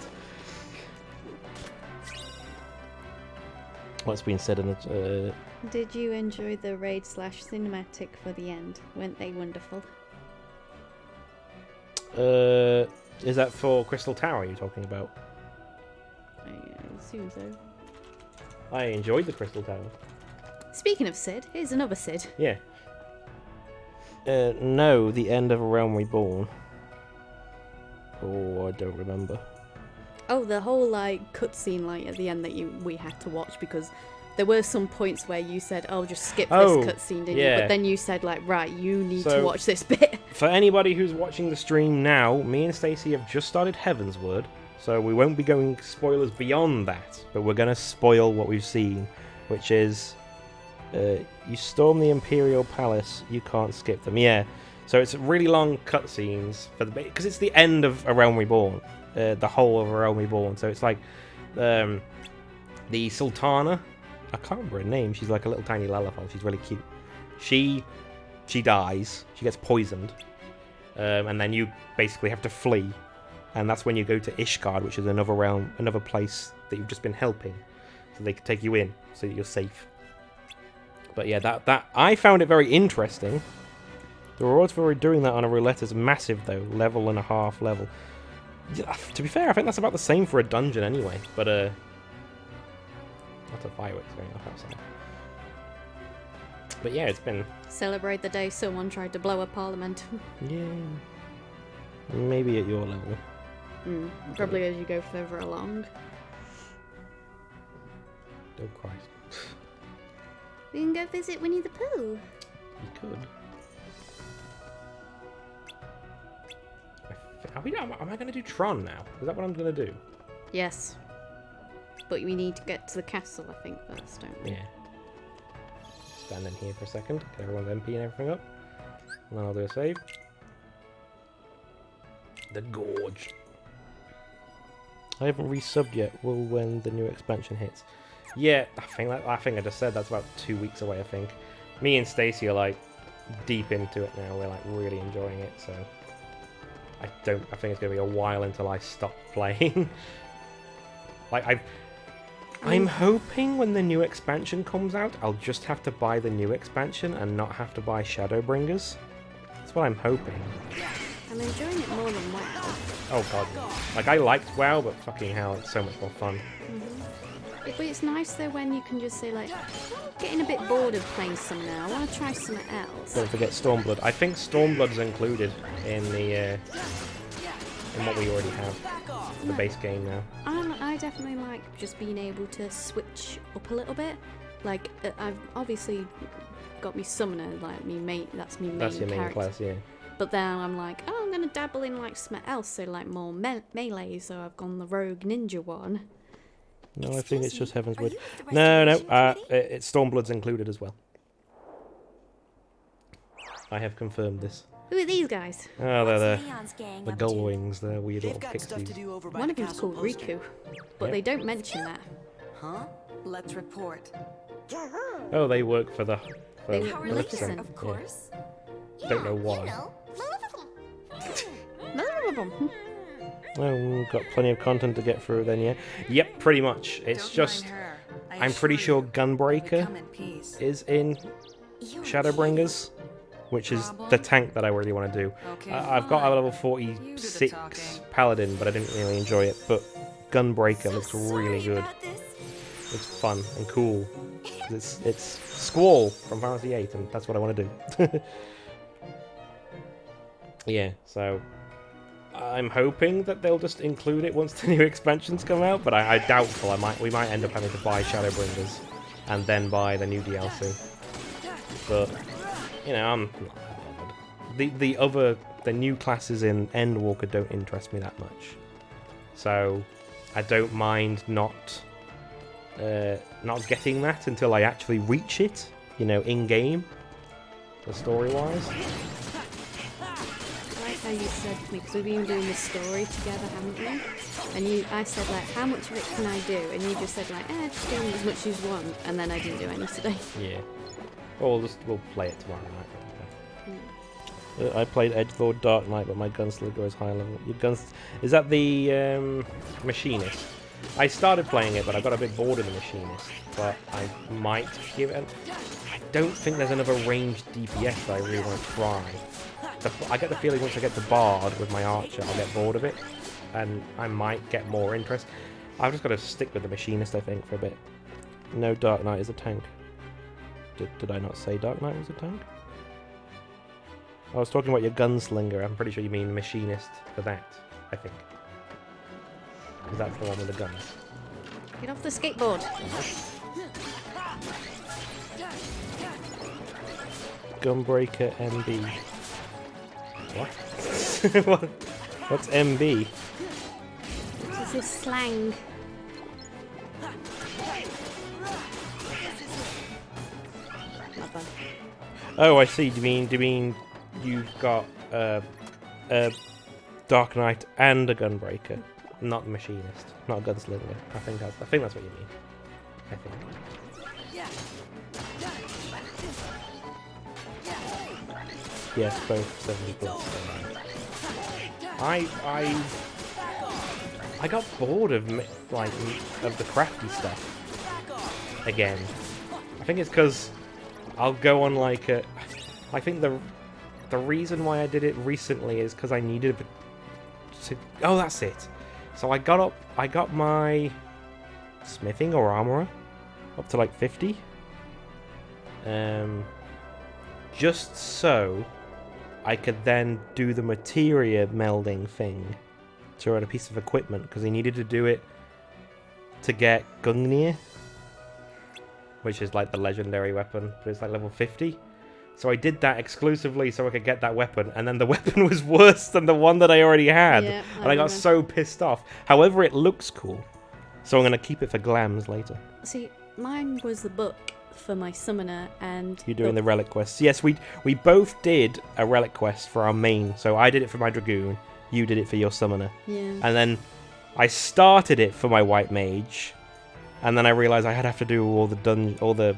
What's been said in the... Did you enjoy the raid / cinematic for the end? Weren't they wonderful? Is that for Crystal Tower you're talking about? I assume so. I enjoyed the Crystal Tower. Speaking of Sid, here's another Sid. Yeah. No, the end of A Realm Reborn. Oh, I don't remember. Oh, the whole like cutscene like at the end that we had to watch, because there were some points where you said, "Oh, just skip this cutscene," didn't you? yeah. But then you said like, "Right, you need So- to watch this bit." For anybody who's watching the stream now, me and Stacey have just started Heavensward, so we won't be going spoilers beyond that, but we're going to spoil what we've seen, which is you storm the Imperial Palace, you can't skip them. Yeah, so it's really long cutscenes for because it's the end of A Realm Reborn, the whole of A Realm Reborn. So it's like the Sultana. I can't remember her name. She's like a little tiny Lalafell. She's really cute. She dies. She gets poisoned, and then you basically have to flee, and that's when you go to Ishgard, which is another realm, another place that you've just been helping, so they can take you in, so that you're safe. But yeah, that I found it very interesting. The rewards for doing that on a roulette is massive, though, level and a half level. Yeah, to be fair, I think that's about the same for a dungeon anyway. But lots of fireworks going off outside. But yeah, it's been... Celebrate the day someone tried to blow a parliament. Yeah. Maybe at your level. Probably as you go further along. Oh, Christ. We can go visit Winnie the Pooh. You could. Am I going to do Tron now? Is that what I'm going to do? Yes. But we need to get to the castle, I think, first, don't we? Yeah. Stand in here for a second. Get everyone's MP and everything up. And then I'll do a save. The Gorge. I haven't resubbed yet. Will when the new expansion hits. Yeah, I think I just said that's about 2 weeks away, I think. Me and Stacey are like deep into it now. We're like really enjoying it, so I think it's gonna be a while until I stop playing. Like I'm hoping when the new expansion comes out, I'll just have to buy the new expansion and not have to buy Shadowbringers. That's what I'm hoping. I'm enjoying it more than WoW. Oh god. Like I liked WoW, but fucking hell, it's so much more fun. But it's nice though when you can just say like, getting a bit bored of playing some now. I want to try something else. Don't forget Stormblood. I think Stormblood's included in the in what we already have for the base game now. I definitely like just being able to switch up a little bit. Like I've obviously got me summoner, like me mate. That's me main That's your main character. class, yeah. But then I'm like, oh, I'm gonna dabble in like something else, so like more melee. So I've gone the rogue ninja one. No, I think it's just Heaven's Wood. No, it's Stormblood's included as well. I have confirmed this. Who are these guys? Oh, they're Leon's gang the up to? Gullwings. They're weird They've little got stuff to pixies. do over by One the of them's castle called poster. Riku, but they don't mention that. Huh? Let's report. Oh, they work for the They for work Maleficent. Of course. Don't know why. Well, we've got plenty of content to get through then, yeah. Yep, pretty much. It's just I'm pretty sure Gunbreaker is in Shadowbringers, which is the tank that I really want to do. I've got a level 46 Paladin, but I didn't really enjoy it. But Gunbreaker looks really good. It's fun and cool. It's Squall from Final Fantasy VIII, and that's what I want to do. Yeah, so I'm hoping that they'll just include it once the new expansions come out, but I doubtful. We might end up having to buy Shadowbringers and then buy the new DLC. But you know, I'm not that bothered. The new classes in Endwalker don't interest me that much, so I don't mind not getting that until I actually reach it. You know, in game, the story-wise. I like how you said to me, because we've been doing this story together, haven't we? And I said like, how much of it can I do? And you just said like, just do as much as you want. And then I didn't do any today. Yeah. Well, we'll play it tomorrow night. I played Edgelord Dark Knight, but my gunslinger is high level. Is that the Machinist? I started playing it, but I got a bit bored of the Machinist. But I might give it. I don't think there's another ranged DPS that I really want to try. I get the feeling once I get to Bard with my Archer, I'll get bored of it, and I might get more interest. I've just got to stick with the Machinist, I think, for a bit. No, Dark Knight is a tank. Did I not say Dark Knight was a tank? I was talking about your gunslinger. I'm pretty sure you mean Machinist for that, I think. Because that's the one with the guns. Get off the skateboard. Gunbreaker MB. What? What's MB? This is slang. Not bad. Oh, I see. Do you mean you've got a Dark Knight and a Gunbreaker, not the Machinist, not a Gunslinger? I think that's what you mean. I think. Yes, both 70 plus. I got bored of the crafty stuff again. I think it's because I'll go on I think the reason why I did it recently is because I needed to. Oh, that's it. So I got my smithing or armorer up to like 50. Just so I could then do the materia melding thing to run a piece of equipment, because I needed to do it to get Gungnir, which is like the legendary weapon, but it's like level 50. So I did that exclusively so I could get that weapon, and then the weapon was worse than the one that I already had. Yeah, and I got so pissed off. However, it looks cool, so I'm going to keep it for glams later. See, mine was the book for my summoner, and You're doing the relic quests. Yes, we both did a relic quest for our main. So I did it for my Dragoon, you did it for your summoner. Yeah. And then I started it for my White Mage, and then I realised I'd have to do all the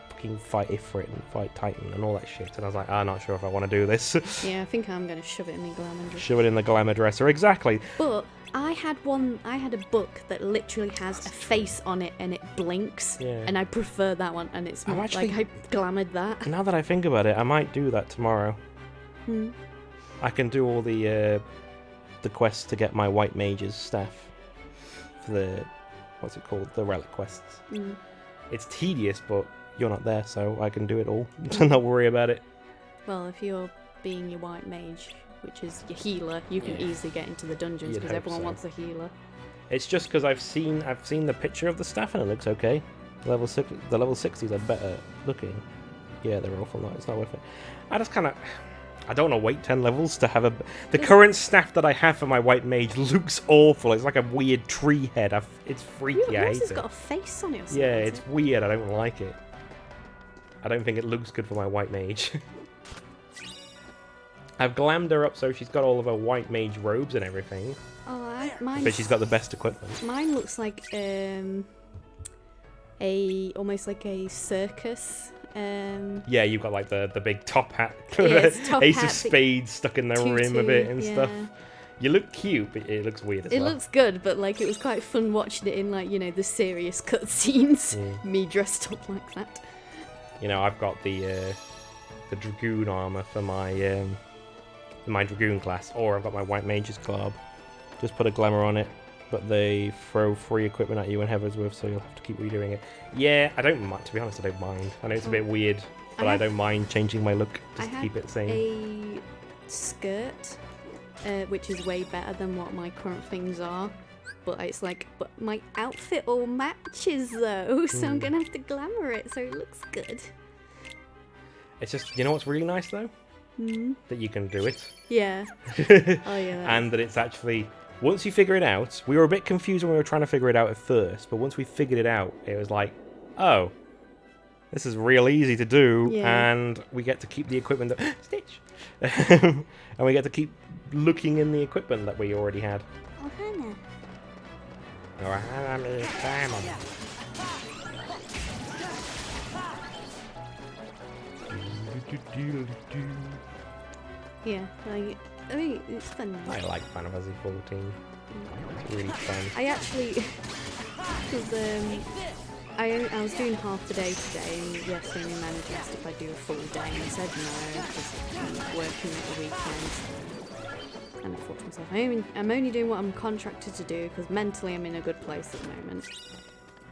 fucking fight Ifrit and fight Titan and all that shit. And I was like, I'm not sure if I want to do this. Yeah, I think I'm going to shove it in my glamour. Shove it in the glamour dresser, exactly. But I had a book that literally has a face on it and it blinks, Yeah. and I prefer that one, and it's more like I glamoured that. Now that I think about it, I might do that tomorrow. I can do all the quests to get my White Mage's staff for what's it called? The relic quests. Mm. It's tedious, but you're not there, so I can do it all. Not worry about it. Well, if you're being your white mage, which is your healer, you can easily get into the dungeons You'd because hope everyone so. wants a healer. It's just because I've seen the picture of the staff and it looks okay. The level 60s are better looking. Yeah, they're awful. No, it's not worth it. I just kind of. I don't want to wait 10 levels to have a. The current staff that I have for my white mage looks awful. It's like a weird tree head. It's freaky. I hate Yours has it. got a face on it or something. Yeah, it's weird. I don't like it. I don't think it looks good for my white mage. I've glammed her up so she's got all of her white mage robes and everything. Oh, mine. But she's got the best equipment. Mine looks like almost like a circus. Yeah, you've got like the big top hat. Yeah, it's top Ace hat, of Spades stuck in the rim of it and stuff. yeah. You look cute, but it looks weird as It well. looks good, but like it was quite fun watching it in like, you know, the serious cutscenes. Me dressed up like that. You know, I've got the dragoon armor for my dragoon class, or I've got my white mage's club. Just put a glamour on it, but they throw free equipment at you in Heathersworth, so you'll have to keep redoing it. Yeah, I don't mind. To be honest, I don't mind. I know it's a bit weird, but I don't mind changing my look just to keep it same. A skirt, which is way better than what my current things are. But it's like, but my outfit all matches though, so I'm gonna have to glamour it so it looks good. It's just, you know what's really nice though? That you can do it. Yeah. Oh yeah. And that it's actually, once you figure it out, we were a bit confused when we were trying to figure it out at first, but once we figured it out, it was like, oh, this is real easy to do, and we get to keep the equipment that Stitch, and we get to keep looking in the equipment that we already had. Oh, Hannah. Yeah, like, I mean, it's fun. I like Final Fantasy 14. It's really fun. I actually, because I was doing half the day today, and yesterday my manager asked if I do a full day, and I said no, because I'm working at the weekends. And I thought to myself, I'm only doing what I'm contracted to do, because mentally I'm in a good place at the moment.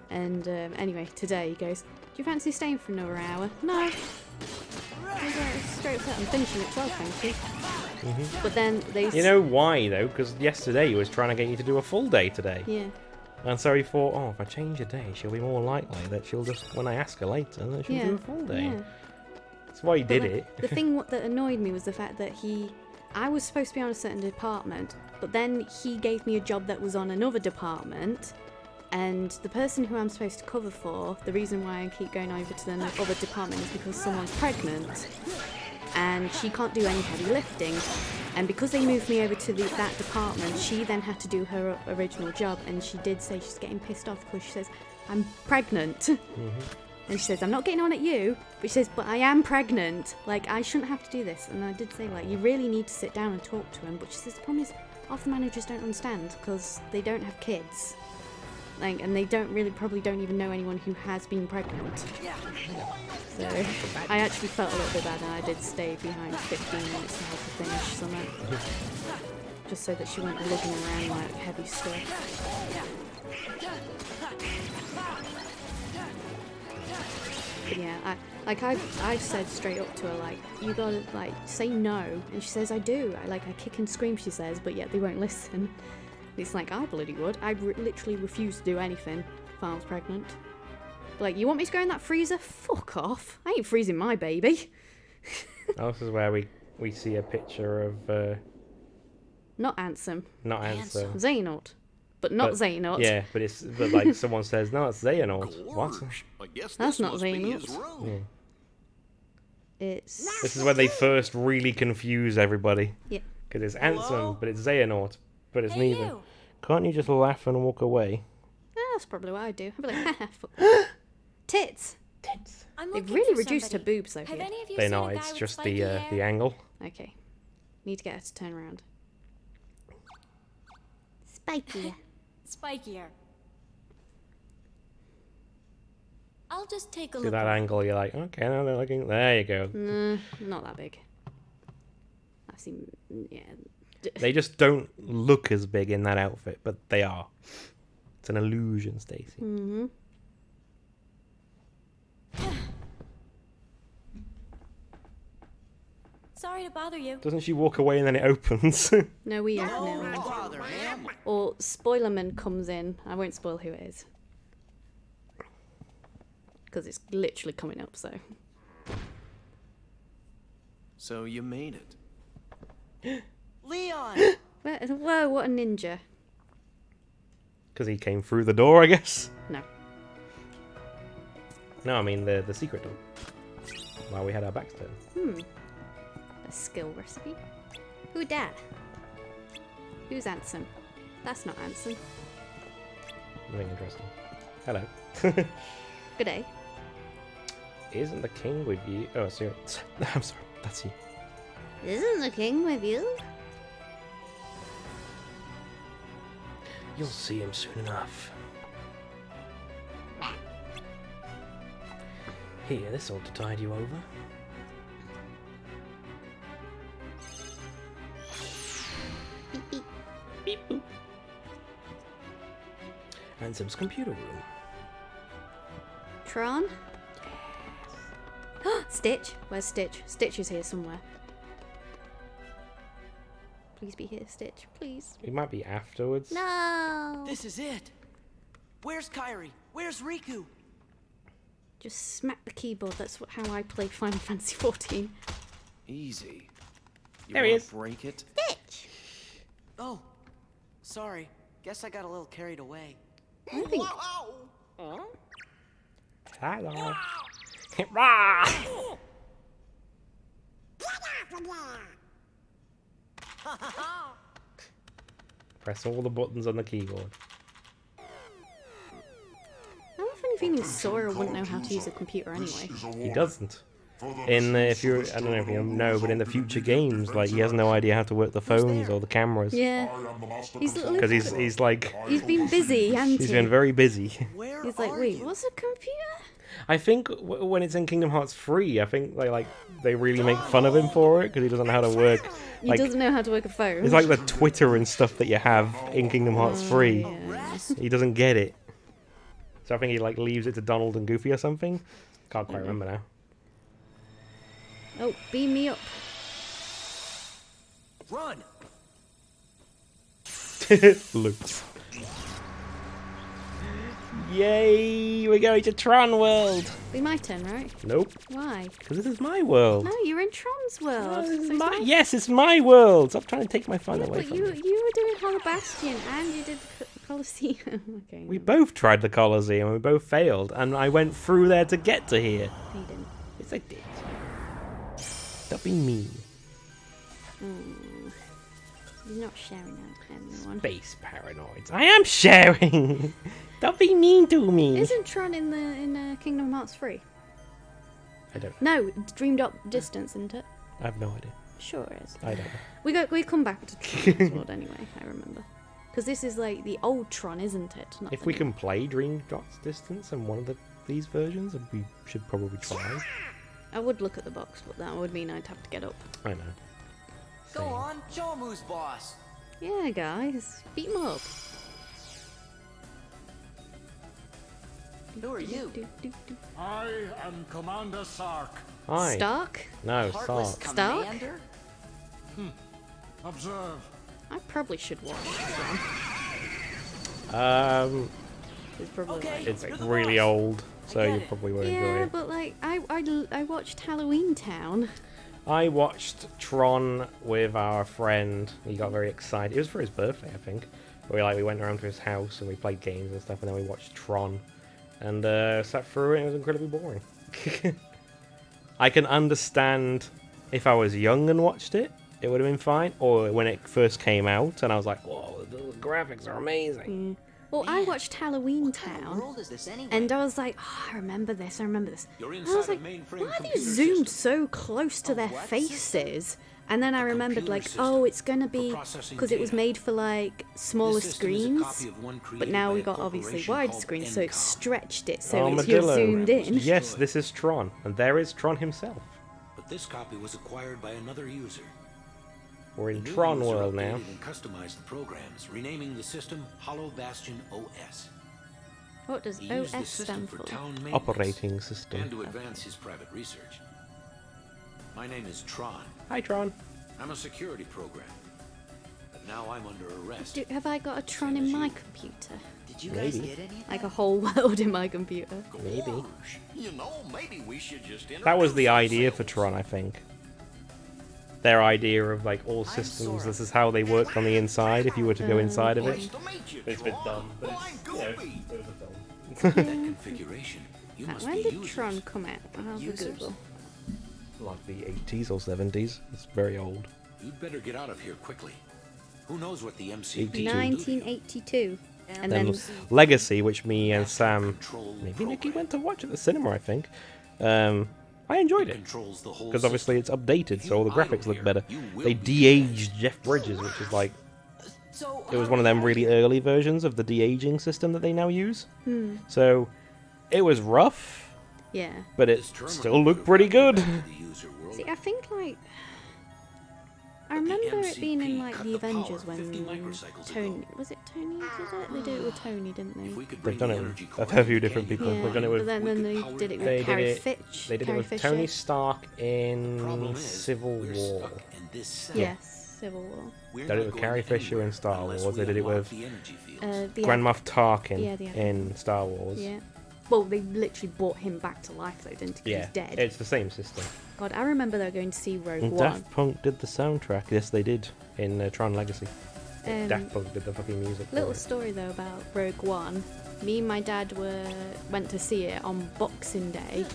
And anyway, today he goes, do you fancy staying for another hour? No. I was like, straight up, I'm finishing at 12, thank you. But then they... You know why, though? Because yesterday he was trying to get you to do a full day today. Yeah. And so he thought, oh, if I change a day, she'll be more likely that she'll just, when I ask her later, that she'll do a full day. Yeah. That's why he But did like, it. The thing that annoyed me was the fact that I was supposed to be on a certain department, but then he gave me a job that was on another department, and the person who I'm supposed to cover for, the reason why I keep going over to the other department is because someone's pregnant, and she can't do any heavy lifting, and because they moved me over to that department, she then had to do her original job, and she did say she's getting pissed off because she says, I'm pregnant. And she says, I'm not getting on at you, but she says, but I am pregnant. Like, I shouldn't have to do this. And I did say, like, you really need to sit down and talk to him. But she says, the problem is, half the managers don't understand because they don't have kids. Like, and they probably don't even know anyone who has been pregnant. So, I actually felt a little bit bad, and I did stay behind 15 minutes to help her finish something. Just so that she went lugging around, like, heavy stuff. But yeah, I've said straight up to her, like, you gotta, like, say no. And she says, I do. I kick and scream, she says, but yet they won't listen. It's like, I bloody would. I literally refuse to do anything if I was pregnant. Like, you want me to go in that freezer? Fuck off. I ain't freezing my baby. This is where we see a picture of... Not Ansem. Not Ansem. Xehanort. But not Xehanort. Yeah, but like someone says, no, it's Xehanort. What? I guess That's this not must be Xehanort. his room. Yeah. It's... This is when they first really confuse everybody. Yeah. Because it's Ansem, but it's Xehanort, but it's Hey, neither. you. Can't you just laugh and walk away? That's probably what I'd do. I'd be like, haha, fuck. Tits. Tits. I'm They've looking really for reduced her somebody. boobs though Have here. any of you They're seen not, a guy it's with just spiky the hair? angle. Okay. Need to get her to turn around. Spikier. Spikier. I'll just take a See look. that angle, you're like, okay, now they're looking. There you go. Not that big. I've seen, yeah. They just don't look as big in that outfit, but they are. It's an illusion, Stacy. Mm-hmm. Sorry to bother you. Doesn't she walk away and then it opens? No, we No know. bother, ma'am. Or Spoilerman comes in. I won't spoil who it is. Because it's literally coming up, so. So you made it. Leon! Whoa, what a ninja. Because he came through the door, I guess. No. No, I mean the secret door. While we had our backs turned. A skill recipe. Who dat? Who's Anson? That's not Anson. Nothing interesting. Hello. Good day. Isn't the king with you? Oh, sorry. I'm sorry. That's you. Isn't the king with you? You'll see him soon enough. Here, this ought to tide you over. Beep boop. Ansom's computer room. Tron? Yes. Stitch? Where's Stitch? Stitch is here somewhere. Please be here, Stitch. Please. It might be afterwards. No! This is it. Where's Kairi? Where's Riku? Just smack the keyboard. That's how I played Final Fantasy XIV. Easy. You There he wanna is. break it? Stitch! Oh, sorry. Guess I got a little carried away. I think... Hello. Rah! Press all the buttons on the keyboard. I have a funny feeling Sora wouldn't know how to use a computer anyway. He doesn't. In if you, I don't know if you know, but in the future games, like he has no idea how to work the phones or the cameras. Yeah. Because he's like He's been busy, hasn't he's he? been very busy. Where He's like, are wait, you? what's a computer? I think when it's in Kingdom Hearts 3, I think they really make fun of him for it because he doesn't know how to work. He Like, doesn't know how to work a phone. it's like the Twitter and stuff that you have in Kingdom Hearts 3. Yeah. He doesn't get it. So I think he like leaves it to Donald and Goofy or something. Can't quite remember now. Oh, beam me up. Run! Loops. Yay! We're going to Tron World. Be my turn, right? Nope, Why? because this is my world. No, you're in Tron's world. No, this is So it's my, not- yes, it's my world. Stop trying to take my fun Yeah, away but from you me. were doing Hollow Bastion and you did Colosseum. Okay. We both tried the Colosseum and we both failed, and I went through there to get to here. No, you didn't. Yes, I did. Stop being mean. You're not sharing that with everyone. Space paranoids. I am sharing. Don't be mean to me. Isn't Tron in Kingdom Hearts 3? I don't. No, it's Dreamed Up Distance, isn't it? I have no idea. Sure it is. I don't know. We come back to Tron's world anyway. I remember, because this is like the old Tron, isn't it? Not If the we new. can play Dream Dots Distance in one of these versions, we should probably try. I would look at the box, but that would mean I'd have to get up. I know. Go Same. on, show 'em who's boss. Yeah, guys, beat 'em up. Who are you? I am Commander Sark. Hi. Stark? No, Heartless Sark. Stark? Commander? Observe. I probably should watch Tron. It's probably Okay. like... It's You're the really boss. old, so I you get it. probably won't enjoy Yeah, it. but like I watched Halloween Town. I watched Tron with our friend. He got very excited. It was for his birthday, I think. We went around to his house and we played games and stuff, and then we watched Tron, and sat through it. And it was incredibly boring. I can understand if I was young and watched it, it would have been fine. Or when it first came out, and I was like, "Whoa, the graphics are amazing." Well, I Man, watched Halloween What kind of Town. world is this anyway? And I was like, oh, I remember this. And You're I inside was a like, mainframe why are they computer zoomed system. so close to A their what faces? And then I remembered, computer like, system oh, it's gonna be processing because it was data. made for like smaller This system is a screens. copy of one But created now by we a got obviously corporation widescreen, called so it Encom. stretched it so it's Armadillo. you're zoomed in. Yes, this is Tron, and there is Tron himself. But this copy was acquired by another user. We're in The new Tron user world now. updated and customized the programs, renaming the system Hollow Bastion OS. What does He used OS this system stand for for? town maintenance Operating system. and to advance his private research. My name is Tron. Hi, Tron. I'm a security program. But now I'm under arrest. Have I got a Tron in my computer? Did you guys Maybe. get any of Like a that? whole world in my computer? Maybe. Gosh, you know, maybe we should just That was the introduce idea for ourselves. Tron, I think. Their idea of like all systems, this is how they worked on the inside if you were to go inside of it. Nice to meet you, It's a bit Tron. dumb, but Well, I'm it's, you know, Goofy. it was a film. That configuration. You must When be did users. Tron come out? I'll have a Users? Google. Like the 80s or 70s. It's very old. You'd better get out of here quickly. Who knows what the MCP 82. will do to you? 1982. And Then then Legacy, which me and Sam, Control the maybe Nikki program. went to watch at the cinema, I think. I enjoyed it. Controls the whole Because obviously it's updated, so all the graphics look better. You will They be de-aged Jeff Bridges, which is like... So, It was one of them really early versions of the de-aging system that they now use. So, it was rough, yeah. but it This terminal still looked could pretty bring you good. back to the user world. See, I think like I But the remember it being in MCP like cut the the power Avengers 50 when microcycles Tony ago. was it Tony did it? They did it with Tony, didn't If they? we could They've bring done the it energy with a core few into different Canyon people. Yeah, They've done it with... but then they powered did it by They with did Carrie it- Fitch. They did it Carrie with Fisher. Tony Stark Problem in is, Civil we're War. stuck in this cell. Yes, Civil War. We're They did it not with going Carrie Fisher anywhere in Star unless Wars. we They did it unlock with the energy fields. The Grand Moff Tarkin Yeah, the in Star Wars. Yeah. Well, they literally brought him back to life though, didn't he? Yeah, He's dead. it's the same system. God, I remember though going to see Rogue And One. Daft Punk did the soundtrack. Yes, they did in Tron Legacy. Daft Punk did the fucking music. for Little it. story though about Rogue One. Me and my dad went to see it on Boxing Day,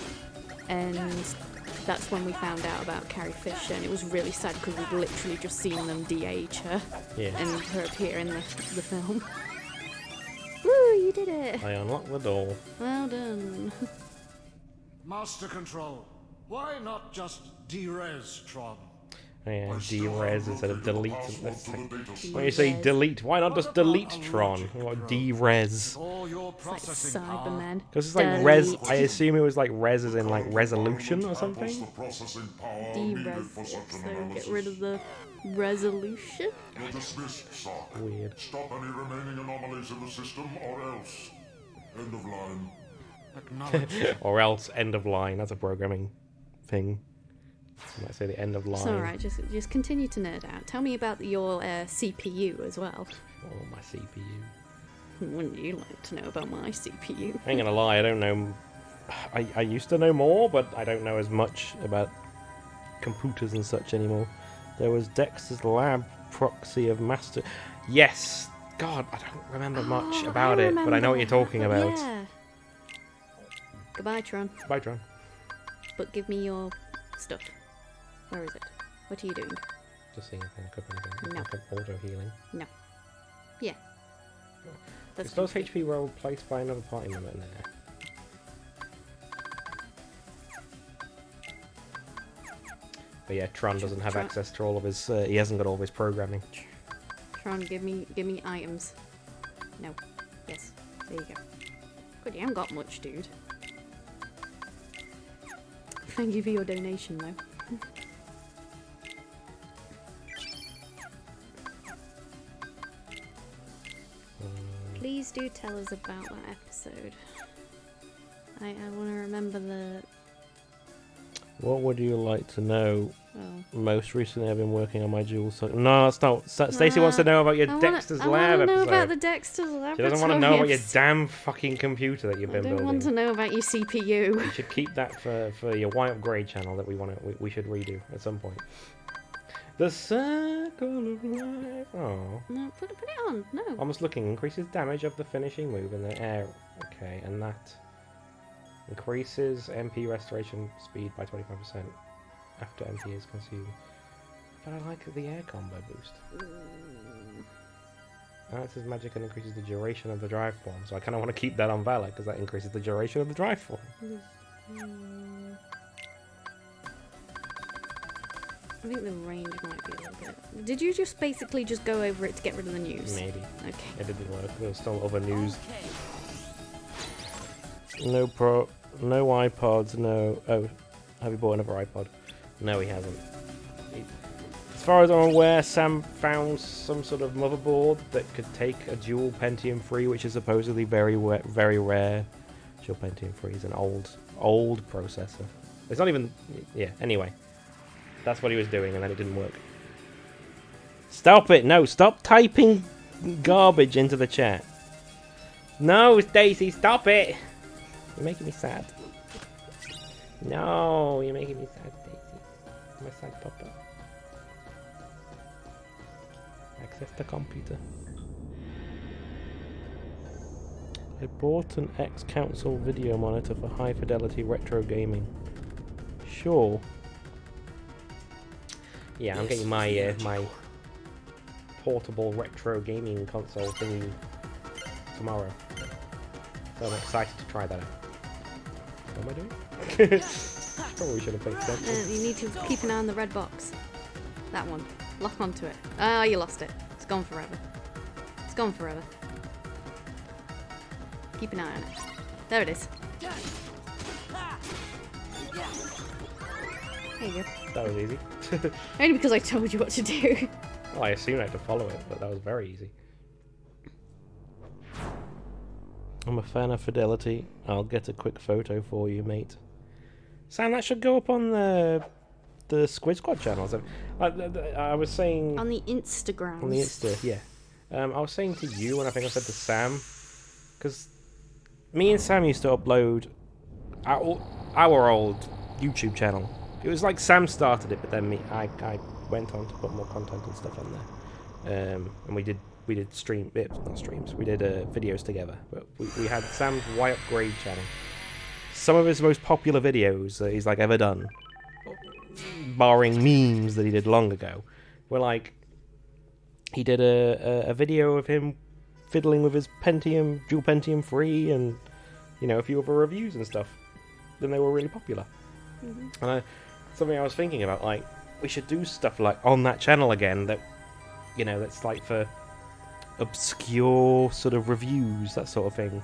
and that's when we found out about Carrie Fisher, and it was really sad because we'd literally just seen them de-age her Yeah. and her appear in the film. Woo, you did it! I unlocked the door. Well done. Master Control, why not just de-res Tron? Yeah, de-res instead of delete. That's like, when you De-res. say delete, why not just delete Tron? What de-res? All your It's like processing power. Cybermen. Because it's like res. Delete. I assume it was like res as in like resolution or something. Processing power De-res it, so get rid of the resolution. You're dismissed, Sark. Weird. Stop any remaining anomalies in the system, or else. End of line. Acknowledge. Or else end of line. That's a programming thing. You might say the end of line. It's alright, just continue to nerd out. Tell me about your CPU as well. Oh, my CPU. Wouldn't you like to know about my CPU? I ain't gonna lie, I don't know. I used to know more, but I don't know as much about computers and such anymore. There was Dexter's Lab proxy of master. Yes! God, I don't remember much about it, but I know what you're talking about. Yeah. Goodbye, Tron. Bye, Tron. But give me your stuff. Where is it? What are you doing? Just seeing if I can cook anything. No. Like an auto healing. No. Yeah. That's Is those goofy. HP well placed by another party member in there? But yeah, Tron doesn't have Tron- access to all of his. He hasn't got all of his programming. Tron, give me items. No. Yes. There you go. Good, you haven't got much, dude. Thank you for your donation, though. Please do tell us about that episode. I want to remember the... What would you like to know? Oh. Most recently, I've been working on my dual. No, it's not. Stacey wants to know about your Dexter's I Lab want to know episode. about the Dexter's Lab. She doesn't want to know about your damn fucking computer that you've I been don't building. want to know about your CPU. You should keep that for your White Upgrade channel that we should redo at some point. The Circle of Life. Oh. No, put it on. No. Almost looking increases damage of the finishing move in the air. Okay, and that increases MP restoration speed by 25% after MP is consumed. But I like the air combo boost. And it says magic and increases the duration of the drive form, so I kind of want to keep that on Valor because that increases the duration of the drive form. I think the range might be a little bit... Did you just basically just go over it to get rid of the news? Maybe. Okay. It didn't work. There was still other news. Okay. No iPods, no... Oh, have you bought another iPod? No, he hasn't. As far as I'm aware, Sam found some sort of motherboard that could take a dual Pentium 3, which is supposedly very rare. Dual Pentium 3 is an old processor. It's not even... Yeah, anyway. That's what he was doing, and then it didn't work. Stop it! No, stop typing garbage into the chat. No, Stacy, stop it! You're making me sad. No, you're making me sad, Stacy. My sad papa. Access the computer. I bought an X-Council video monitor for high fidelity retro gaming. Sure. Yeah, I'm getting my my portable retro gaming console thingy tomorrow. So I'm excited to try that out. What am I doing? Probably should have paid attention. You need to keep an eye on the red box. That one. Lock onto it. Oh, you lost it. It's gone forever. It's gone forever. Keep an eye on it. There it is. There you go. That was easy. Only because I told you what to do. Well, I assumed I had to follow it, but that was very easy. I'm a fan of fidelity. I'll get a quick photo for you, mate. Sam, that should go up on the Squid Squad channels. I was saying... On the Instagrams. On the Insta, yeah. I was saying to you, and I think I said to Sam, because me and Sam used to upload our old YouTube channel. It was like Sam started it, but then I went on to put more content and stuff on there. And we did not streams. We did videos together. But we had Sam's Why Upgrade channel. Some of his most popular videos that he's like ever done, barring memes that he did long ago, were like he did a video of him fiddling with his dual Pentium 3 and a few other reviews and stuff. Then they were really popular. Mm-hmm. And something I was thinking about, like, we should do stuff like on that channel again that, that's like for obscure sort of reviews, that sort of thing.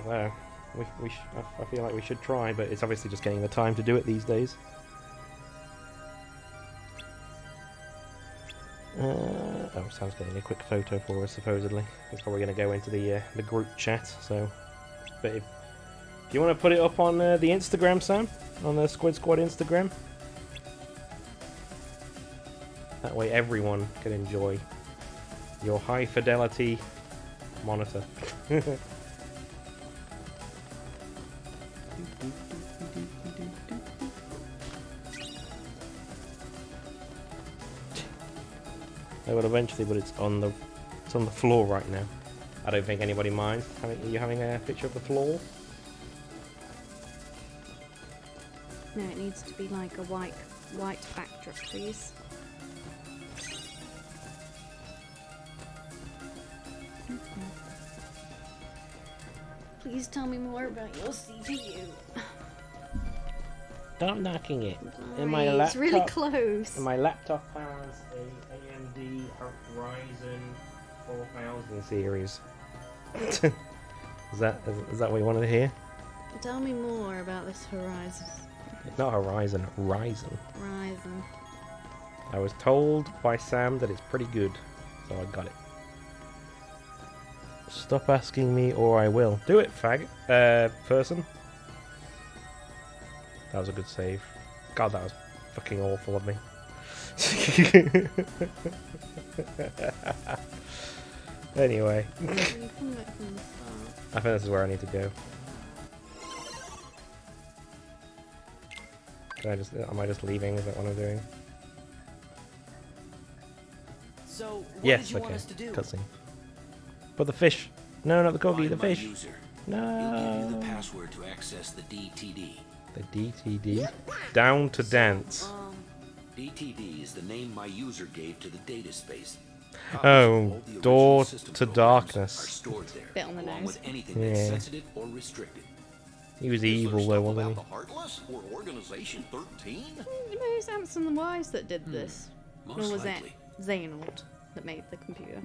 So, I feel like we should try, but it's obviously just getting the time to do it these days. Sam's getting a quick photo for us, supposedly. It's probably going to go into the group chat, so... But if you want to put it up on the Instagram, Sam? On the Squid Squad Instagram? That way everyone can enjoy your high-fidelity monitor. I will eventually, but it's on the floor right now. I don't think anybody minds you having a picture of the floor. No, it needs to be like a white backdrop, please. Please tell me more about your CPU. Stop knocking it. Sorry, it's really close. And my laptop has a AMD Ryzen 4000 series. Is that what you wanted to hear? Tell me more about this Horizon. It's not Horizon, Ryzen. Ryzen. I was told by Sam that it's pretty good, so I got it. Stop asking me or I will. Do it, fag. Person. That was a good save. God, that was fucking awful of me. Anyway. I think this is where I need to go. Am I just leaving? Is that what I'm doing? So, what yes, did you okay. want us to do? Cutscene. But the fish. No, not the cookie, the fish. User. No. He'll give you the password to access the DTD. The DTD? Down to dance. DTD is the name my user gave to the data space. Oh, Door to Darkness. Are stored there, Bit on the along nose. with anything that's sensitive or restricted. He was evil though, wasn't he? The Heartless or Organization 13? Maybe it's Samson the Wise that did this. Most Or was likely. it Xehanort that made the computer?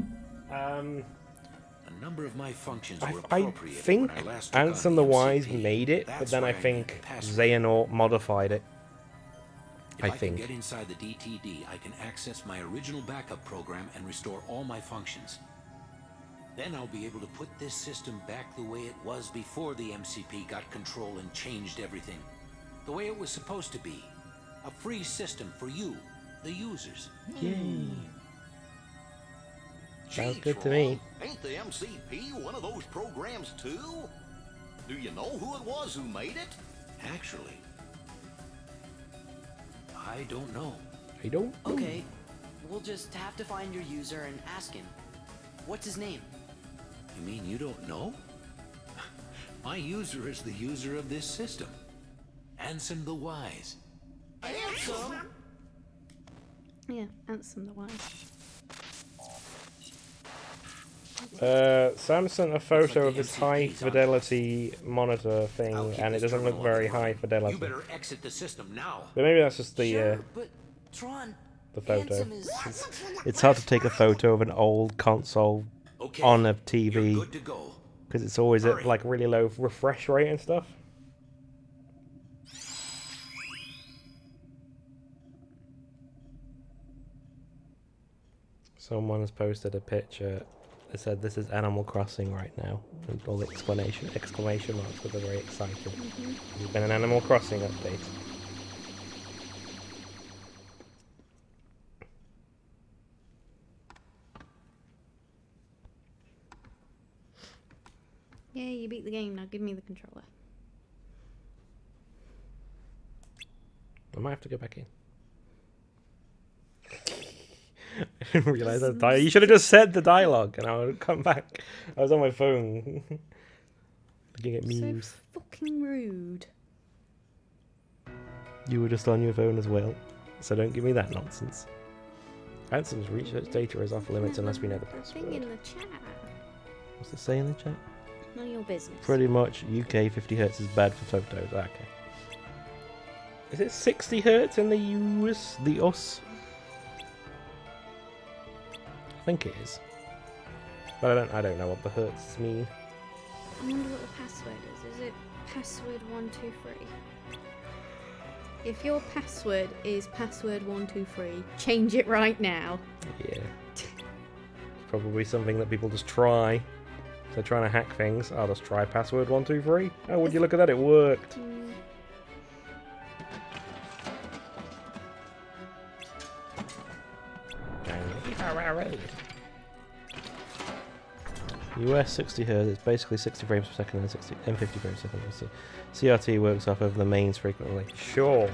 A number of my functions were I appropriated think when I last took on Ansem the Wise MCP. made it, but That's then why I need think the password. Xehanort modified it. If I I can think. get inside the DTD, I can access my original backup program and restore all my functions. Then I'll be able to put this system back the way it was before the MCP got control and changed everything. The way it was supposed to be. A free system for you, the users. Yay. Sounds Gee, good to Tron, me. Ain't the MCP one of those programs too? Do you know who it was who made it? Actually, I don't know. I don't know. Okay, we'll just have to find your user and ask him. What's his name? You mean you don't know? My user is the user of this system. Ansem the Wise. Ansem? Yeah, Ansem the Wise. Sam sent a photo of this high fidelity monitor thing, and it doesn't look very high fidelity. You better exit the system now. But maybe that's just the Sure, but Tron, the photo. Ansem is... It's hard to take a photo of an old console Okay, on a you're TV good to go. because it's always at like really low refresh rate and stuff. Someone has posted a picture. They said this is Animal Crossing right now, and all the exclamation marks, because they're very excited. There's been an Animal Crossing update. Yeah, you beat the game. Now give me the controller. I might have to go back in. I didn't realise that you should have just said the dialogue and I would come back. I was on my phone looking at memes. So fucking rude. You were just on your phone as well, so don't give me that nonsense. Ansom's research data is off limits unless we know the Thing password. in the chat. What's it say in the chat? None of your business. Pretty much UK 50Hz is bad for photos. Okay. Is it 60Hz in the US? The US? I think it is. But I don't know what the hertz mean. I wonder what the password is. Is it password 123? If your password is password 123, change it right now. Yeah. Probably something that people just try. If they're trying to hack things, I'll just try password 123. Oh, would you look at that? It worked. US 60 Hz, it's basically 60 frames per second and 50 frames per second. So CRT works off of the mains frequently. Sure.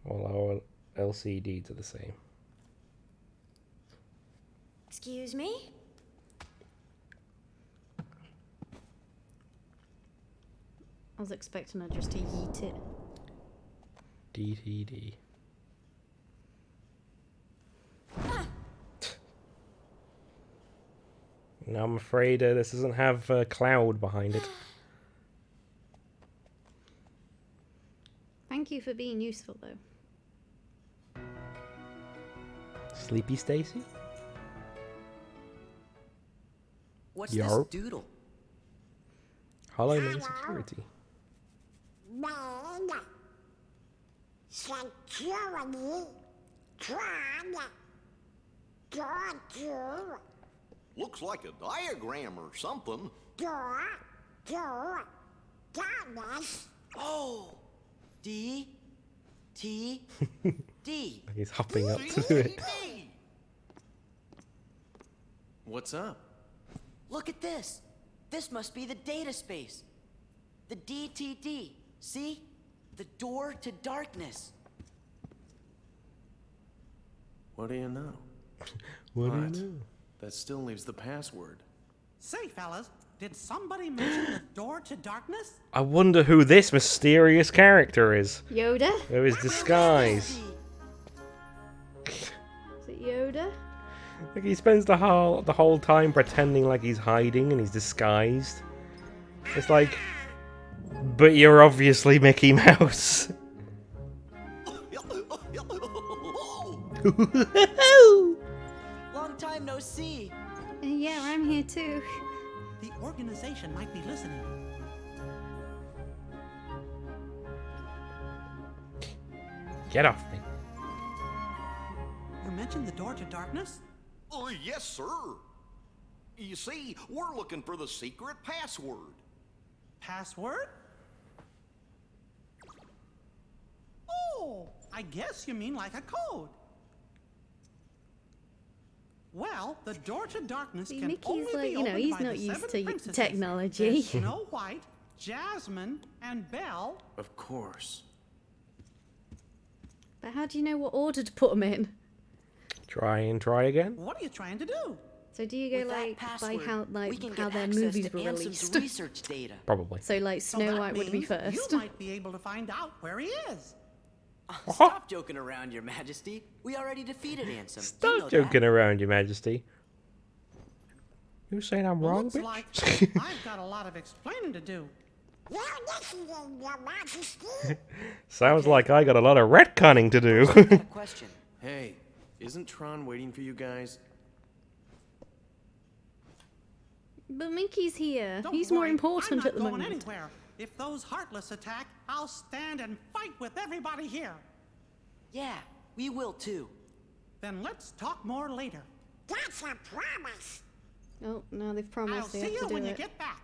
All our LCDs are the same. Excuse me? I was expecting her just to yeet it. DTD. No, I'm afraid this doesn't have a cloud behind it. Thank you for being useful, though. Sleepy Stacy? What's Yarp. this doodle? Hollow main security. Looks like a diagram or something. Oh! D T D. He's hopping up to it. What's up? Look at this. This must be the data space. The DTD. See? The door to darkness. What do you know? What do you know? That still leaves the password. Say, fellas, did somebody mention the door to darkness? I wonder who this mysterious character is. Yoda? Who is disguised? Is it Yoda? Like he spends the whole time pretending like he's hiding and he's disguised. It's like, but you're obviously Mickey Mouse. Long time no see. Yeah, I'm here too. The organization might be listening. Get off me. You mentioned the door to darkness? Yes, sir. You see, we're looking for the secret password. Password? Oh, I guess you mean like a code. Well, the door to darkness See, can Mickey's only like, be you know, opened he's by not the used 7 to princesses. technology. There's Snow White, Jasmine, and Belle. Of course. But how do you know what order to put them in? Try and try again. What are you trying to do? So do you go With that like by password, how we can how get their access movies to were Ansem's released? research data. Probably. So like So Snow that White would be means first. You might be able to find out where he is. Stop joking around, Your Majesty. We already defeated Ansem. You Stop know joking that. around, Your Majesty. You saying I'm wrong, Looks bitch? like I've got a lot of explaining to do. Sounds like I got a lot of retconning to do. I got a question. Hey, isn't Tron waiting for you guys? But Mickey's here. Don't He's worry, more important I'm at the not going moment. anywhere. If those Heartless attack, I'll stand and fight with everybody here. Yeah, we will too. Then let's talk more later. That's a promise. Oh, no, they've I'll promised they see have you to do when you it. get back.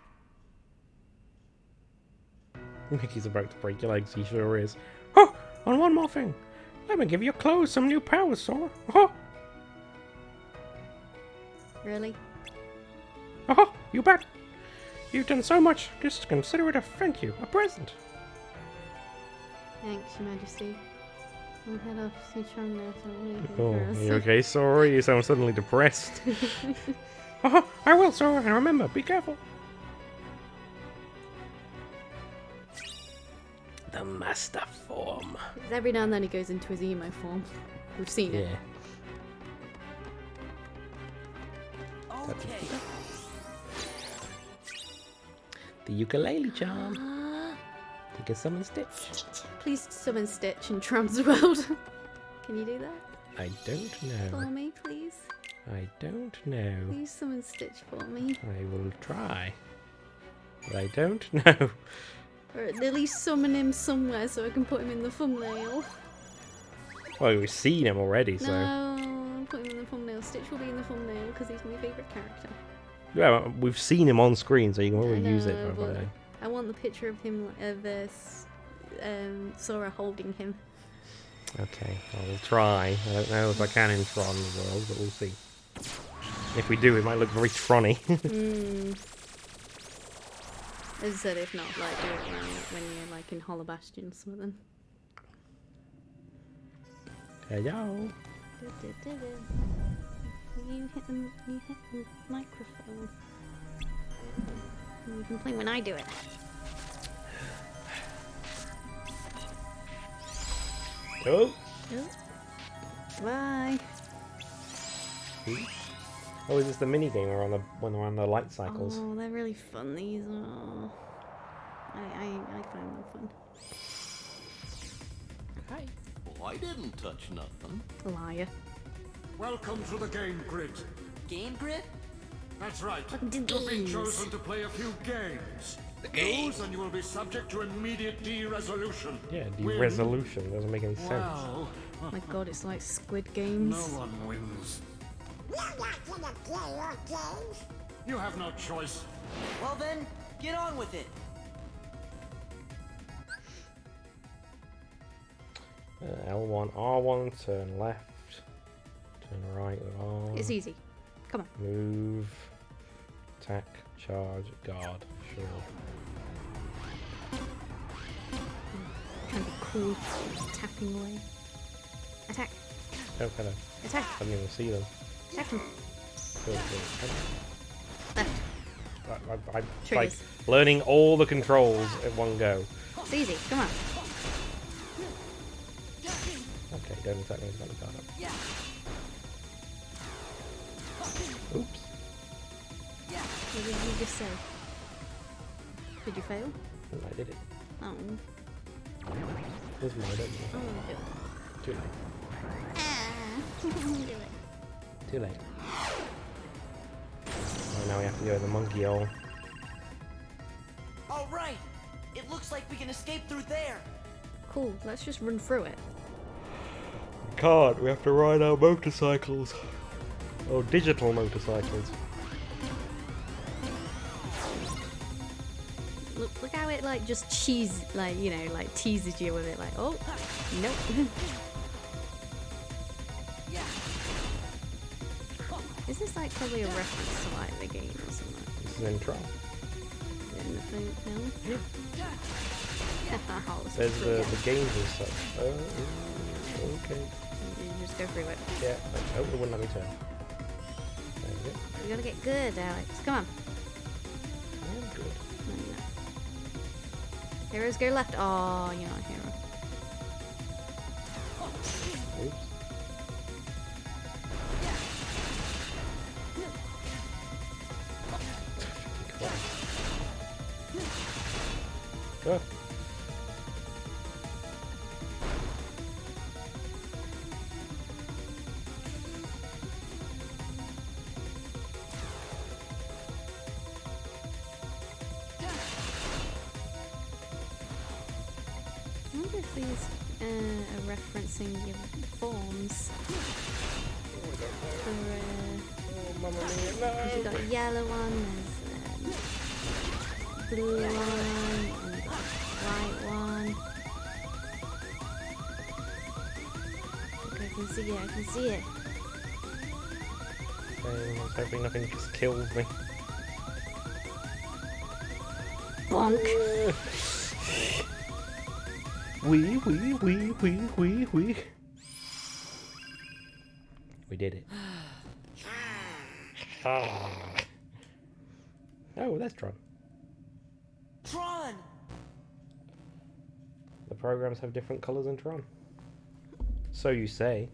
Mickey's about to break your legs, he sure is. Oh, and one more thing. Let me give your clothes some new powers, Sora. Oh, Really? oh, you bet. You've done so much. Just consider it a thank you, a present. Thanks, Your Majesty. I'll head off to see Chong now, so I'm waiting Oh, for us. are you okay, Sora? You sound suddenly depressed. Oh, I will, Sora. And remember, be careful. The Master Form. Every now and then he goes into his emo form. We've seen it. Yeah. Okay. The ukulele charm. You can summon Stitch. Please summon Stitch in Tram's World. Can you do that I don't for know. me, please? I don't know. Please summon Stitch for me. I will try. But I don't know. Or at least summon him somewhere so I can put him in the thumbnail. Well, we've seen him already, so. No, put him in the thumbnail. Stitch will be in the thumbnail because he's my favourite character. Yeah, we've seen him on screen, so you can I already use it know, for but a I want the picture of him, Sora holding him. Okay, I will try. I don't know if I can in Tron World, but we'll see. If we do, it might look very Tron-y. As I said, if not, like, do it when you're, like, in Hollow Bastion or something. Hello. You hit the microphone. You can play when I do it. Oh. Bye. Oh, is this the mini game or on the when they're on the light cycles? Oh, they're really fun. These are. I find them fun. Hey. Well, I didn't touch nothing. Liar. Welcome to the game grid. Game grid? That's right. Welcome to You've been games. chosen to play a few games. Lose and you will be subject to immediate de-resolution. Yeah, Win. de-resolution doesn't make any sense. Well, Oh my god, it's like Squid Games. no one wins. You're not gonna play your games. You have no choice. Well then, get on with it. L1, R1, turn left, turn right with R. It's easy. Come on. Move, attack, charge, guard. Sure. Kind of cool. Tapping away. Attack. Oh, hello. Attack. I didn't even see them. Attack him. Good, Left. I'm Triggers. like learning all the controls at one go. It's easy. Come on. Okay, don't attack me. Got the guard up. Yeah. Oops. Yeah. What did you just say? Did you fail? I did it. Oh. This is my idea. Oh, do it. Too late. Do it. Too late. Oh, now we have to go in the monkey hole. All right. It looks like we can escape through there. Cool. Let's just run through it. can't. We have to ride our motorcycles. Oh, digital motorcycles. Look how it like just teases you with it, like, oh, nope. Is this like probably a reference to like the game or something? This is in Tron. No? Oh, there's the games and stuff. Oh, okay. You just go through it. Yeah. Oh, it wouldn't let me turn. There we go. We gotta get good, Alex. Come on. I'm good. No, you're not. Heroes go left. Oh, you're not a hero. Oops. Oh. I wonder if these are referencing your forms. For, you've got a yellow one, there's blue one, and you've got a white one. Okay, I can see it, I can see it. I was hoping nothing just kills me. Bonk! We did it. Oh, that's Tron. Tron! The programs have different colours in Tron. So you say.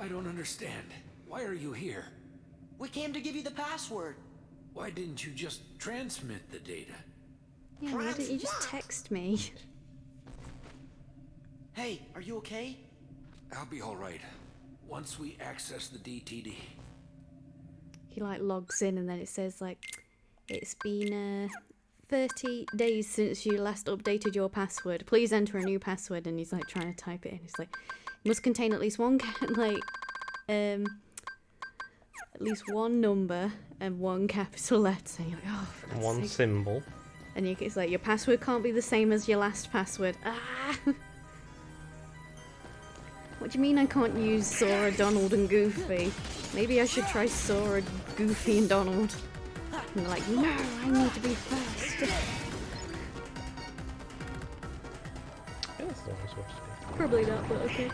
I don't understand. Why are you here? We came to give you the password. Why didn't you just transmit the data? Yeah, why didn't you just text me? Hey, are you okay? I'll be all right. Once we access the DTD. He like logs in and then it says like, it's been 30 days since you last updated your password. Please enter a new password. And he's like trying to type it in. He's like, must contain at least one at least one number and one capital letter. And you're like, oh, for God's one sake. symbol. And it's like, your password can't be the same as your last password. Ah! What do you mean I can't use Sora, Donald, and Goofy? Maybe I should try Sora, Goofy, and Donald. And they're like, no, I need to be first. Yeah, that's not what I'm supposed to be. Probably not, but okay.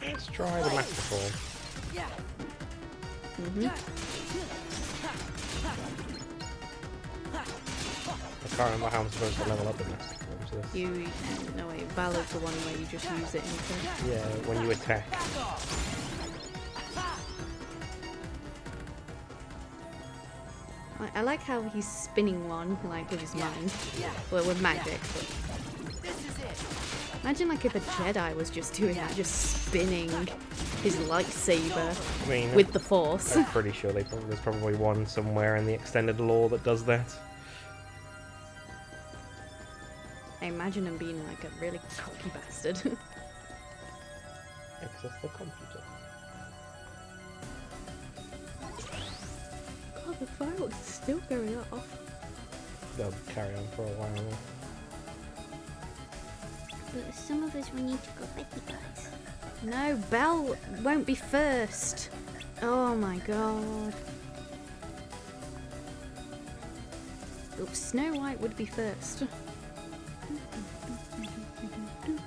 Let's try the master form. I can't remember how I'm supposed to level up the master form to this. No wait, Valor's the one where you just use it into... Yeah, when you attack. I like how he's spinning one, like with his mind. Well, with magic, but... Imagine like if a Jedi was just doing that, just spinning his lightsaber with the Force. I'm pretty sure there's probably one somewhere in the extended lore that does that. I imagine him being like a really cocky bastard. Access the computer. God, the fireworks are still going off. They'll carry on for a while now. But some of us will need to go bed, guys. No, Belle won't be first. Oh my god. Oops, Snow White would be first. I'm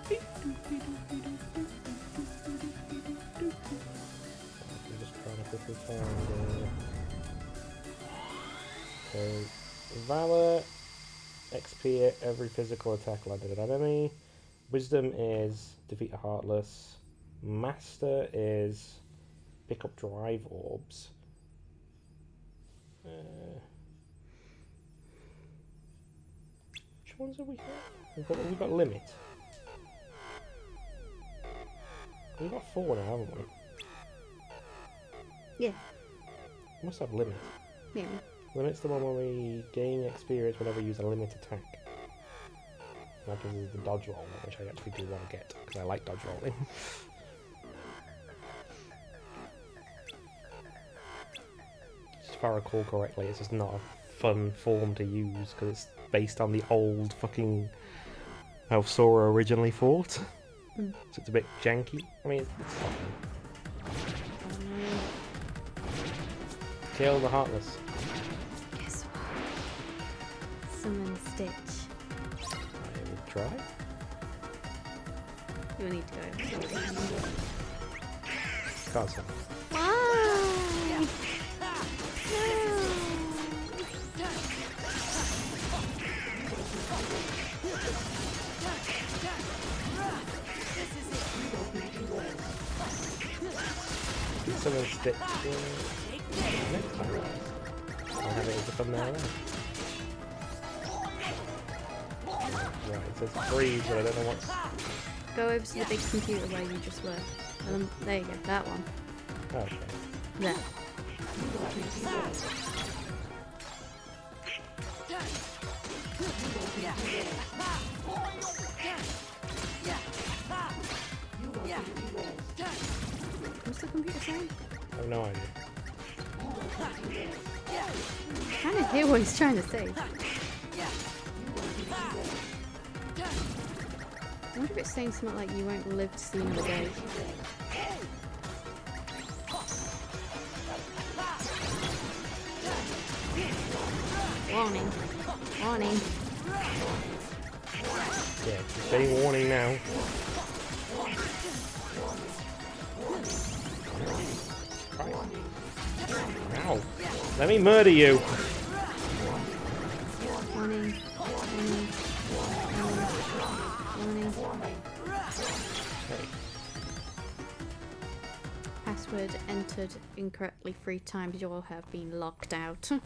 just trying to quickly find so Valor XP at every physical attack landed at enemy. Wisdom is defeat a Heartless. Master is pick up drive orbs. Which ones have we got? We've got limit. We've got 4 now, haven't we? Yeah. We must have limit. Yeah. Limit's the one where we gain experience whenever we use a limit attack. I have to do the dodge roll, which I actually do want to get, because I like dodge rolling. If I recall correctly, it's just not a fun form to use, because it's based on the old fucking how Sora originally fought. So it's a bit janky. I mean, it's fine. Kill the Heartless. Guess what? Summon Stitch. I will try. You'll need to go. Can't summon. Why? Summon Stitch. Next time. I'll have it as a thumbnail. Right, it says freeze, but I don't know what's. Go over to the big computer where you just were. There you go, that one. Okay. There. What's the computer saying? I have no idea. I'm trying to hear what he's trying to say. I wonder if it's saying something like you won't live to see another day. Warning. Warning. Yeah, just getting warning now. Ow. Let me murder you. Warning. Warning. Warning. Warning. Okay. Password entered incorrectly 3 times. You all have been locked out. It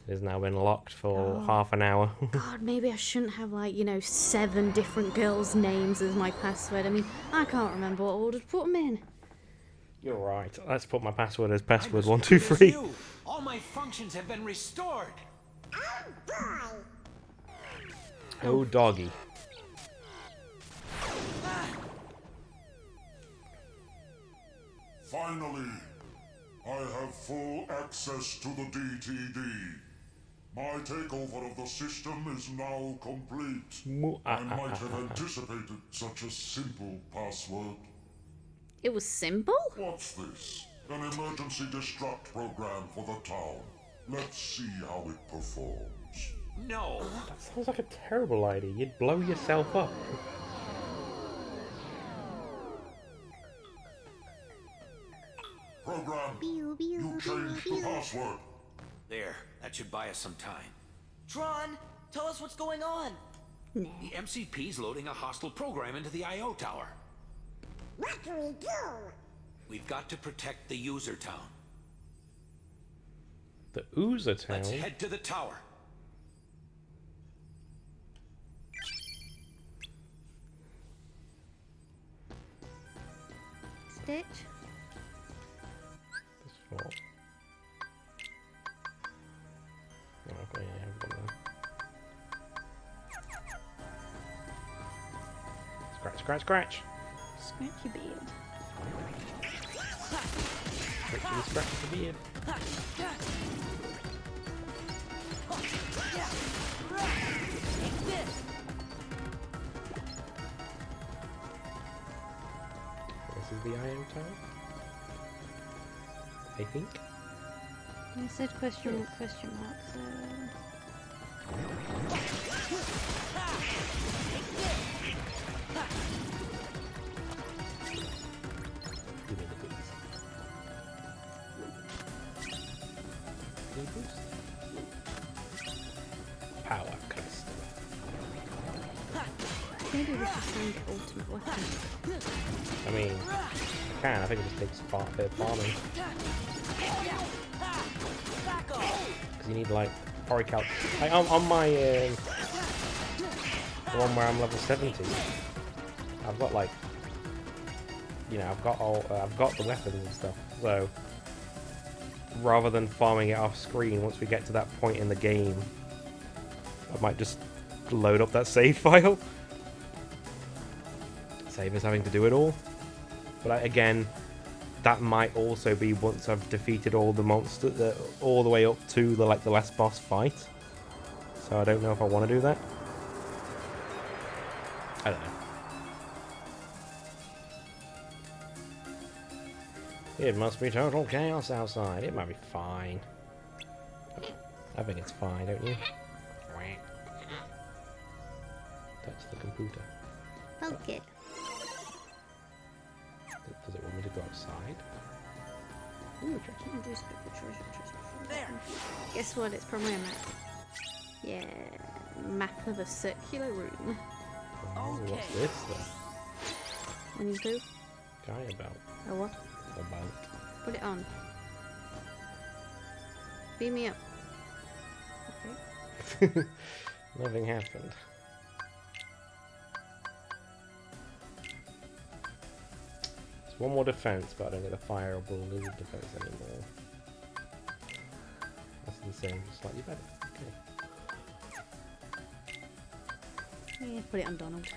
has now been locked for half an hour. God, maybe I shouldn't have, like, 7 different girls' names as my password. I mean, I can't remember what order to put them in. You're right. Let's put my password as password 123. All my functions have been restored. Oh, doggy. Finally, I have full access to the DTD. My takeover of the system is now complete. I might have anticipated such a simple password. It was simple? What's this? An emergency destruct program for the town. Let's see how it performs. No. That sounds like a terrible idea. You'd blow yourself up. Program, you changed the password. There, that should buy us some time. Tron, tell us what's going on. Nah. The MCP's loading a hostile program into the I.O. tower. What do we do? We've got to protect the user town. The Oozer town? Let's head to the tower. Stitch? Oh, okay, yeah, I've got that. Scratch, scratch, scratch! Scratch your beard. Literally scratch the beard. This is the IO tower? I think. I said question mark, so... Give me the goodies. Boost. Power crystal. Maybe we should try and get ultimate weapon. I mean, I can. I think it just takes a bit of farming. Because you need, like, Orical. Like, on my, the one where I'm level 70, I've got, like, I've got the weapons and stuff. So, rather than farming it off screen, once we get to that point in the game, I might just load up that save file lightsabers having to do it all. But again, that might also be once I've defeated all the monsters, all the way up to the last boss fight. So I don't know if I want to do that. I don't know. It must be total chaos outside. It might be fine. I think it's fine, don't you? Touch the computer. Okay. Does it want me to go outside? Ooh, there. Guess what? It's probably a map. Yeah, map of a circular room. Oh, what's this then? When you do? Gaia belt. A what? A belt. Put it on. Beam me up. Okay. Nothing happened. There's one more defense, but I don't get a fireable lizard defense anymore. That's the same, slightly better. Okay. Yeah, put it on Donald.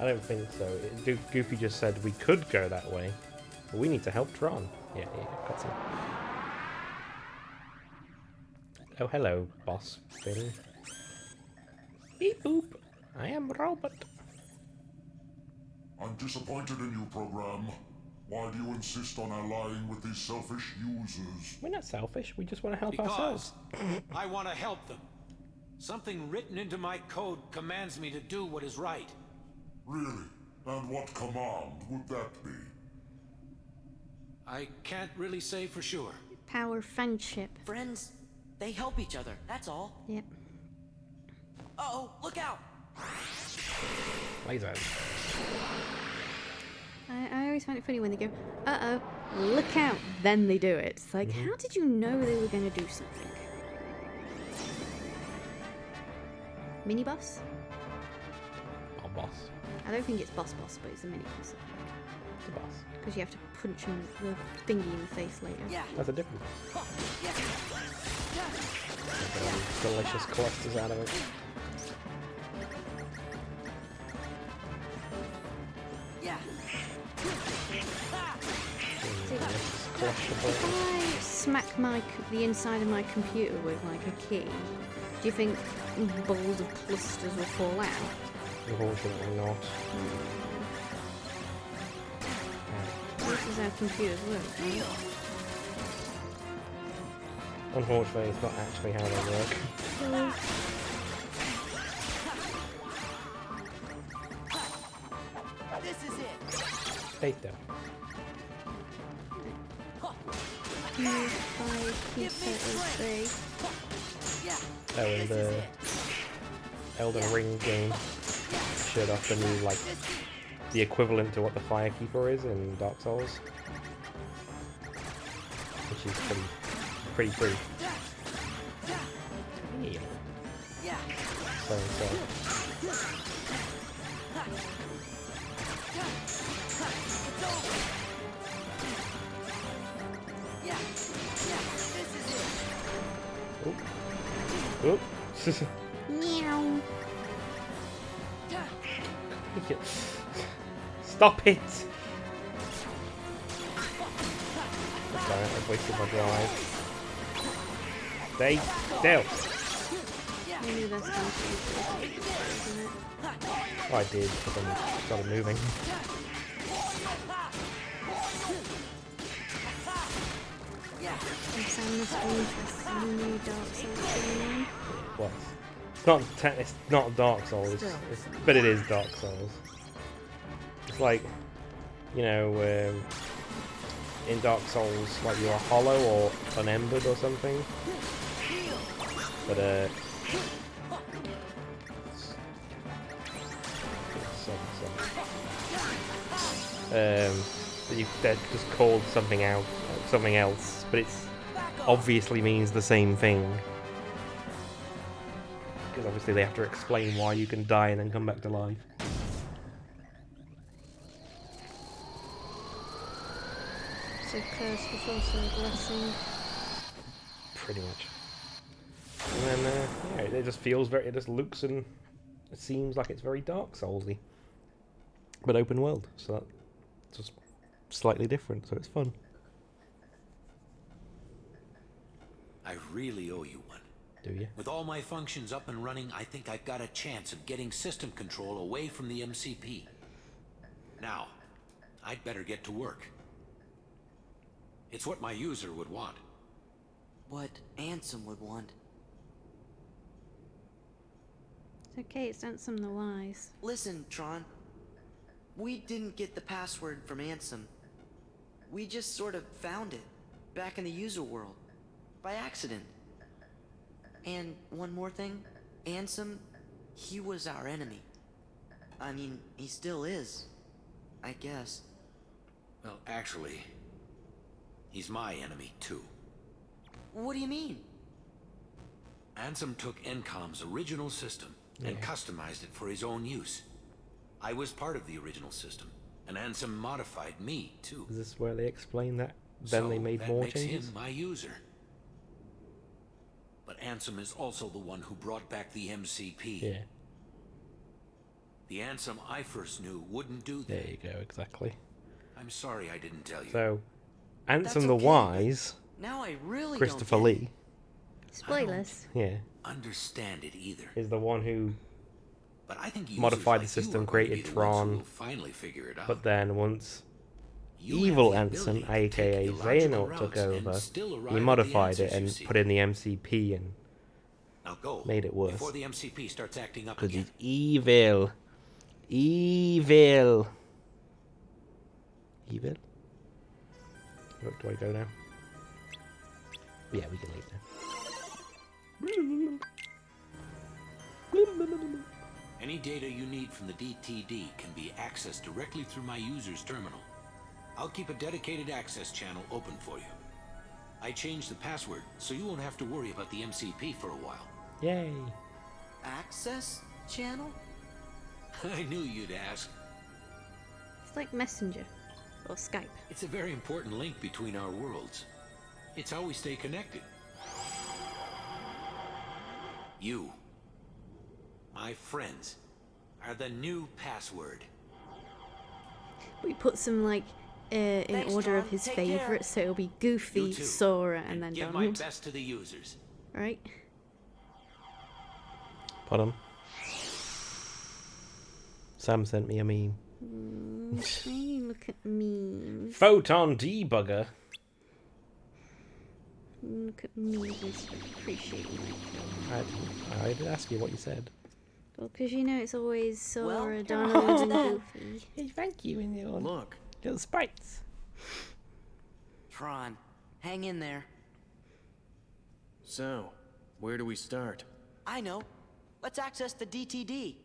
I don't think so. Goofy just said we could go that way, but we need to help Tron. Yeah, got some. Oh, hello, boss thing. Beep boop. I am robot. I'm disappointed in you, program. Why do you insist on allying with these selfish users? We're not selfish. We just want to help Because ourselves. I want to help them. Something written into my code commands me to do what is right. Really? And what command would that be? I can't really say for sure. Power friendship. Friends, they help each other, that's all. Yep. Uh-oh, look out! Lasers. I always find it funny when they go, uh-oh, look out, then they do it. It's like, how did you know they were going to do something? Mini boss? Oh, boss. I don't think it's boss, but it's a mini boss. It's a boss. Because you have to punch him the thingy in the face later. Yeah. That's a difference. Delicious clusters out of it. Yeah. If I smack the inside of my computer with like a key, do you think balls of clusters will fall out? Unfortunately not. This is how computers work, right? Unfortunately, it's not actually how they work. This is it. Data. Oh, and the Elden Ring game showed off the new, like, the equivalent to what the Firekeeper is in Dark Souls. Which is pretty. Yeah. So. Yeah. This is it. Oop. Meow. Stop it! Sorry, I've wasted my drive. Stay still! Maybe the best time to use it, isn't it? Oh, I did, but then it started moving. Sam must be interested in the new Dark Souls game. What? It's not Dark Souls, but it is Dark Souls. It's like, you know, in Dark Souls, like you're hollow or unembered or something. But they're just called something else, but it's obviously means the same thing. Because obviously they have to explain why you can die and then come back to life. So curse was also a blessing. Pretty much. And then, yeah, it just feels very, it just looks and it seems like it's very Dark Soulsy. But open world, so that's just slightly different, so it's fun. I really owe you one. Do you? With all my functions up and running, I think I've got a chance of getting system control away from the MCP. Now, I'd better get to work. It's what my user would want. What Ansem would want. It's okay, it's Ansem the Wise. Listen, Tron. We didn't get the password from Ansem. We just sort of found it, back in the user world, by accident. And one more thing, Ansem, he was our enemy. I mean, he still is, I guess. Well, actually, he's my enemy, too. What do you mean? Ansem took Encom's original system and customized it for his own use. I was part of the original system, and Ansem modified me, too. Is this where they explain that? Then they made more changes? That makes him my user. But Ansem is also the one who brought back the MCP. Yeah. The Ansem I first knew wouldn't do that. There you go, exactly. I'm sorry I didn't tell you. So, Ansem the Wise, now I really Christopher don't Lee, Spoilers. yeah, understand it either. is the one who But I think modified the users like system, you are created going to be the ones who Tron, will finally figure it out. but then once You evil have the ability Ansem, to aka take illogical Xehanort, took routes and over, still arrive he at the modified it answers you and seek. put in the MCP and Now go made it worse. before the MCP starts acting up Because again. he's evil. Evil. Evil? Where do I go now? Yeah, we can leave now. Any data you need from the DTD can be accessed directly through my user's terminal. I'll keep a dedicated access channel open for you. I changed the password, so you won't have to worry about the MCP for a while. Yay. Access channel? I knew you'd ask. It's like Messenger or Skype. It's a very important link between our worlds. It's how we stay connected. You, my friends, are the new password. We put some like in Thanks, order of Tom. his Take favourites, so it'll be Goofy, You too. Sora, and then Give my Donald. best to the users. Right? Pardon? Sam sent me a meme. Hey, look at memes. Photon debugger. Look at memes. Appreciate that. I did ask you what you said. Well, because you know it's always Sora, Well, Donald, and Goofy. Hey, thank you, in your Look, little sprites. Tron, hang in there. so, where do we start? I know. Let's access the DTD.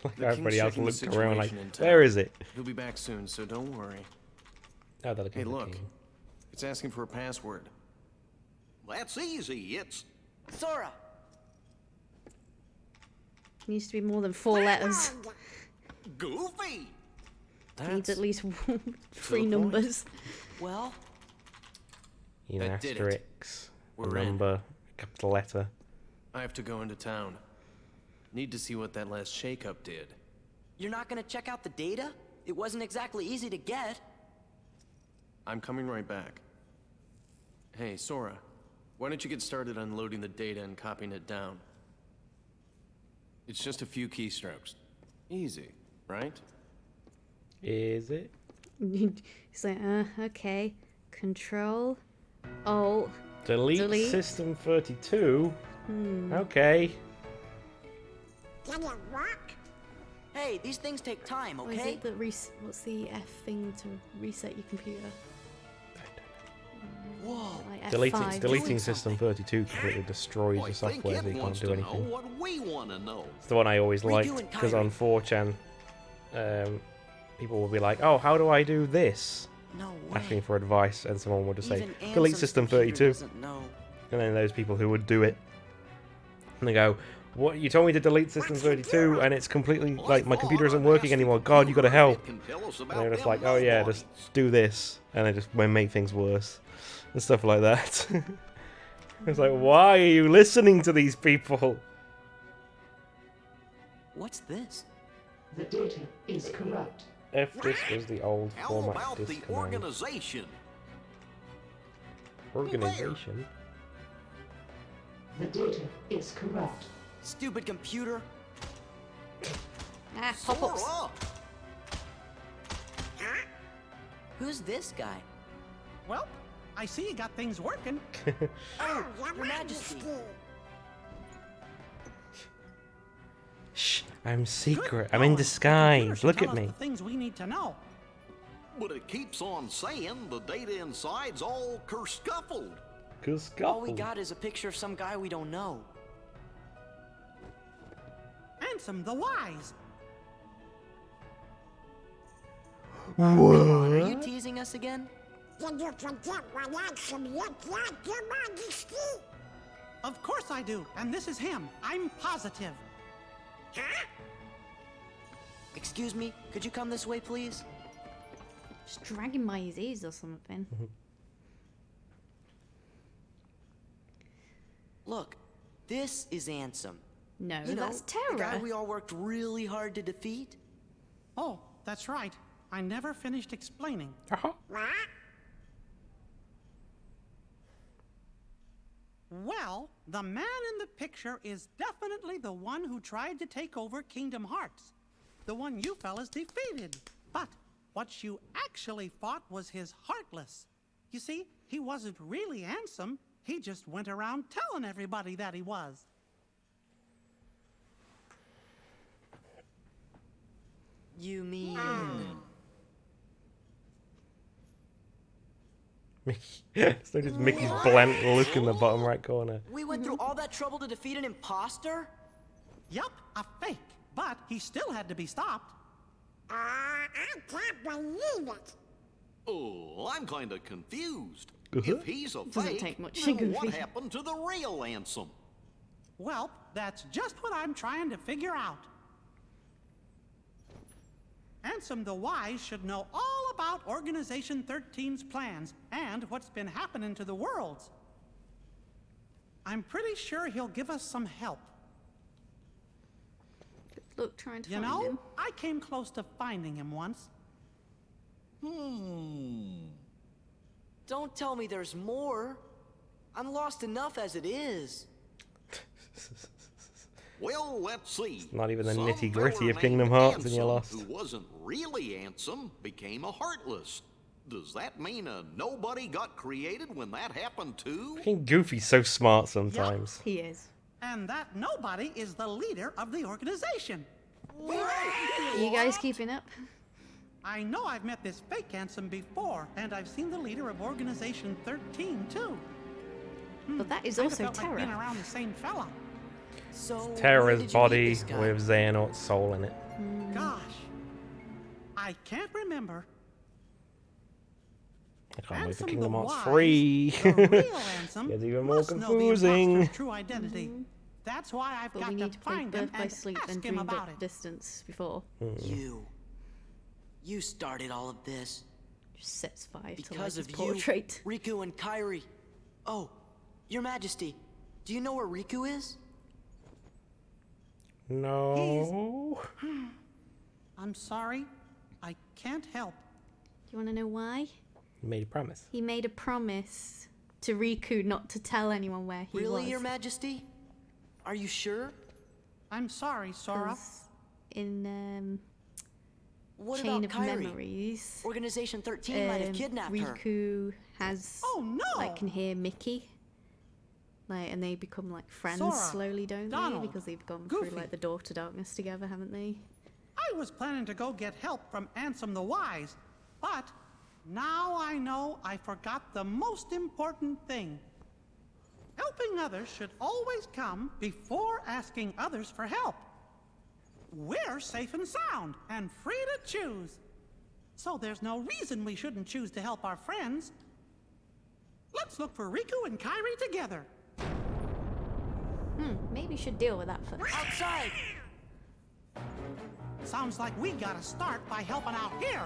Like The everybody king's else checking the looked around like, situation in town. where is it? He'll be back soon, so don't worry. Oh, they're looking Hey, for the look. king. It's asking for a password. That's easy. It's Sora! Needs to be more than 4 letters. Goofy. Needs at least 3 point. numbers. Well, You know, That did it. asterisk, a We're in. number, a capital letter. I have to go into town. Need to see what that last shakeup did. you're not gonna check out the data? It wasn't exactly easy to get. I'm coming right back. Hey, Sora, why don't you get started unloading the data and copying it down? It's just a few keystrokes. Easy, right? Is it? He's like, okay. Control, Alt, Delete, System 32? Okay. Hey, these things take time, Or is okay? it the what's the F thing to reset your computer? Whoa. Like Deleting, F5. deleting System 32 completely destroys I the think software, it so you can't wants do to know anything. what we want to know. It's the one I always liked, Redoing because on Kyrie. 4chan, people will be like, oh, how do I do this? No way. Asking for advice, and someone will just say, Even delete Ansem's System computer 32. doesn't know. And then those people who would do it, and they go, "What? You told me to delete System 32, and it's completely like my computer isn't working anymore. God, you gotta help." And they're just like, "Oh yeah, just do this," and they just make things worse and stuff like that. It's like, why are you listening to these people? What's this? The data is corrupt. If this was the old How format about disk the command. organization? Organization? The data is corrupt. Stupid computer. Ah, pop-ups. Sora! Who's this guy? Well, I see you got things working. Oh, Your Majesty. Shh, I'm secret. Good I'm in going. disguise. The Look computer at should tell me. us the things we need to know. But it keeps on saying the data inside's all kerscuffled. All we got is a picture of some guy we don't know. Ansem the Wise. What? Are you teasing us again? Did you forget what Ansem looked like, Your Majesty? Of course I do, and this is him. I'm positive. Huh? Excuse me, could you come this way, please? Just dragging by his ears or something. Look, this is Ansem. No, You know, that's the guy Terra. we all worked really hard to defeat. Oh, that's right. I never finished explaining. What? Well, the man in the picture is definitely the one who tried to take over Kingdom Hearts. The one you fellas defeated. But what you actually fought was his Heartless. You see, he wasn't really Ansem. He just went around telling everybody that he was. You mean... Mickey. So just Mickey's blank look in the bottom right corner. We went through all that trouble to defeat an imposter? Yup, a fake. But he still had to be stopped. I can't believe it. Oh, I'm kind of confused. Uh-huh. If he's a Doesn't fake, take much, then Goofy. what happened to the real Ansem? Well, that's just what I'm trying to figure out. Ansem the Wise should know all about Organization 13's plans and what's been happening to the worlds. I'm pretty sure he'll give us some help. Look, trying to You find know, him. I came close to finding him once. Don't tell me there's more. I'm lost enough as it is. Well, let's see. Not even the Some nitty-gritty fella of Kingdom named Hearts and you're Ansem, lost. Who wasn't really Ansem, became a Heartless. Does that mean a nobody got created when that happened too? I think Goofy's so smart sometimes. He is. And that nobody is the leader of the organization. Are you guys keeping up? I know I've met this fake Ansem before, and I've seen the leader of Organization 13 too. But that is Kinda also felt like being Terra. around the same fella. So, where Terra's did you meet body this guy? with Xehanort's soul in it. Gosh, I can't remember. I can't wait for Ansem Kingdom the Hearts Wise, 3. the real Ansem, Gets even more must know the confusing. imposter's true identity. That's why I've But got we to need to play find him Birth by and Sleep ask and him Dreamed about Up it. Distance before. You started all of this. Just sets 5 to like Because his of you, portrait. Riku and Kairi. Oh, Your Majesty, do you know where Riku is? No. I'm sorry, I can't help. Do you want to know why? He made a promise. He made a promise to Riku not to tell anyone where he Really, was. Your Majesty? Are you sure? I'm sorry, Sora. 'Cause in What Chain about of Kairi? Memories, Organization 13 might have kidnapped her. Riku has Oh no! like can hear Mickey. Like, and they become like friends Sora, slowly, don't Donald, they? Because they've gone Goofy. through like the door to darkness together, haven't they? I was planning to go get help from Ansem the Wise, but now I know I forgot the most important thing. Helping others should always come before asking others for help. We're safe and sound and free to choose. So there's no reason we shouldn't choose to help our friends. Let's look for Riku and Kairi together. Maybe you should deal with that first. Outside! Sounds like we gotta start by helping out here.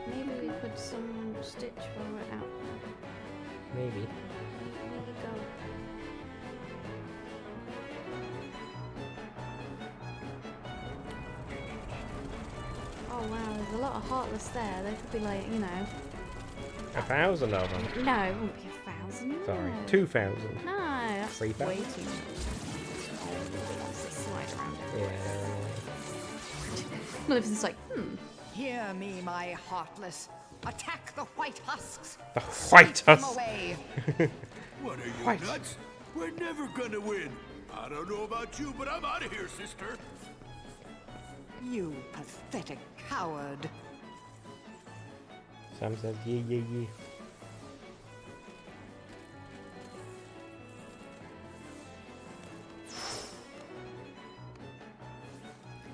Maybe we put some stitch while we're out there. Maybe. Where you go? Oh wow, there's a lot of Heartless there. There could be like, you know... 1,000 of them. No, it wouldn't be 1,000. Sorry, no. 2,000. No, that's 3,000? way too much. Oh, that's the slide around it. Yeah, they're annoying. Maleficent's like, Hear me, my Heartless. Attack the white husks. The white Sweep them husks. away. What are you, White. nuts? We're never gonna win. I don't know about you, but I'm out of here, sister. You pathetic coward. Sam says, yeah, yeah, yeah.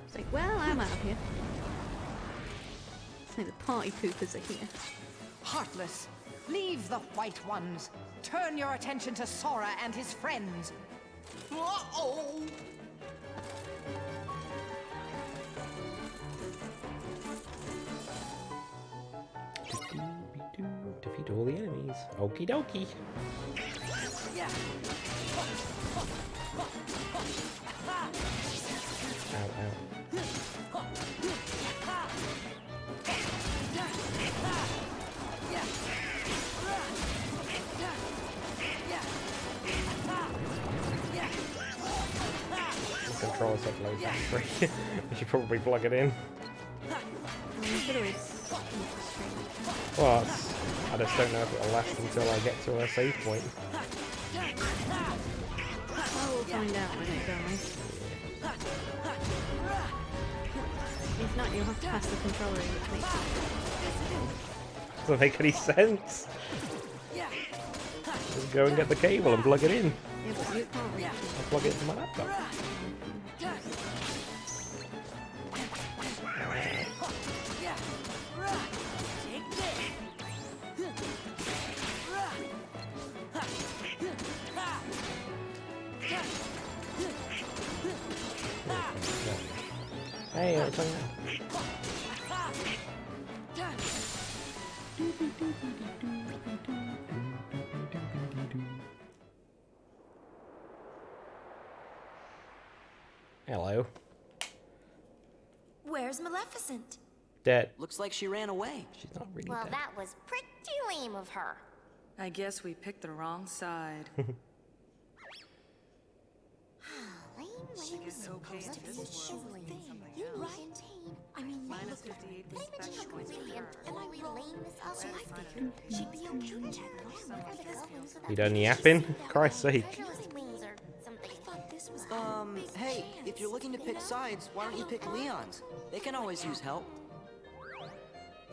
it's like, well, I'm out of here. It's like the party poopers are here. Heartless, leave the white ones. Turn your attention to Sora and his friends. Uh-oh! Defeat all the enemies. Okie dokie. Yeah. Ow, ow. The controller set low battery. We should probably plug it in. You could always... Well, I just don't know if it'll last until I get to a save point. Well, we'll find out when it dies. If not, you'll have to pass the controller, which makes it... Doesn't make any sense. Just go and get the cable and plug it in. Yeah, but you can't reach it. I'll plug it into my laptop. Hey, what's on Hello. Where's Maleficent? Dead. Looks like she ran away. She's not really Well, dead. that was pretty lame of her. I guess we picked the wrong side. Lame, She lame, gets okay supposed to at be this chivalry. You're You right. contain. I mean, Minus look, 58 Did I mention how points completely for and her. utterly lame this other so I was? figured she'd be okay. You done yapping? Christ's sake. Treacherous wings or something. I thought this was our big Hey, chance, if you're looking to pick you know? sides, why don't you pick Leon's? They can always use help.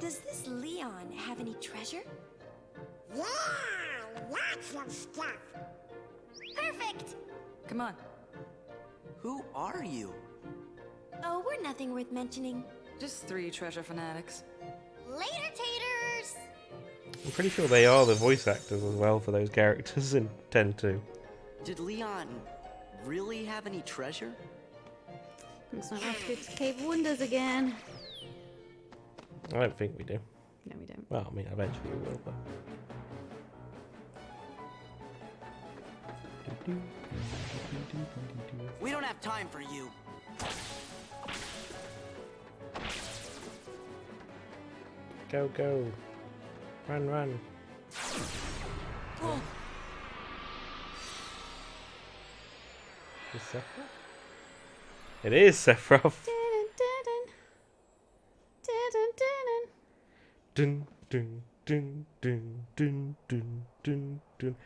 Does this Leon have any treasure? Yeah, lots of stuff. Perfect. Come on. Who are you? Oh, we're nothing worth mentioning. Just 3 treasure fanatics. Later, taters. I'm pretty sure they are the voice actors as well for those characters in 10-2. Did Leon really have any treasure? Looks like we have to go to Cave of Wonders again. I don't think we do. No, we don't. Well, I mean, eventually we will, but... We don't have time for you. Go, go. Run, run. Is Sephiroth? It is Sephiroth. Dun, dun, dun, dun, dun, dun, dun, dun.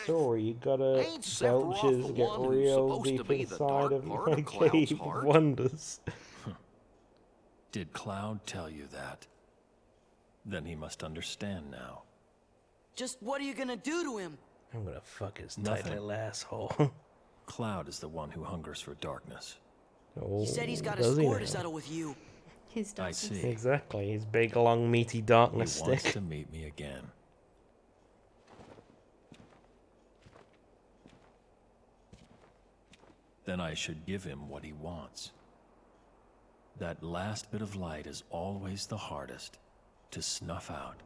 Sorry, you gotta Ain't Sephiroth belches the get one who's real supposed to deep be the inside dark of part my of Cloud's cave of heart? wonders. Did Cloud tell you that? Then he must understand now. Just what are you gonna do to him? I'm gonna fuck his Nothing. tight little asshole. Cloud is the one who hungers for darkness. Oh, He said he's got a does he score to now? settle with you. His I darkness. see. Exactly, his big, long, meaty darkness He wants stick. to meet me again. Then I should give him what he wants. That last bit of light is always the hardest to snuff out.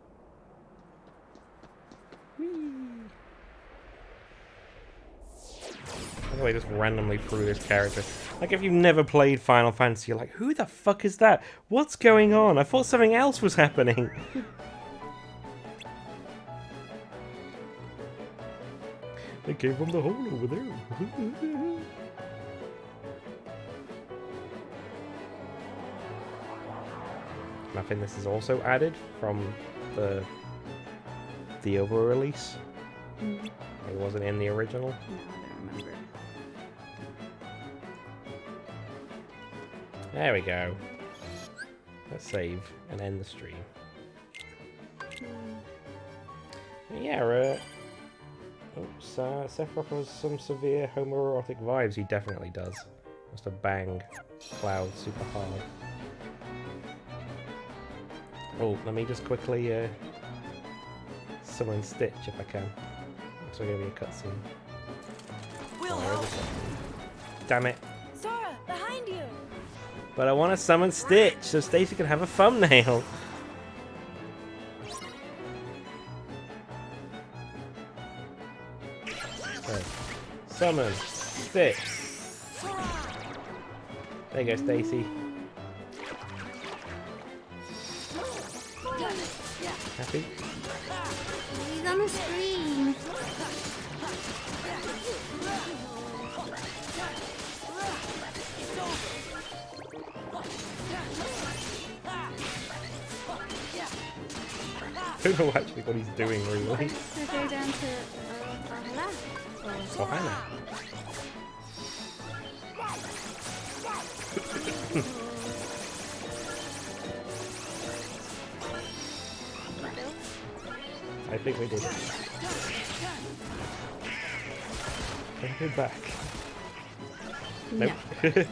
By the way, just randomly through this character. Like, if you've never played Final Fantasy, you're like, who the fuck is that? What's going on? I thought something else was happening. They came from the hole over there. And I think this is also added from the other release. It wasn't in the original. No, I don't remember. There we go. Let's save and end the stream. Yeah, Sephiroth has some severe homoerotic vibes. He definitely does. Must have banged Cloud super hard. Oh, let me just quickly summon Stitch if I can. Looks like it'll be a cutscene. We'll Where is help. it? Damn it. Sora, behind you. But I want to summon Stitch so Stacy can have a thumbnail. So, summon Stitch. There you go, Stacy. Happy? He's on the screen. I don't know actually what he's doing really. So go down to Oh, Hannah. I think we did. Can we go back? No. Nope.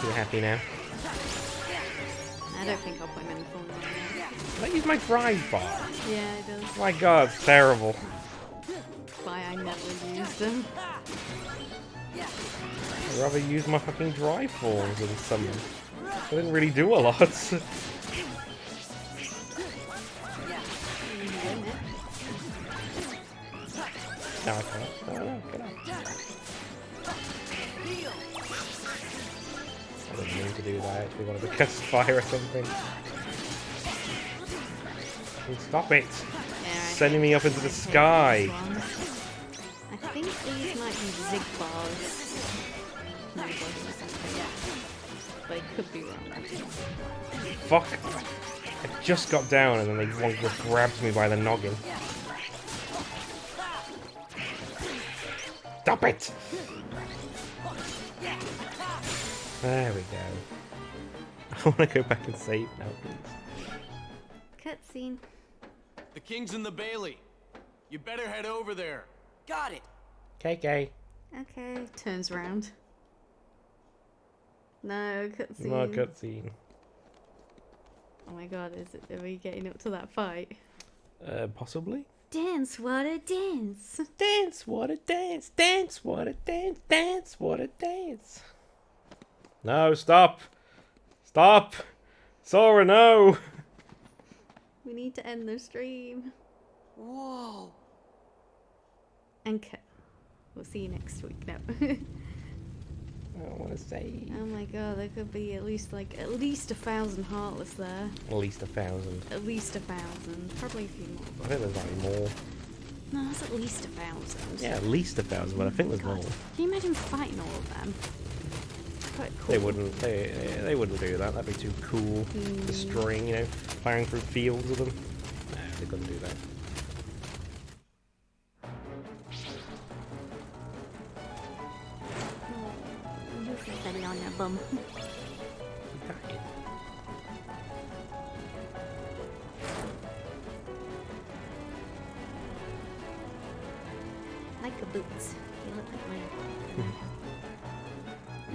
You happy now? I don't think I'll put him in full now. Can I use my drive bar? Yeah, it does. My god, it's terrible. Why I never used them. I'd rather use my fucking drive forms than summon. I didn't really do a lot. No, I can't. No, get out. I didn't mean to do that. I actually wanted to cast fire or something. Stop it! Sending me up into the sky! I think these might be zig bars. No, or something. But I could be wrong. Fuck! I just got down and then one just grabs me by the noggin. Stop it! There we go. I want to go back and save now, please. Cutscene. The king's in the Bailey. You better head over there. Got it. KK. Okay, turns around. No, cutscene. No cutscene. Oh my god, are we getting up to that fight? Possibly? Dance, what a dance! Dance, what a dance! Dance, what a dance! Dance, what a dance! No, stop! Stop! Sora, no! We need to end the stream. Whoa. And cut. We'll see you next week. No. I don't want to save. Oh my god, there could be at least 1,000 Heartless there. At least 1,000. At least 1,000. Probably a few more. I think there's probably more. No, that's at least 1,000. Yeah, at least 1,000, but I think there's more. Can you imagine fighting all of them? Quite cool. They wouldn't. They wouldn't do that. That'd be too cool. Destroying, plowing through fields with them. No, they couldn't do that. You feel better on your bum. like the boots. They look like mine.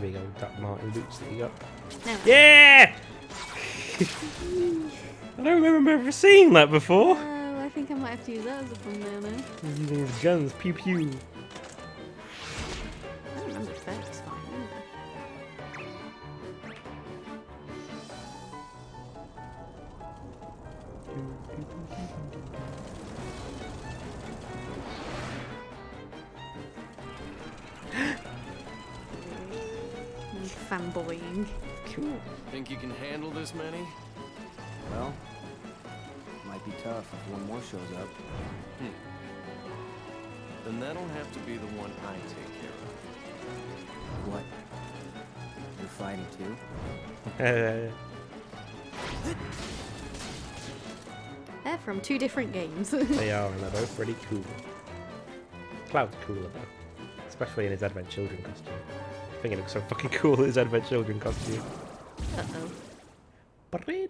Big old Doc Martin boots that you got. No. Yeah! I don't remember ever seeing that before. Oh, I think I might have to use that as a thumbnail now. He's using his guns. Pew pew. I don't remember the first fight either. Fanboying. Cool. Think you can handle this many? Well, might be tough if one more shows up. Then that'll have to be the one I take care of. What? You're fighting too? They're from 2 different games. They are, and they're both pretty cool. Cloud's cooler though, especially in his Advent Children costume. I think it looks so fucking cool in his Advent Children costume. Uh-oh. I think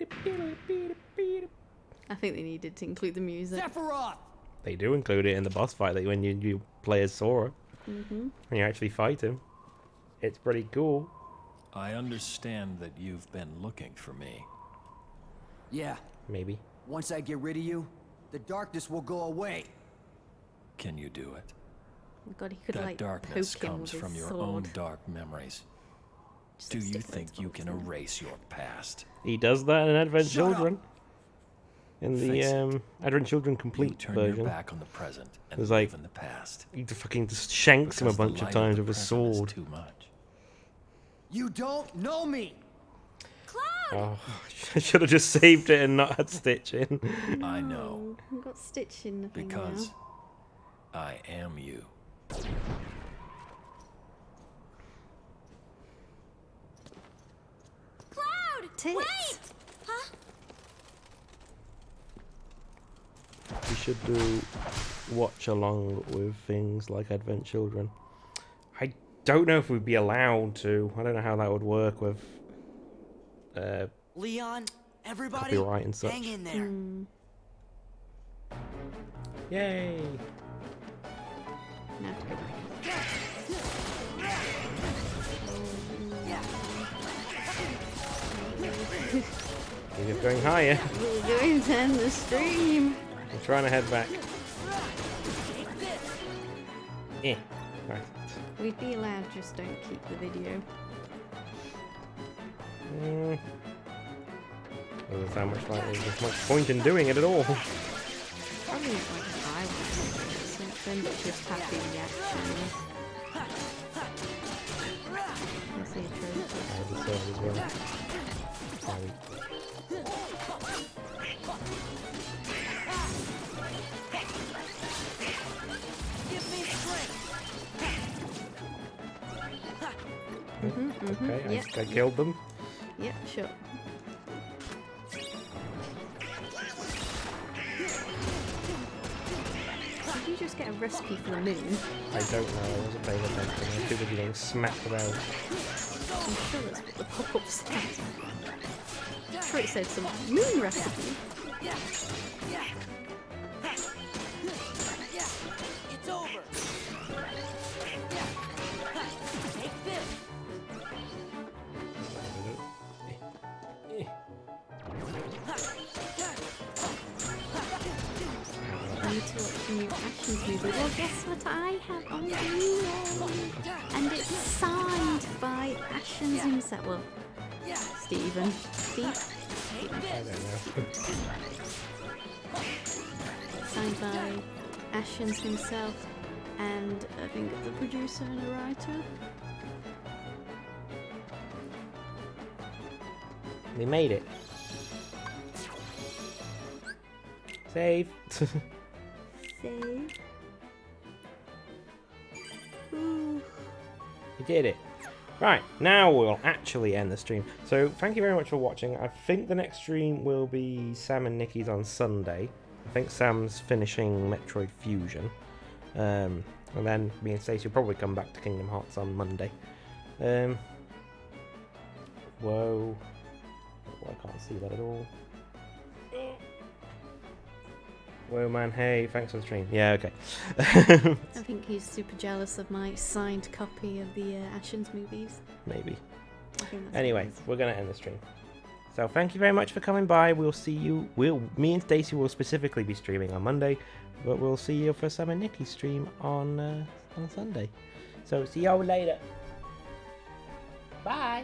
they needed to include the music. They do include it in the boss fight that when you play as Sora. Mm-hmm. When you actually fight him. It's pretty cool. I understand that you've been looking for me. Yeah. Maybe. Once I get rid of you, the darkness will go away. Can you do it? Oh God, he could That like darkness poke him comes with from his your sword. own dark memories. Do you think you can erase your past? He does that in Advent Shut up! Children. In the Face it. Advent Children Complete Turn version. your back on the present and There's live like in the past. he fucking just shanks him a Because the bunch of light times the with his present is sword. Too much. You don't know me! Oh, I should have just saved it and not had Stitch in. I know. I've got Stitch in the thing Because now. I am you. Cloud! Tits. Wait! Huh? We should do watch along with things like Advent Children. I don't know if we'd be allowed to. I don't know how that would work with Leon, everybody, copyright and such. hang in there. Yay! Now to go back. He's going higher. We're going to end the stream. I'm trying to head back. Eh. Right. We'd be allowed, just don't keep the video. Doesn't sound much like there's much point in doing it at all. Probably like if I was something, but just have the reactions. I see a trophy. I have the server as well. Okay, Yep. I killed them. Yep, sure. Did you just get a recipe for the moon? I don't know, I wasn't paying attention. I was too busy getting smacked about. I'm sure that's what the pop-up said. I'm sure it said some moon recipe. It's over. Take this. I need to watch the new Ashes movie. Well, guess what I have on Blu-ray? And it's signed by Ashens himself. Well, Stephen. Steve? I don't know. Signed by Ashens himself and I think the producer and the writer. We made it. Save. Save. Ooh. We did it. Right, now we'll actually end the stream. So, thank you very much for watching. I think the next stream will be Sam and Nikki's on Sunday. I think Sam's finishing Metroid Fusion. And then me and Stacey will probably come back to Kingdom Hearts on Monday. Whoa. Oh, I can't see that at all. Whoa, man, hey, thanks for the stream. Yeah, okay. I think he's super jealous of my signed copy of the Ashens movies. Maybe. I think that's Anyway, we're going to end the stream. So thank you very much for coming by. We'll see you. Me and Stacey will specifically be streaming on Monday, but we'll see you for Sam and Nikki's stream on Sunday. So see y'all later. Bye.